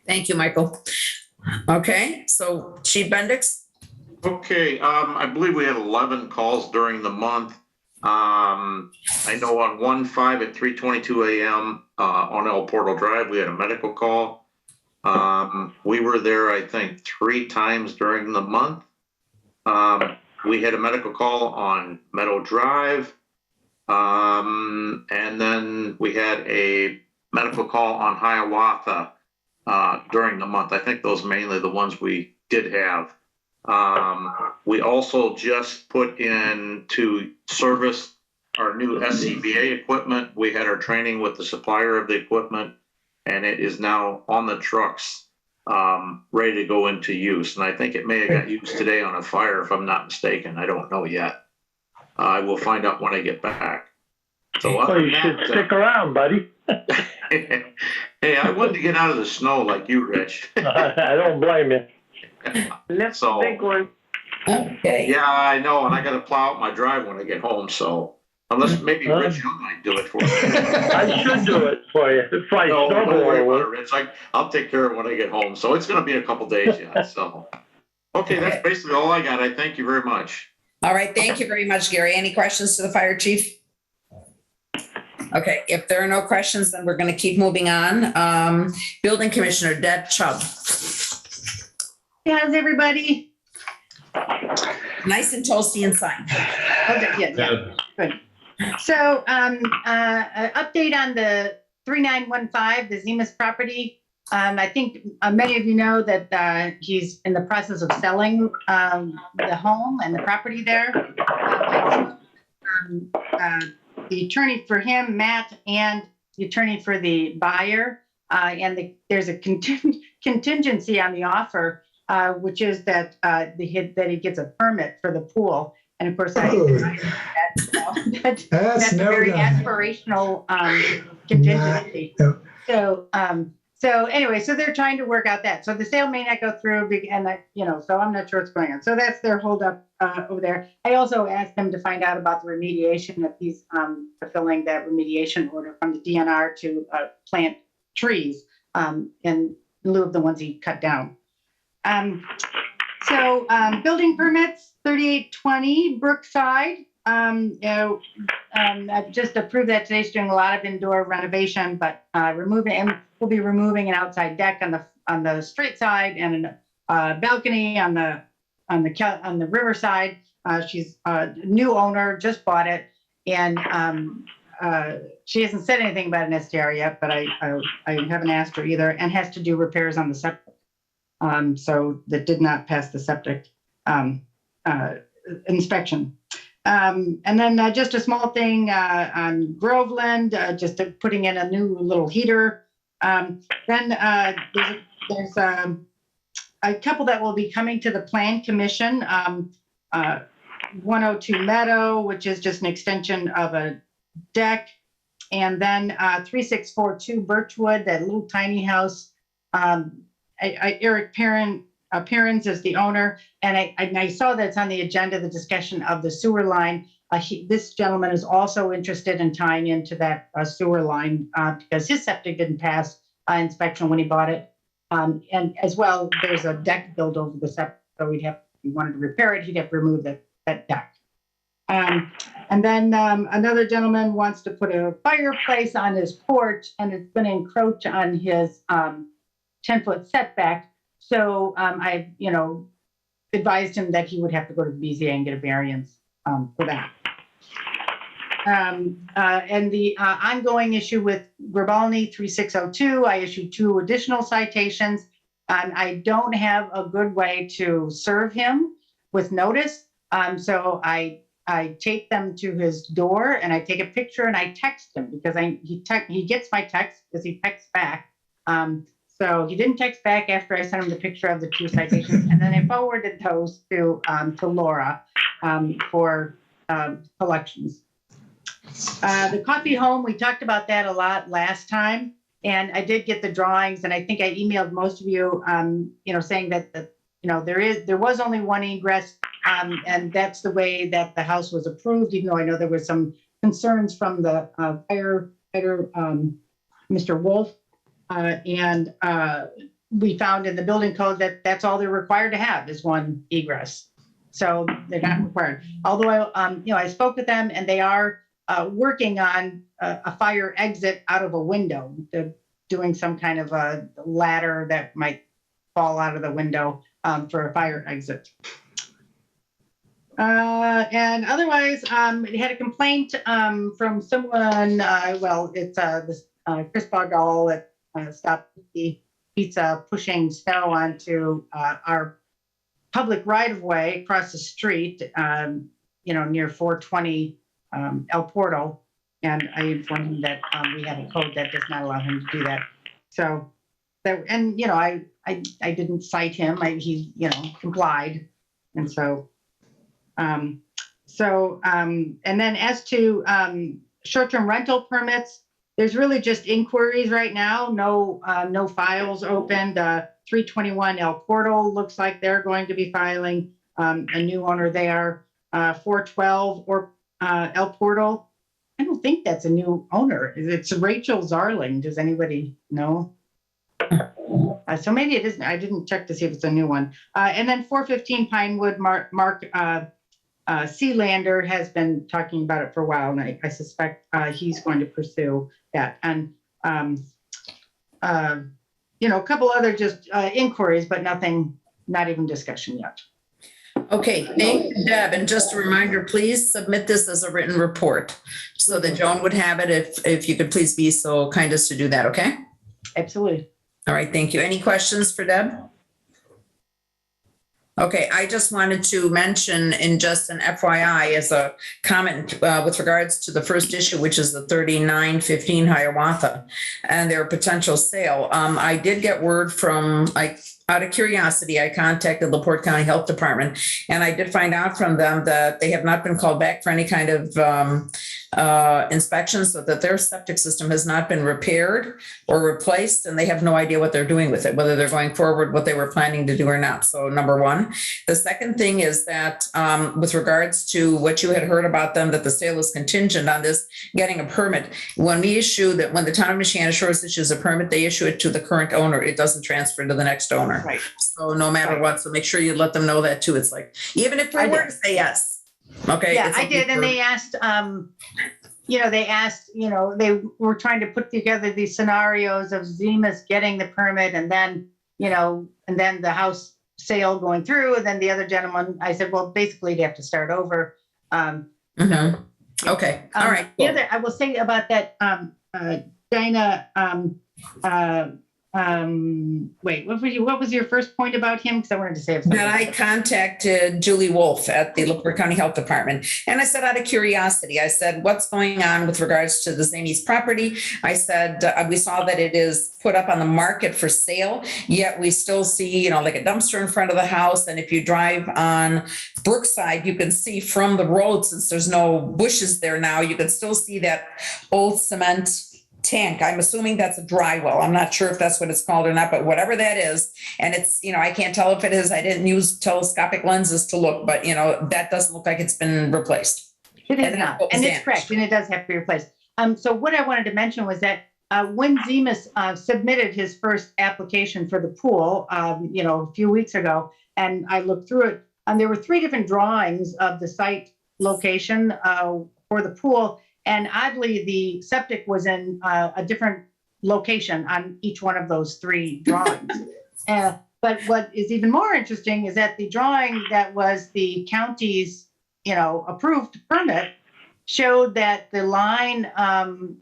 Thank you, Michael. Okay, so Chief Bendix. Okay, I believe we had 11 calls during the month. I know on 1/5 at 3:22 a.m. On El Portal Drive, we had a medical call. We were there, I think, 3 times during the month. We had a medical call on Meadow Drive. And then we had a medical call on Hiawatha during the month. I think those mainly the ones we did have. We also just put into service our new SCBA equipment. We had our training with the supplier of the equipment, and it is now on the trucks, ready to go into use. And I think it may have got used today on a fire, if I'm not mistaken. I don't know yet. I will find out when I get back. So well, you should stick around, buddy. Hey, I wanted to get out of the snow like you, Rich. I don't blame you. That's So- a big one. Okay. Yeah, I know, and I gotta plow out my drive when I get home, so unless maybe Rich, you might do it for me. I should do it for you. If I No, don't worry about it, snowball. Rich. I'll take care of it when I get home. So it's gonna be a couple days yet, so. Okay, that's basically all I got. I thank you very much. All right, thank you very much, Gary. Any questions to the Fire Chief? Okay, if there are no questions, then we're going to keep moving on. Building Commissioner Deb Chubb. How's everybody? Nice and toasty inside. Okay, yeah, good. So, update on the 3915, the Zemus property. I think many of you know that he's in the process of selling the home and the property there. The attorney for him, Matt, and the attorney for the buyer, and there's a contingency on the offer, which is that he gets a permit for the pool. And of course, that's a very aspirational contingency. So anyway, so they're trying to work out that. So the sale may not go through, and so I'm not sure what's going on. So that's their holdup over there. I also asked him to find out about the remediation, if he's fulfilling that remediation order from the DNR to plant trees in lieu of the ones he cut down. So building permits, 3820 Brookside. I've just approved that today. She's doing a lot of indoor renovation, but we'll be removing an outside deck on the street side and a balcony on the on the riverside. She's a new owner, just bought it, and she hasn't said anything about an SDR yet, but I haven't asked her either, and has to do repairs on the septic. So that did not pass the septic inspection. And then just a small thing on Groveland, just putting in a new little heater. Then there's a couple that will be coming to the Plan Commission. 102 Meadow, which is just an extension of a deck. And then 3642 Birchwood, that little tiny house. Eric Perrins is the owner, and I saw that's on the agenda, the discussion of the sewer line. This gentleman is also interested in tying into that sewer line because his septic didn't pass inspection when he bought it. And as well, there's a deck built over the septic, so if he wanted to repair it, he'd have to remove that deck. And then another gentleman wants to put a fireplace on his porch, and it's going to encroach on his 10-foot setback. So I, advised him that he would have to go to the BZA and get a variance for that. And the ongoing issue with Grabalny 3602, I issued 2 additional citations. I don't have a good way to serve him with notice. So I take them to his door, and I take a picture and I text him because he gets my text because he texts back. So he didn't text back after I sent him the picture of the 2 citations, and then I forwarded those to Laura for collections. The coffee home, we talked about that a lot last time, and I did get the drawings, and I think I emailed most of you, saying that there was only one egress, and that's the way that the house was approved, even though I know there was some concerns from the firefighter, Mr. Wolf. And we found in the building code that that's all they're required to have is one egress. So they're not required. Although I spoke with them, and they are working on a fire exit out of a window. They're doing some kind of a ladder that might fall out of the window for a fire exit. And otherwise, it had a complaint from someone. It's this Chris Bogall at Stop the Pizza pushing snow onto our public right-of-way across the street, near 420 El Portal. And I informed him that we have a code that does not allow him to do that. So, I didn't cite him. He complied. And so, and then as to short-term rental permits, there's really just inquiries right now. No files opened. 321 El Portal looks like they're going to be filing a new owner there. 412 or El Portal. I don't think that's a new owner. It's Rachel Zarling. Does anybody know? So maybe it isn't. I didn't check to see if it's a new one. And then 415 Pinewood, Mark Sealander has been talking about it for a while, and I suspect he's going to pursue that. And a couple other just inquiries, but nothing, not even discussion yet. Okay, thank you, Deb. And just a reminder, please submit this as a written report so that Joan would have it if you could please be so kind as to do that, okay? Absolutely. All right, thank you. Any questions for Deb? Okay, I just wanted to mention in just an FYI as a comment with regards to the first issue, which is the 3915 Hiawatha and their potential sale. I did get word from, out of curiosity, I contacted LaPorte County Health Department, and I did find out from them that they have not been called back for any kind of inspections, so that their septic system has not been repaired or replaced, and they have no idea what they're doing with it, whether they're going forward, what they were planning to do or not. So number one. The second thing is that with regards to what you had heard about them, that the sale is contingent on this getting a permit. When the town of Michiana Shores issues a permit, they issue it to the current owner. It doesn't transfer to the next owner. Right. So no matter what, so make sure you let them know that too. It's like, even if we were to say yes. Okay. Yeah, I did. And they asked, they were trying to put together these scenarios of Zemas getting the permit and then the house sale going through. And then the other gentleman, I said, well, basically they have to start over. Mhm. Okay, all right. The cool. other, I will say about that, Dinah, wait, what was your first point about him? Because I wanted to say something. That I contacted Julie Wolf at the LaPorte County Health Department. And I said, out of curiosity, I said, what's going on with regards to the Zanies property? I said, we saw that it is put up on the market for sale, yet we still see, like a dumpster in front of the house. And if you drive on Brookside, you can see from the road, since there's no bushes there now, you can still see that old cement tank. I'm assuming that's a dry well. I'm not sure if that's what it's called or not, but whatever that is. And it's, I can't tell if it is. I didn't use telescopic lenses to look, but that doesn't look like it's been replaced. It is And not, what was and it's damaged. correct, and it does have to be replaced. So what I wanted to mention was that when Zemus submitted his first application for the pool, a few weeks ago, and I looked through it, and there were 3 different drawings of the site location for the pool. And oddly, the septic was in a different location on each one of those 3 drawings. But what is even more interesting is that the drawing that was the county's, approved permit showed that the line of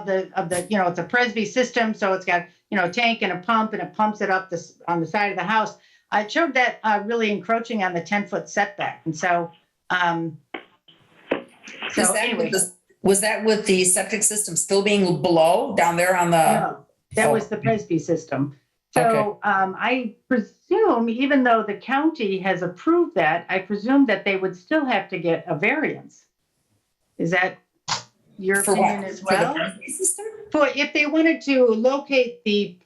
the it's a Presby system, so it's got a tank and a pump, and it pumps it up on the side of the house. It showed that really encroaching on the 10-foot setback, and so. So anyway. Was that with the septic system still being below down there on the? No, that was the Presby system. So I presume, even though the county has approved that, I presume that they would still have to get a variance. Is that your For opinion what? as For the well? Presby system? For if they wanted to locate the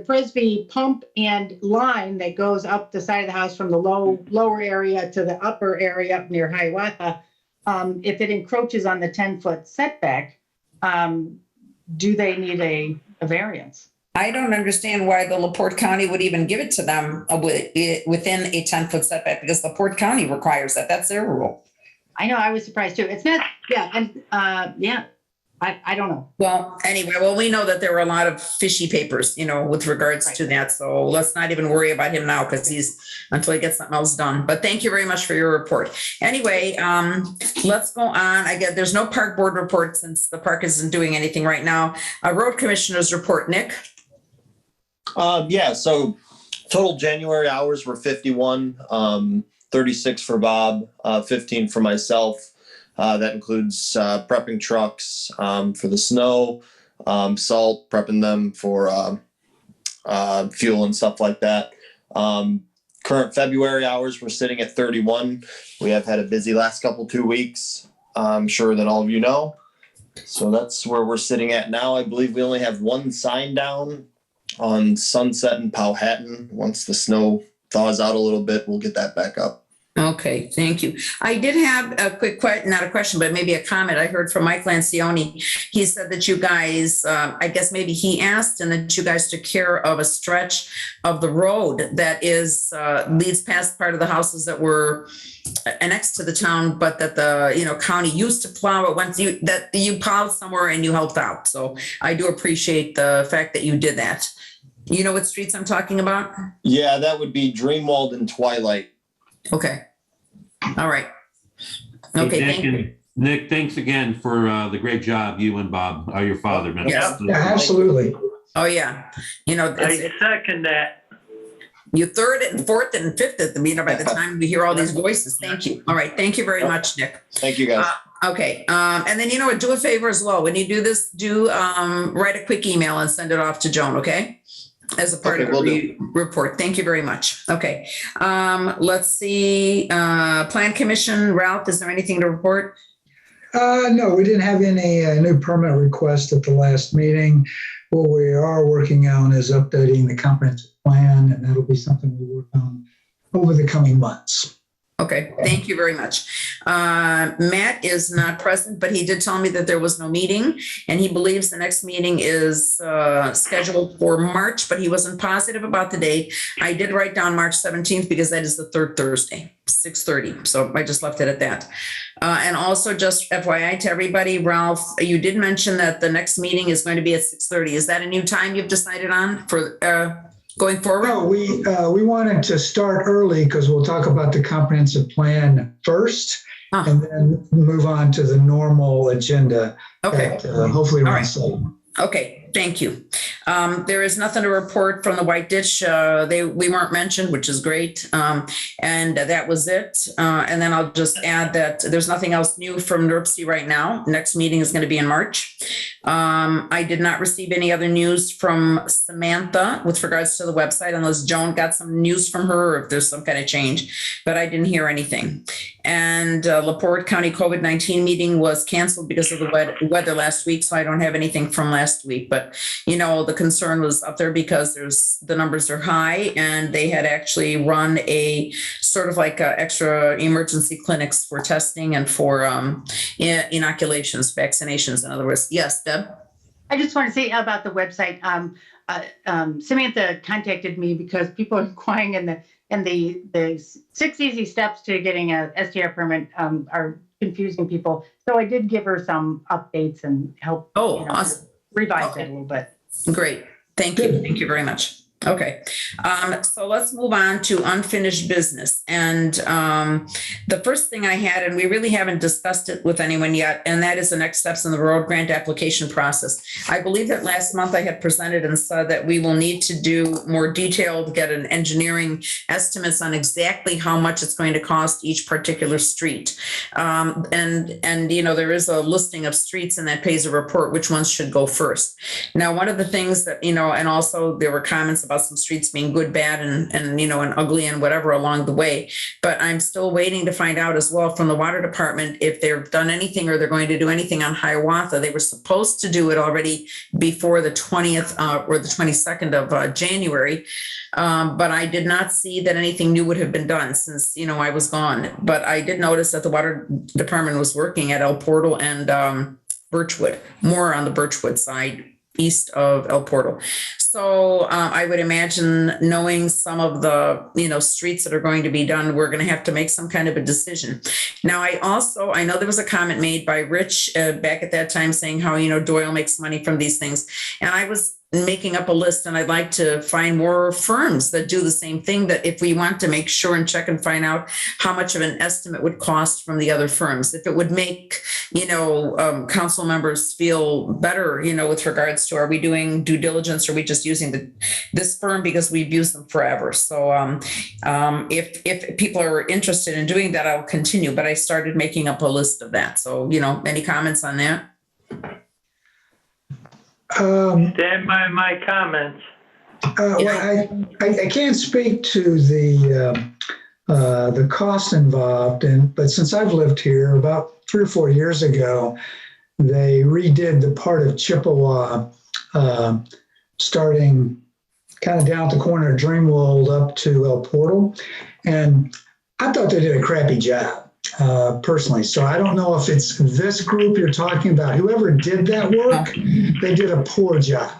Presby pump and line that goes up the side of the house from the lower area to the upper area up near Hiawatha, if it encroaches on the 10-foot setback, do they need a variance? I don't understand why the LaPorte County would even give it to them within a 10-foot setback, because LaPorte County requires that. That's their rule. I know, I was surprised too. It's not, I don't know. Well, anyway, we know that there were a lot of fishy papers, with regards to that. So let's not even worry about him now, because until he gets something else done. But thank you very much for your report. Anyway, let's go on. I guess there's no park board report since the park isn't doing anything right now. Road commissioners report, Nick. So total January hours were 51, 36 for Bob, 15 for myself. That includes prepping trucks for the snow, salt, prepping them for fuel and stuff like that. Current February hours, we're sitting at 31. We have had a busy last 2 weeks. I'm sure that all of you know. So that's where we're sitting at now. I believe we only have 1 sign down on Sunset and Powhatan. Once the snow thaws out a little bit, we'll get that back up. Okay, thank you. I did have a quick not a question, but maybe a comment. I heard from Mike Lancioni. He said that you guys, I guess maybe he asked, and that you guys took care of a stretch of the road that leads past part of the houses that were annexed to the town, but that the county used to plow it. Once you plowed somewhere and you helped out. So I do appreciate the fact that you did that. You know what streets I'm talking about? Yeah, that would be Dreamwald and Twilight. Okay. All right. Okay. Hey, Thank you. Nick, thanks again for the great job you and Bob, your father, man. Yeah. Yeah, absolutely. Oh, yeah. I second that. You third it and fourth it and fifth it, by the time we hear all these voices. Thank you. All right. Thank you very much, Nick. Thank you, guys. Okay. And then, do a favor as well. When you do this, write a quick email and send it off to Joan. Okay. As a part of the report. Thank you very much. Okay. Let's see. Plan Commission, Ralph, is there anything to report? No, we didn't have any new permit requests at the last meeting. What we are working on is updating the comprehensive plan, and that'll be something we work on over the coming months. Okay, thank you very much. Matt is not present, but he did tell me that there was no meeting, and he believes the next meeting is scheduled for March, but he wasn't positive about the date. I did write down March 17th because that is the third Thursday, 6:30. So I just left it at that. And also just FYI to everybody, Ralph, you did mention that the next meeting is going to be at 6:30. Is that a new time you've decided on for going forward? No, we wanted to start early because we'll talk about the comprehensive plan first and then move on to the normal agenda. Okay. At, hopefully All around right. 7. Okay, thank you. There is nothing to report from the White Ditch. We weren't mentioned, which is great. And that was it. And then I'll just add that there's nothing else new from NERC right now. Next meeting is going to be in March. I did not receive any other news from Samantha with regards to the website, unless Joan got some news from her or if there's some kind of change, but I didn't hear anything. And LaPorte County COVID-19 meeting was canceled because of the weather last week, so I don't have anything from last week. But, you know, the concern was up there because the numbers are high, and they had actually run a sort of like extra emergency clinics for testing and for inoculations, vaccinations, in other words. Yes, Deb? I just want to say about the website. Samantha contacted me because people are inquiring and the 6 easy steps to getting a STR permit are confusing people. So I did give her some updates and help Awesome. revise it a little bit. Great. Thank you. Thank you very much. Okay. So let's move on to unfinished business. And the first thing I had, and we really haven't discussed it with anyone yet, and that is the next steps in the road grant application process. I believe that last month I had presented and said that we will need to do more detailed, get an engineering estimates on exactly how much it's going to cost each particular street. And you know, there is a listing of streets in that pays a report, which ones should go first. Now, one of the things that, you know, and also there were comments about some streets being good, bad, and you know, and ugly and whatever along the way. But I'm still waiting to find out as well from the water department if they've done anything or they're going to do anything on Hiawatha. They were supposed to do it already before the 20th or the 22nd of January. But I did not see that anything new would have been done since, you know, I was gone. But I did notice that the water department was working at El Portal and Birchwood, more on the Birchwood side, east of El Portal. So I would imagine, knowing some of the, you know, streets that are going to be done, we're going to have to make some kind of a decision. Now, I know there was a comment made by Rich back at that time saying how, you know, Doyle makes money from these things. And I was making up a list, and I'd like to find more firms that do the same thing, that if we want to make sure and check and find out how much of an estimate would cost from the other firms, if it would make, you know, council members feel better, you know, with regards to, are we doing due diligence, or are we just using this firm because we've used them forever? So if people are interested in doing that, I'll continue, but I started making up a list of that. So, you know, any comments on that? Stand by my comments. Well, I can't speak to the cost involved, but since I've lived here, about 3 or 4 years ago, they redid the part of Chippewa, starting kind of down at the corner of Dreamworld up to El Portal, and I thought they did a crappy job. Personally. So I don't know if it's this group you're talking about. Whoever did that work, they did a poor job.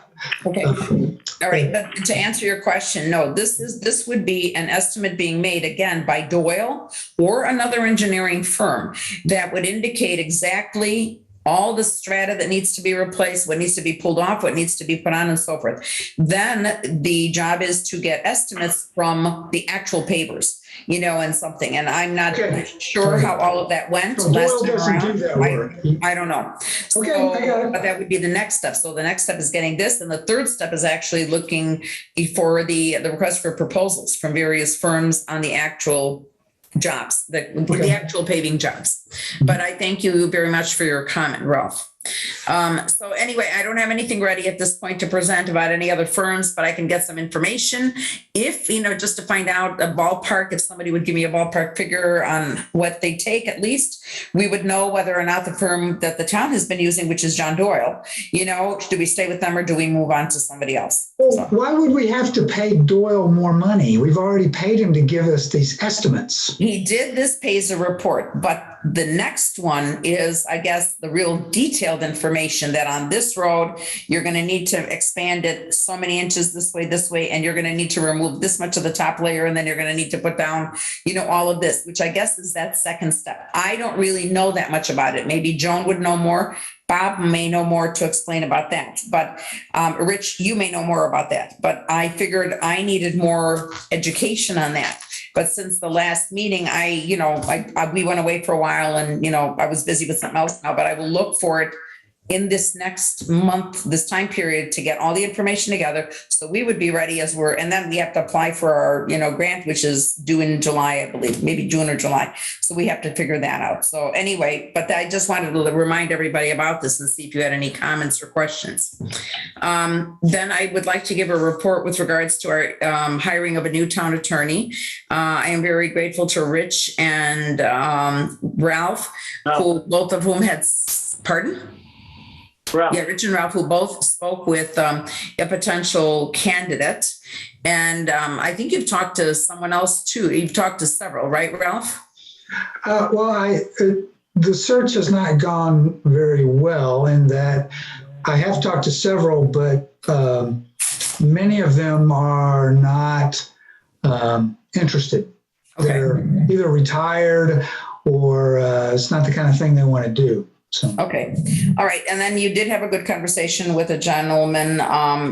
Okay. All right. But to answer your question, no, this would be an estimate being made again by Doyle or another engineering firm that would indicate exactly all the strata that needs to be replaced, what needs to be pulled off, what needs to be put on, and so forth. Then the job is to get estimates from the actual pavers, you know, and something. And I'm not sure how all of that went So last Doyle time doesn't around. do that work. I don't know. Okay, I got it. But that would be the next step. So the next step is getting this. And the third step is actually looking for the request for proposals from various firms on the actual jobs, the actual paving jobs. But I thank you very much for your comment, Ralph. So anyway, I don't have anything ready at this point to present about any other firms, but I can get some information if, you know, just to find out a ballpark, if somebody would give me a ballpark figure on what they take, at least we would know whether or not the firm that the town has been using, which is John Doyle, you know, do we stay with them or do we move on to somebody else? Well, why would we have to pay Doyle more money? We've already paid him to give us these estimates. He did this pays a report, but the next one is, I guess, the real detailed information that on this road, you're going to need to expand it so many inches this way, and you're going to need to remove this much of the top layer, and then you're going to need to put down, you know, all of this, which I guess is that second step. I don't really know that much about it. Maybe Joan would know more. Bob may know more to explain about that, but Rich, you may know more about that. But I figured I needed more education on that. But since the last meeting, we went away for a while and, I was busy with something else now, but I will look for it in this next month, this time period, to get all the information together. So we would be ready and then we have to apply for our, grant, which is due in July, I believe, maybe June or July. So we have to figure that out. So anyway, but I just wanted to remind everybody about this and see if you had any comments or questions. Then I would like to give a report with regards to our hiring of a new town attorney. I am very grateful to Rich and Ralph, who both of whom had, pardon? Ralph. Yeah, Rich and Ralph, who both spoke with a potential candidate. And I think you've talked to someone else too. You've talked to several, right, Ralph? The search has not gone very well in that I have talked to several, but many of them are not interested. Okay. They're either retired or it's not the kind of thing they want to do. So. Okay. All right. And then you did have a good conversation with a gentleman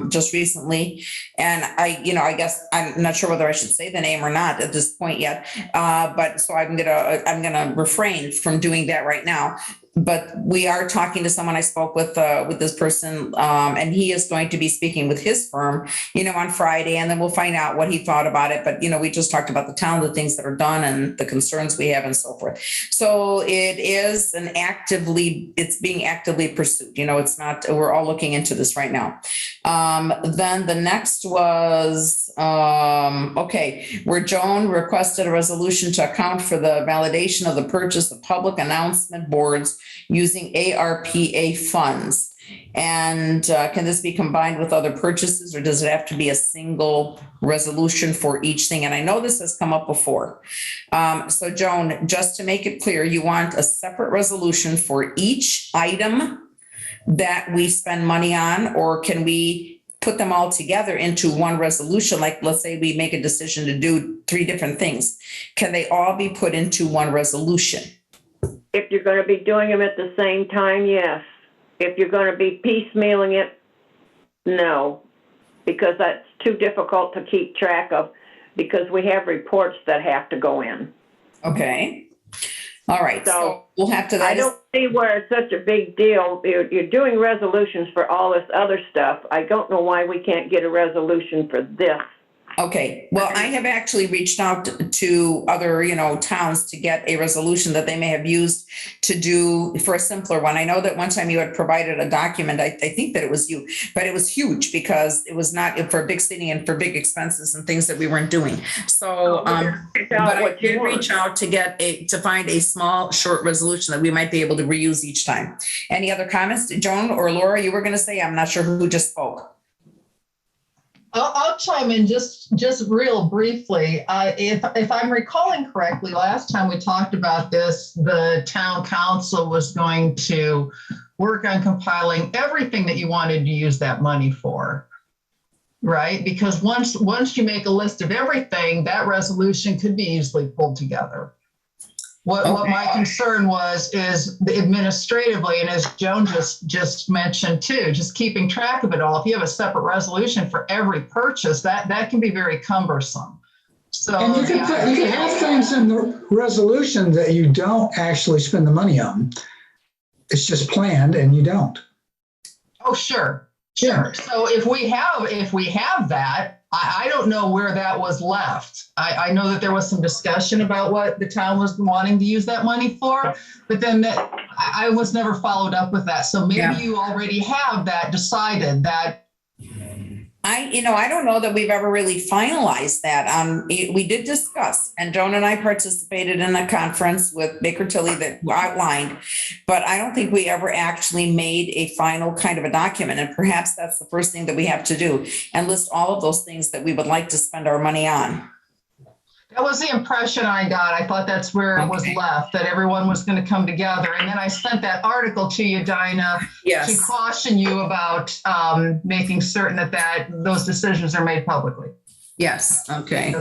just recently. And I guess I'm not sure whether I should say the name or not at this point yet. But so I'm gonna refrain from doing that right now. But we are talking to someone. I spoke with this person, and he is going to be speaking with his firm, on Friday, and then we'll find out what he thought about it. But we just talked about the town, the things that are done, and the concerns we have, and so forth. So it is it's being actively pursued. It's not. We're all looking into this right now. Then the next was where Joan requested a resolution to account for the validation of the purchase of public announcement boards using ARPA funds. And can this be combined with other purchases, or does it have to be a single resolution for each thing? And I know this has come up before. So Joan, just to make it clear, you want a separate resolution for each item that we spend money on, or can we put them all together into one resolution? Like, let's say we make a decision to do 3 different things. Can they all be put into one resolution? If you're going to be doing them at the same time, yes. If you're going to be piecemealing it, no, because that's too difficult to keep track of, because we have reports that have to go in. Okay. All right. So we'll have to. I don't see where it's such a big deal. You're doing resolutions for all this other stuff. I don't know why we can't get a resolution for this. Okay, well, I have actually reached out to other, towns to get a resolution that they may have used to do for a simpler one. I know that one time you had provided a document, I think that it was you, but it was huge because it was not for a big city and for big expenses and things that we weren't doing. So, but I did reach out to find a small, short resolution that we might be able to reuse each time. Any other comments, Joan or Laura, you were going to say? I'm not sure who just spoke. I'll chime in just real briefly. If I'm recalling correctly, last time we talked about this, the town council was going to work on compiling everything that you wanted to use that money for, right? Because once you make a list of everything, that resolution could be easily pulled together. What my concern is administratively, and as Joan just mentioned too, just keeping track of it all. If you have a separate resolution for every purchase, that can be very cumbersome. So and you can have things in the resolution that you don't actually spend the money on. It's just planned and you don't. Oh, sure. So if we have that, I don't know where that was left. I know that there was some discussion about what the town was wanting to use that money for, but then I was never followed up with that. So maybe you already have that decided that. I don't know that we've ever really finalized that. We did discuss, and Joan and I participated in a conference with Baker Tilly that outlined, but I don't think we ever actually made a final kind of a document. And perhaps that's the first thing that we have to do, and list all of those things that we would like to spend our money on. That was the impression I got. I thought that's where it was left, that everyone was going to come together. And then I sent that article to you, Dinah, to caution you about making certain that those decisions are made publicly. Yes. Okay.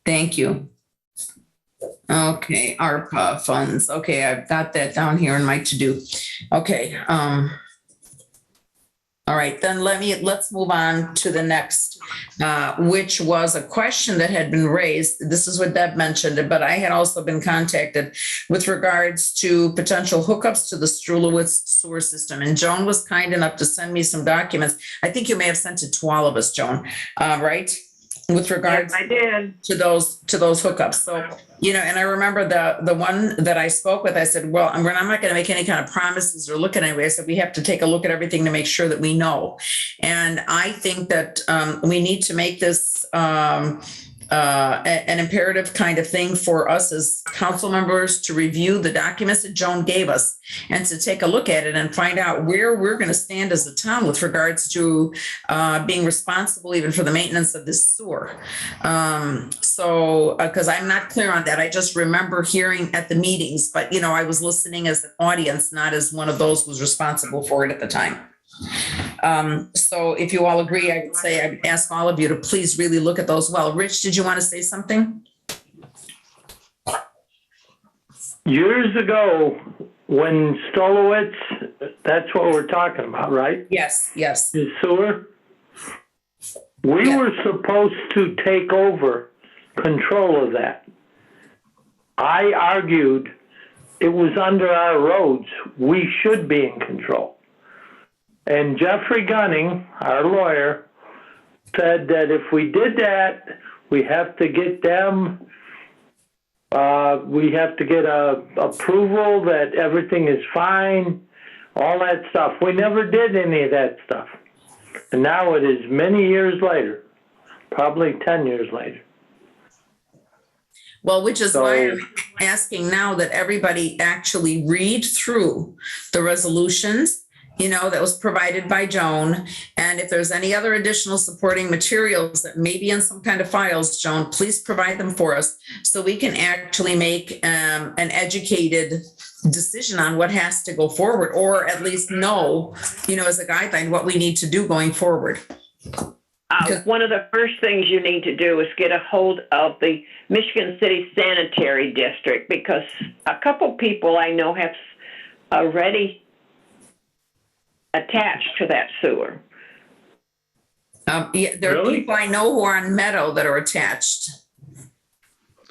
Thank you. Okay, ARPA funds. Okay, I've got that down here in my to-do. Okay, all right, then let's move on to the next, which was a question that had been raised. This is what Deb mentioned, but I had also been contacted with regards to potential hookups to the Strulowitz sewer system. And Joan was kind enough to send me some documents. I think you may have sent it to all of us, Joan, right? With regards Yes, I did. to those hookups. So, you know, and I remember the one that I spoke with, I said, well, I'm not going to make any kind of promises or look at anyway. I said, we have to take a look at everything to make sure that we know. And I think that we need to make this an imperative kind of thing for us as council members to review the documents that Joan gave us and to take a look at it and find out where we're going to stand as a town with regards to being responsible even for the maintenance of this sewer. So, because I'm not clear on that. I just remember hearing at the meetings, but, you know, I was listening as an audience, not as one of those who was responsible for it at the time. So if you all agree, I would say, I'd ask all of you to please really look at those well. Rich, did you want to say something? Years ago, when Stolowitz, that's what we're talking about, right? Yes, yes. The sewer? We Yeah. were supposed to take over control of that. I argued it was under our roads. We should be in control. And Jeffrey Gunning, our lawyer, said that if we did that, we have to get them, we have to get approval that everything is fine, all that stuff. We never did any of that stuff. And now it is many years later, probably 10 years later. Well, which is why I'm asking now that everybody actually read through the resolutions, you know, that was provided by Joan. And if there's any other additional supporting materials that may be in some kind of files, Joan, please provide them for us so we can actually make an educated decision on what has to go forward, or at least know, you know, as a guideline, what we need to do going forward. One of the first things you need to do is get a hold of the Michigan City Sanitary District, because a couple people I know have already attached to that sewer. Yeah, there are Really? people I know who are on Meadow that are attached.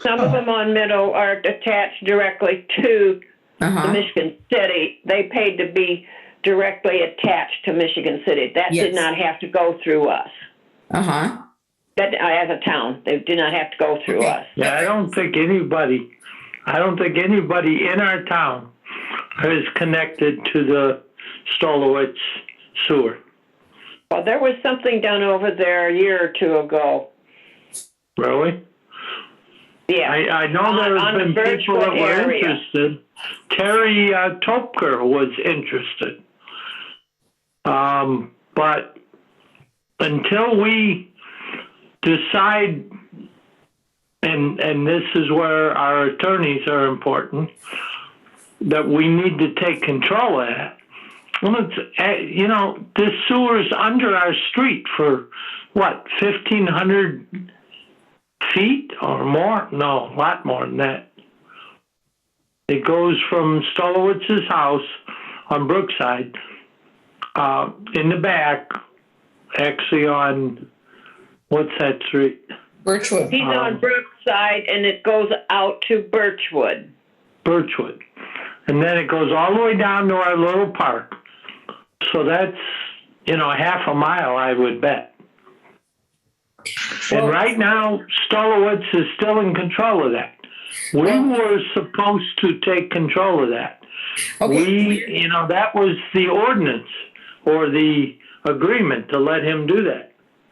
Some of them on Middle are attached directly to the Michigan City. They paid to be directly attached to Michigan City. That Yes. did not have to go through us. Uh-huh. That, as a town, they did not have to go through Okay. us. Yeah, I don't think anybody in our town is connected to the Stolowitz sewer. Well, there was something done over there a year or two ago. Really? Yeah. I know there's On the been people that Birchwood were area. interested. Terry Topker was interested. But until we decide, and this is where our attorneys are important, that we need to take control of that. Well, it's, you know, this sewer is under our street for what, 1,500 feet or more? No, a lot more than that. It goes from Stolowitz's house on Brookside, in the back, actually on, what's that street? Birchwood. He's on Brookside, and it goes out to Birchwood. Birchwood. And then it goes all the way down to our little park. So that's, you know, half a mile, I would bet. And right now, Stolowitz is still in control of that. We were supposed to take control of that. Okay. You know, that was the ordinance or the agreement to let him do that.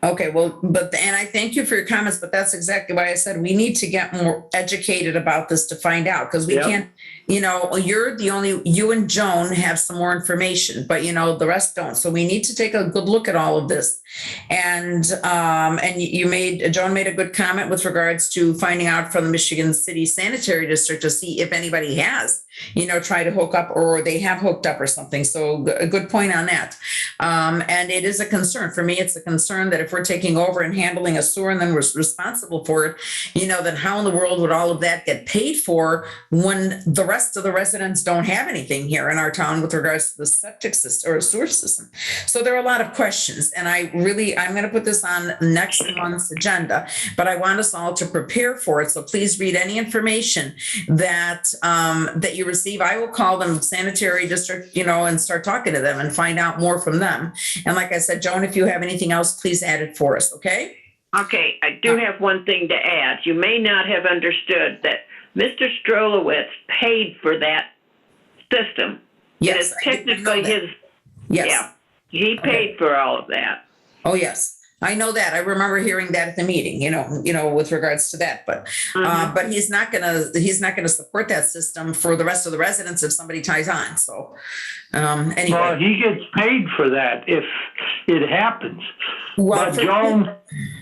Okay, well, and I thank you for your comments, but that's exactly why I said we need to get more educated about this to find out, because we Yep. can't, you know, you and Joan have some more information, but you know, the rest don't. So we need to take a good look at all of this. And Joan made a good comment with regards to finding out from the Michigan City Sanitary District to see if anybody has, you know, tried to hook up or they have hooked up or something. So a good point on that. And it is a concern. For me, it's a concern that if we're taking over and handling a sewer and then we're responsible for it, then how in the world would all of that get paid for when the rest of the residents don't have anything here in our town with regards to the septic system or sewer system? So there are a lot of questions, and I'm going to put this on next month's agenda, but I want us all to prepare for it. So please read any information that you receive. I will call them sanitary district, and start talking to them and find out more from them. And like I said, Joan, if you have anything else, please add it for us. Okay. Okay, I do have one thing to add. You may not have understood that Mr. Strolowitz paid for that system. Yes. It is technically his. Yes. Yeah, he paid for all of that. Oh, yes. I know that. I remember hearing that at the meeting, with regards to that, but he's not gonna support that system for the rest of the residents if somebody ties on. So, anyway. Well, he gets paid for that if it happens. Well,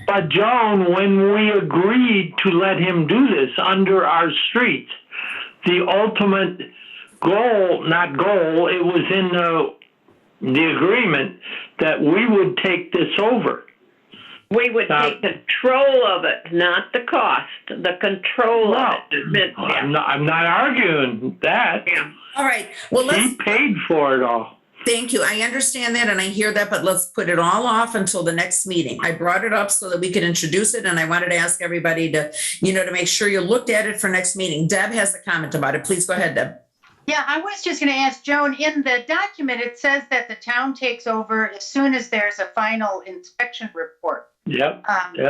But Joan, when we agreed to let him do this under our streets, the ultimate goal, it was in the agreement that we would take this over. We would take control of it, not the cost, the control of it. I'm not arguing that. Yeah. All right. Well, he paid for it all. Thank you. I understand that and I hear that, but let's put it all off until the next meeting. I brought it up so that we could introduce it, and I wanted to ask everybody to, to make sure you looked at it for next meeting. Deb has a comment about it. Please go ahead, Deb. Yeah, I was just going to ask Joan, in the document, it says that the town takes over as soon as there's a final inspection report. Yep.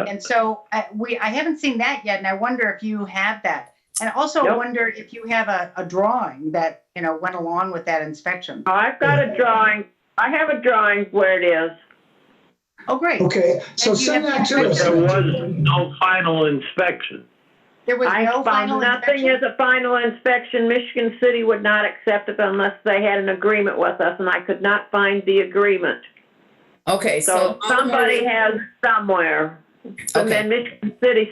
And so I haven't seen that yet, and I wonder if you have that. And also wonder if you have a drawing that, went along with that inspection. I've got a drawing. I have a drawing where it is. Oh, great. Okay, so send that to us. There was no final inspection. There was no final nothing inspection? as a final inspection. Michigan City would not accept it unless they had an agreement with us, and I could not find the agreement. Okay. So somebody has somewhere. And then Michigan City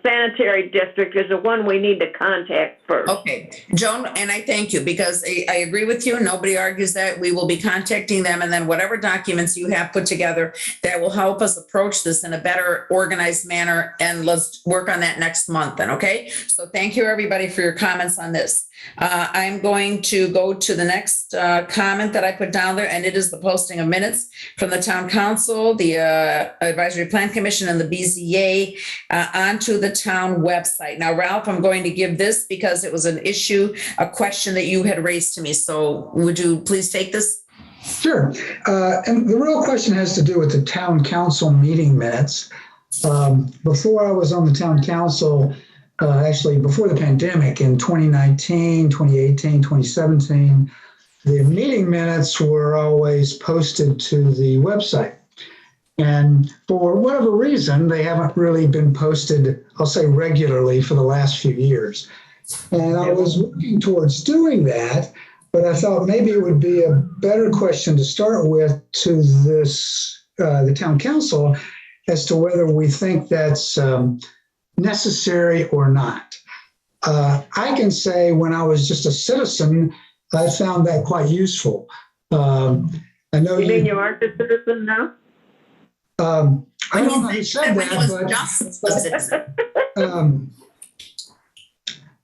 Sanitary District is the one we need to contact first. Okay, Joan, and I thank you because I agree with you. Nobody argues that. We will be contacting them, and then whatever documents you have put together that will help us approach this in a better organized manner, and let's work on that next month then, okay? So thank you, everybody, for your comments on this. I'm going to go to the next comment that I put down there, and it is the posting of minutes from the town council, the advisory plan commission, and the BZA onto the town website. Now, Ralph, I'm going to give this because it was an issue, a question that you had raised to me. So would you please take this? Sure. And the real question has to do with the town council meeting minutes. Before I was on the town council, actually before the pandemic in 2019, 2018, 2017, the meeting minutes were always posted to the website. And for whatever reason, they haven't really been posted, I'll say regularly, for the last few years. And I was working towards doing that, but I thought maybe it would be a better question to start with to the town council as to whether we think that's necessary or not. I can say when I was just a citizen, I found that quite useful. I know you mean you aren't a citizen now? I don't know who said that, but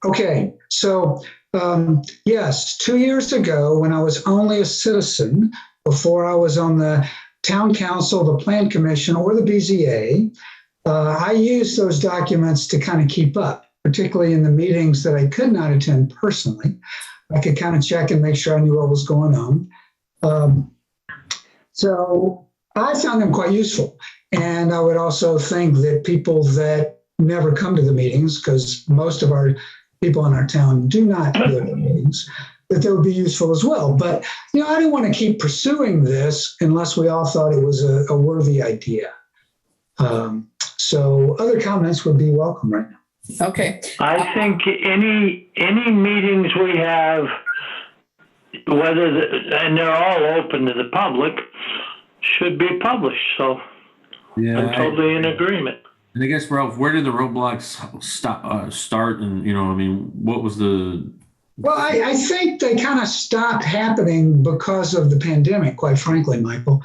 okay. So yes, 2 years ago, when I was only a citizen, before I was on the town council, the plan commission, or the BZA, I used those documents to kind of keep up, particularly in the meetings that I could not attend personally. I could kind of check and make sure I knew what was going on. So I found them quite useful. And I would also think that people that never come to the meetings, because most of our people in our town do not go to meetings, that they would be useful as well. But, I didn't want to keep pursuing this unless we all thought it was a worthy idea. So other comments would be welcome right now. Okay. I think any meetings we have, and they're all open to the public, should be published. So yeah, I'm totally in agreement. And I guess, Ralph, where did the roadblocks start? And what was the Well, I think they kind of stopped happening because of the pandemic, quite frankly, Michael.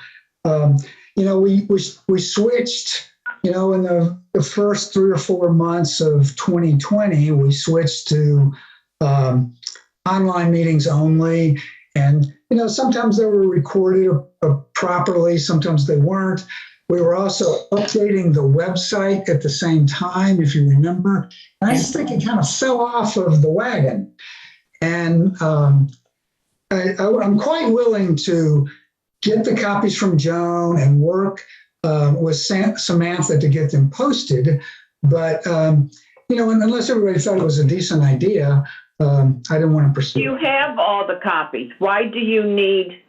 We switched, in the first 3 or 4 months of 2020, we switched to online meetings only. And, sometimes they were recorded properly, sometimes they weren't. We were also updating the website at the same time, if you remember. And I just think it kind of fell off of the wagon. And I'm quite willing to get the copies from Joan and work with Samantha to get them posted. But, unless everybody thought it was a decent idea, I didn't want to pursue You it. have all the copies. Why do you need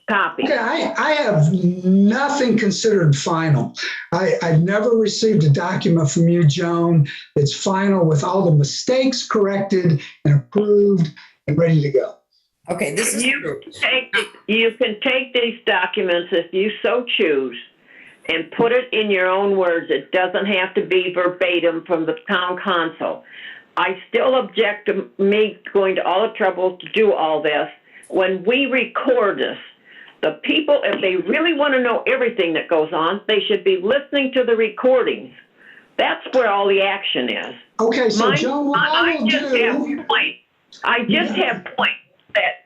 copies? Okay, I have nothing considered final. I've never received a document from you, Joan, that's final with all the mistakes corrected and approved and ready to go. Okay, this is true. You can take these documents if you so choose and put it in your own words. It doesn't have to be verbatim from the town council. I still object to me going to all the trouble to do all this. When we record this, the people, if they really want to know everything that goes on, they should be listening to the recordings. That's where all the action is. Okay, so Joan, what I will just do... have points. I just have points that,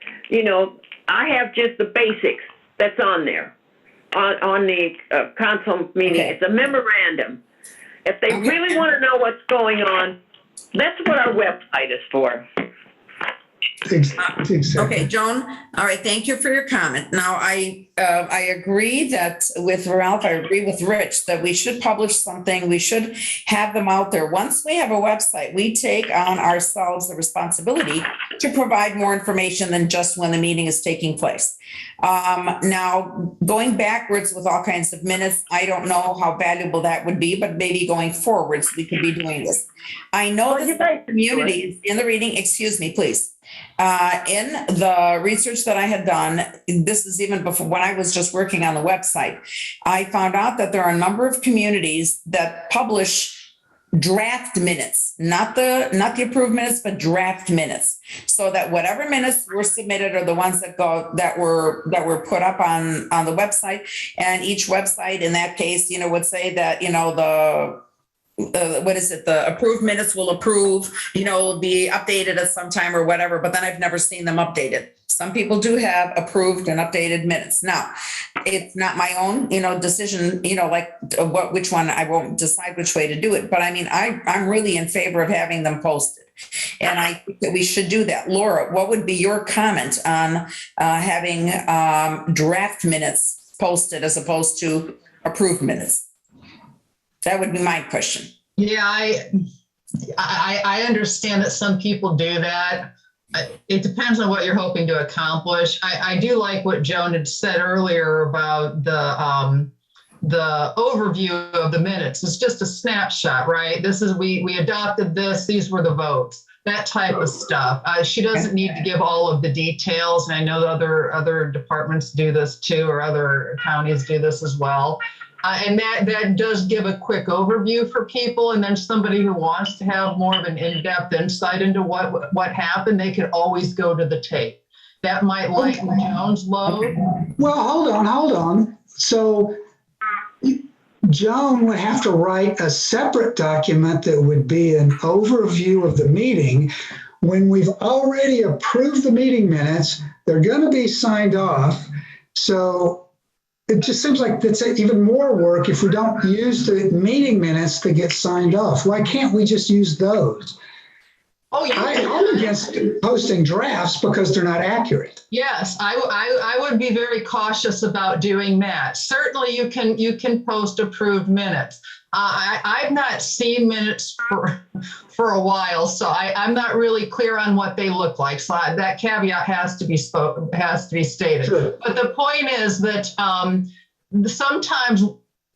I have just the basics that's on there, on the council meeting. Okay. It's a memorandum. If they really want to know what's going on, that's what our website is for. Exactly. Okay, Joan, all right, thank you for your comment. Now, I agree that with Ralph, I agree with Rich, that we should publish something, we should have them out there. Once we have a website, we take on ourselves the responsibility to provide more information than just when the meeting is taking place. Now, going backwards with all kinds of minutes, I don't know how valuable that would be, but maybe going forwards, we could be doing this. I know that the communities in the reading, excuse me, please. In the research that I had done, this is even before when I was just working on the website, I found out that there are a number of communities that publish draft minutes, not the approved minutes, but draft minutes, so that whatever minutes were submitted are the ones that were put up on the website, and each website in that case, would say that the approved minutes will be updated at some time or whatever, but then I've never seen them updated. Some people do have approved and updated minutes. Now, it's not my own, decision, which one, I won't decide which way to do it. But I mean, I'm really in favor of having them posted. And I think that we should do that. Laura, what would be your comment on having draft minutes posted as opposed to approved minutes? That would be my question. Yeah, I understand that some people do that. It depends on what you're hoping to accomplish. I do like what Joan had said earlier about the overview of the minutes. It's just a snapshot, right? We adopted this, these were the votes, that type of stuff. She doesn't need to give all of the details. And I know other departments do this too, or other counties do this as well. And that does give a quick overview for people. And then somebody who wants to have more of an in-depth insight into what happened, they could always go to the tape. That might lighten Joan's load. Well, hold on. So Joan would have to write a separate document that would be an overview of the meeting. When we've already approved the meeting minutes, they're going to be signed off. So it just seems like that's even more work if we don't use the meeting minutes to get signed off. Why can't we just use those? Oh, yeah. I'm against posting drafts because they're not accurate. Yes, I would be very cautious about doing that. Certainly you can post approved minutes. I've not seen minutes for a while, so I'm not really clear on what they look like. So that caveat has to be stated. Sure. But the point is that sometimes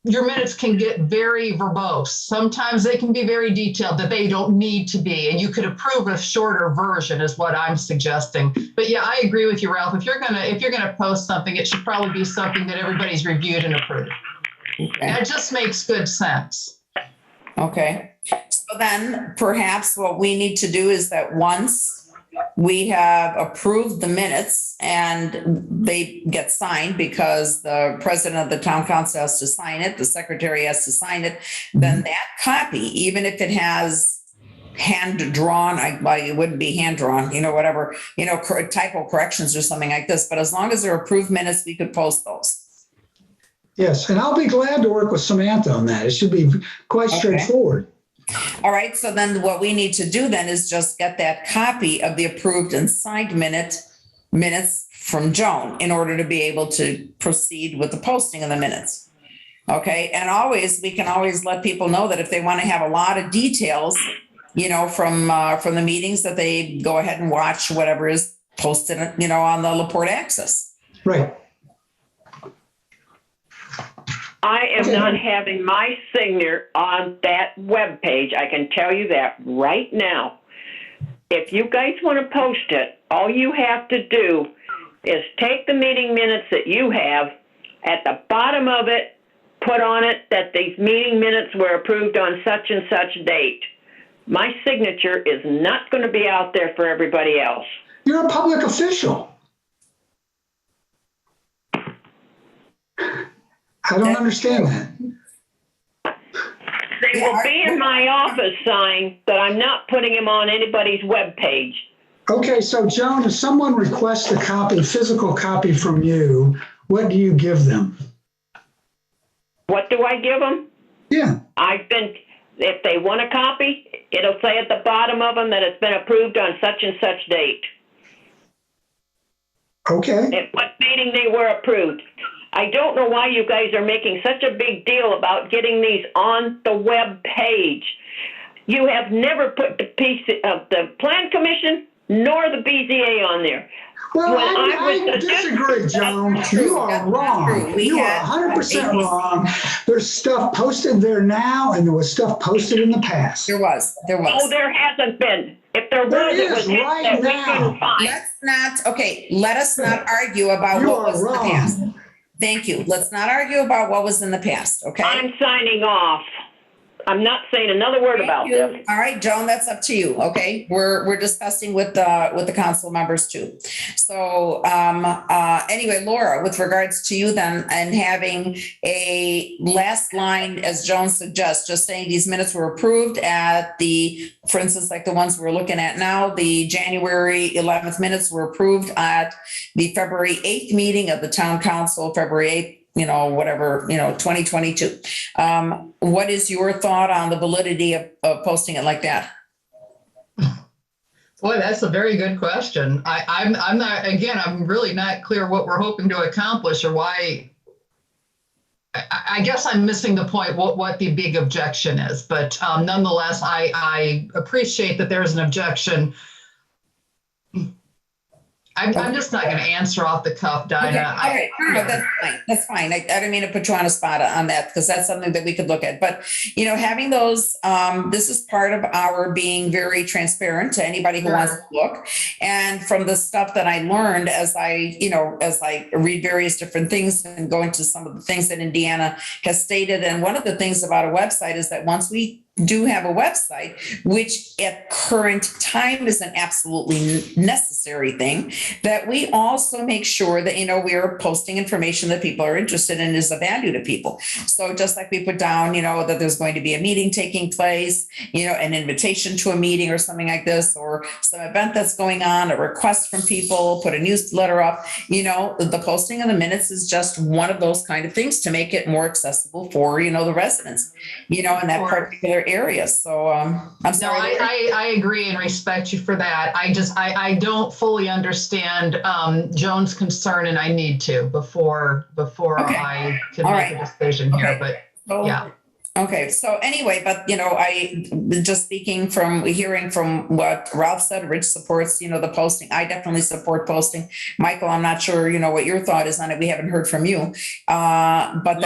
your minutes can get very verbose. Sometimes they can be very detailed that they don't need to be, and you could approve a shorter version is what I'm suggesting. But yeah, I agree with you, Ralph. If you're gonna post something, it should probably be something that everybody's reviewed and approved. Okay. That just makes good sense. Okay. So then perhaps what we need to do is that once we have approved the minutes and they get signed because the president of the town council has to sign it, the secretary has to sign it, then that copy, even if it has hand drawn, it wouldn't be hand drawn, whatever, typo corrections or something like this, but as long as they're approved minutes, we could post those. Yes, and I'll be glad to work with Samantha on that. It should be quite straightforward. All right, so then what we need to do then is just get that copy of the approved and signed minutes from Joan in order to be able to proceed with the posting of the minutes. Okay, and we can always let people know that if they want to have a lot of details, from the meetings, that they go ahead and watch whatever is posted, on the Laporte Access. Right. I am not having my signature on that webpage. I can tell you that right now. If you guys want to post it, all you have to do is take the meeting minutes that you have, at the bottom of it, put on it that these meeting minutes were approved on such and such date. My signature is not going to be out there for everybody else. You're a public official. I don't understand that. They will be in my office sign, but I'm not putting them on anybody's webpage. Okay, so Joan, if someone requests a physical copy from you, what do you give them? What do I give them? Yeah. If they want a copy, it'll say at the bottom of them that it's been approved on such and such date. Okay. At what meeting they were approved. I don't know why you guys are making such a big deal about getting these on the web page. You have never put the piece of the Plan Commission nor the BZA on there. Well, I disagree, Joan. You are wrong. You are 100% wrong. There's stuff posted there now, and there was stuff posted in the past. There was. Oh, there hasn't been. If there was, it was right that we couldn't find. Let us not argue about what was in the past. Thank you. Let's not argue about what was in the past, okay? I'm signing off. I'm not saying another word about this. All right, Joan, that's up to you, okay? We're discussing with the council members too. So anyway, Laura, with regards to you then, and having a last line, as Joan suggests, just saying these minutes were approved at for instance, like the ones we're looking at now, the January 11th minutes were approved at the February 8th meeting of the town council, February 8th, 2022. What is your thought on the validity of posting it like that? Boy, that's a very good question. I'm really not clear what we're hoping to accomplish or why. I guess I'm missing the point, what the big objection is, but nonetheless, I appreciate that there's an objection. I'm just not going to answer off the cuff, Dinah. Okay. All right. No, that's fine. That's fine. I don't mean to put you on a spot on that, because that's something that we could look at. But, having those, this is part of our being very transparent to anybody who wants to look. And from the stuff that I learned as I read various different things and go into some of the things that Indiana has stated. And one of the things about a website is that once we do have a website, which at current time is an absolutely necessary thing, that we also make sure that, we are posting information that people are interested in, is of value to people. So just like we put down, that there's going to be a meeting taking place, an invitation to a meeting or something like this, or some event that's going on, a request from people, put a newsletter up, the posting of the minutes is just one of those kind of things to make it more accessible for, the residents, in that particular area. So I'm sorry. No, I agree and respect you for that. I don't fully understand Joan's concern, and I need to before I can make a decision here. But yeah. Okay. So anyway, but I just speaking from hearing from what Ralph said, Rich supports, the posting. I definitely support posting. Michael, I'm not sure, what your thought is on it. We haven't heard from you. But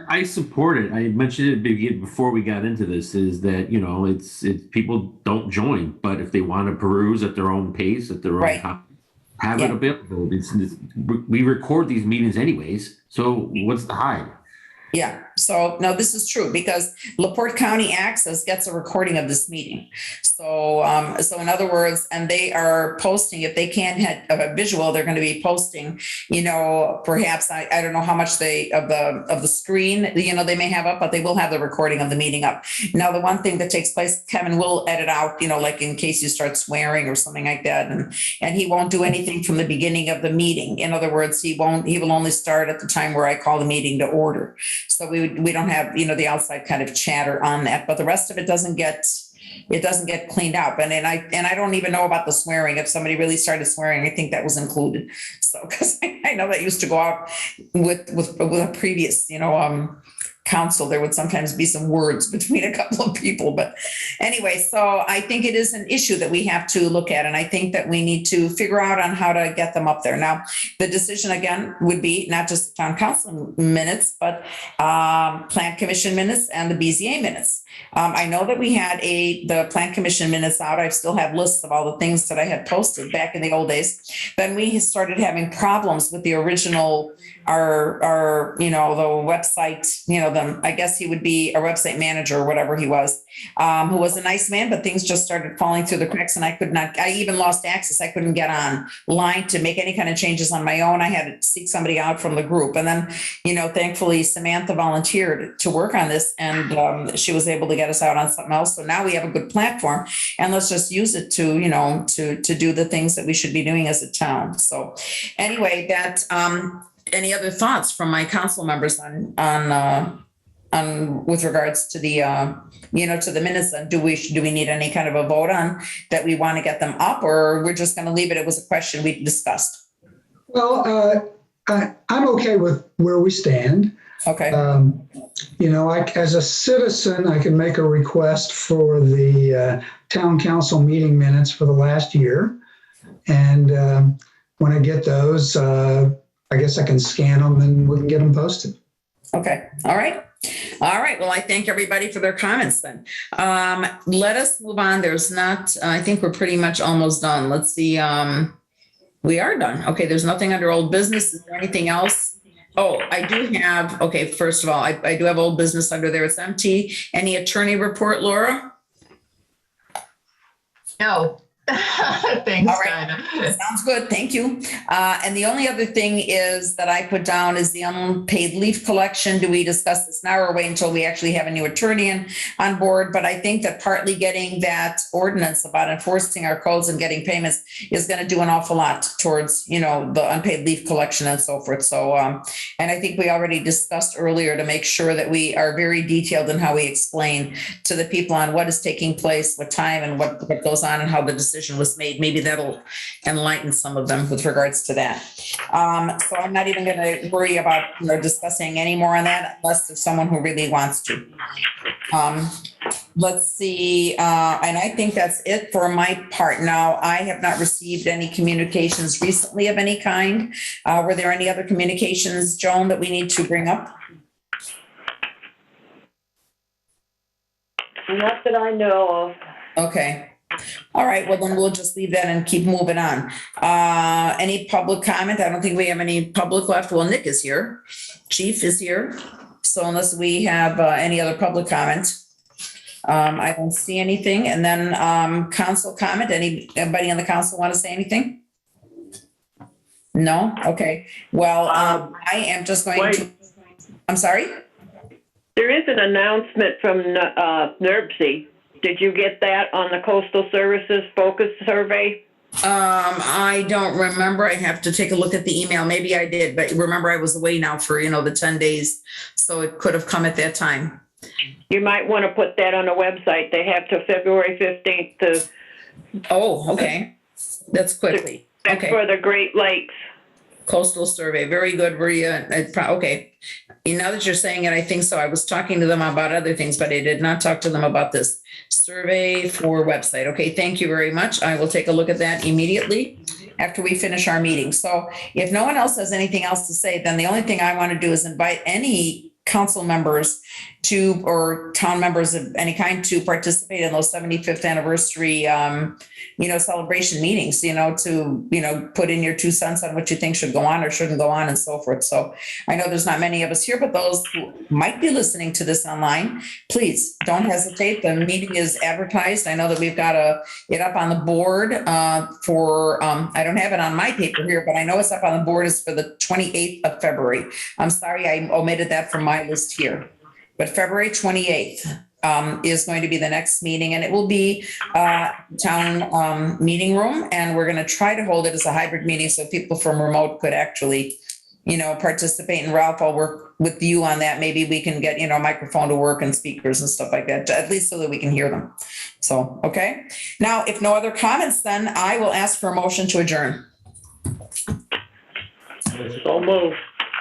I support it. I mentioned it before we got into this, is that, it's people don't join, but if they want to peruse at their own pace, at their own time, have it available. We record these meetings anyways. So what's the hide? Yeah, so no, this is true because LaPorte County Access gets a recording of this meeting. So in other words, and they are posting, if they can't have a visual, they're going to be posting, perhaps, I don't know how much of the screen, they may have up, but they will have the recording of the meeting up. Now, the one thing that takes place, Kevin will edit out, like in case you start swearing or something like that. And he won't do anything from the beginning of the meeting. In other words, he will only start at the time where I call the meeting to order. So we don't have, the outside kind of chatter on that, but the rest of it doesn't get cleaned up. And I don't even know about the swearing. If somebody really started swearing, I think that was included. So, because I know that used to go out with a previous, council, there would sometimes be some words between a couple of people. But anyway, so I think it is an issue that we have to look at. And I think that we need to figure out on how to get them up there. Now, the decision again would be not just town council minutes, but Plan Commission minutes and the BZA minutes. I know that we had the Plan Commission minutes out. I still have lists of all the things that I had posted back in the old days. Then we started having problems with the original, our the website, I guess he would be a website manager or whatever he was, who was a nice man, but things just started falling through the cracks and I even lost access. I couldn't get online to make any kind of changes on my own. I had to seek somebody out from the group. And then, thankfully Samantha volunteered to work on this and she was able to get us out on something else. So now we have a good platform and let's just use it to, to do the things that we should be doing as a town. So anyway, any other thoughts from my council members on with regards to the to the minutes? And do we need any kind of a vote on that we want to get them up, or we're just going to leave it? It was a question we discussed. Well, I'm okay with where we stand. Okay. As a citizen, I can make a request for the town council meeting minutes for the last year, and when I get those, I guess I can scan them and we can get them posted. Okay. All right. Well, I thank everybody for their comments then. Let us move on. I think we're pretty much almost done. Let's see. We are done. Okay. There's nothing under old business. Is there anything else? Oh, I do have, okay. First of all, I do have old business under there. It's empty. Any attorney report, Laura? No. Thanks, all right. Dinah. Sounds good. Thank you. And the only other thing is that I put down is the unpaid leave collection. Do we discuss this now or wait until we actually have a new attorney on board? But I think that partly getting that ordinance about enforcing our codes and getting payments is going to do an awful lot towards, the unpaid leave collection and so forth. So, and I think we already discussed earlier to make sure that we are very detailed in how we explain to the people on what is taking place, what time and what goes on and how the decision was made. Maybe that'll enlighten some of them with regards to that. So I'm not even going to worry about discussing any more on that unless there's someone who really wants to. Let's see. And I think that's it for my part. Now, I have not received any communications recently of any kind. Were there any other communications, Joan, that we need to bring up? Not that I know of. Okay. All right. Well, then we'll just leave that and keep moving on. Any public comment? I don't think we have any public left. Well, Nick is here. Chief is here. So unless we have any other public comment, I don't see anything. And then council comment. Anybody on the council want to say anything? No? Okay. Well, I am just going to, I'm sorry? There is an announcement from NERC. Did you get that on the Coastal Services Focus Survey? I don't remember. I have to take a look at the email. Maybe I did, but remember I was away now for, the 10 days. So it could have come at that time. You might want to put that on the website. They have till February 15th to. Oh, okay. That's quickly. That's okay. For the Great Lakes. Coastal Survey. Very good, Maria. Okay. Now that you're saying it, I think so. I was talking to them about other things, but I did not talk to them about this survey for website. Okay. Thank you very much. I will take a look at that immediately after we finish our meeting. So if no one else has anything else to say, then the only thing I want to do is invite any council members to, or town members of any kind, to participate in those 75th anniversary, celebration meetings, to, put in your 2 cents on what you think should go on or shouldn't go on and so forth. So I know there's not many of us here, but those who might be listening to this online, please don't hesitate. The meeting is advertised. I know that we've got it up on the board for, I don't have it on my paper here, but I know it's up on the board is for the 28th of February. I'm sorry, I omitted that from my list here. But February 28th is going to be the next meeting, and it will be town meeting room. And we're going to try to hold it as a hybrid meeting so people from remote could actually, participate. And Ralph, I'll work with you on that. Maybe we can get, a microphone to work and speakers and stuff like that, at least so that we can hear them. So, okay. Now, if no other comments, then I will ask for a motion to adjourn. So moved.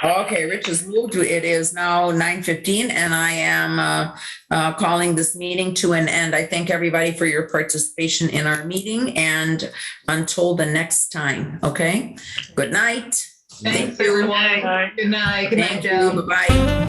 Okay, Rich has moved. It is now 9:15 and I am calling this meeting to an end. I thank everybody for your participation in our meeting, and until the next time, okay? Good night. Thanks, everyone. Good night. Good night, Thank you. Joe. Bye-bye.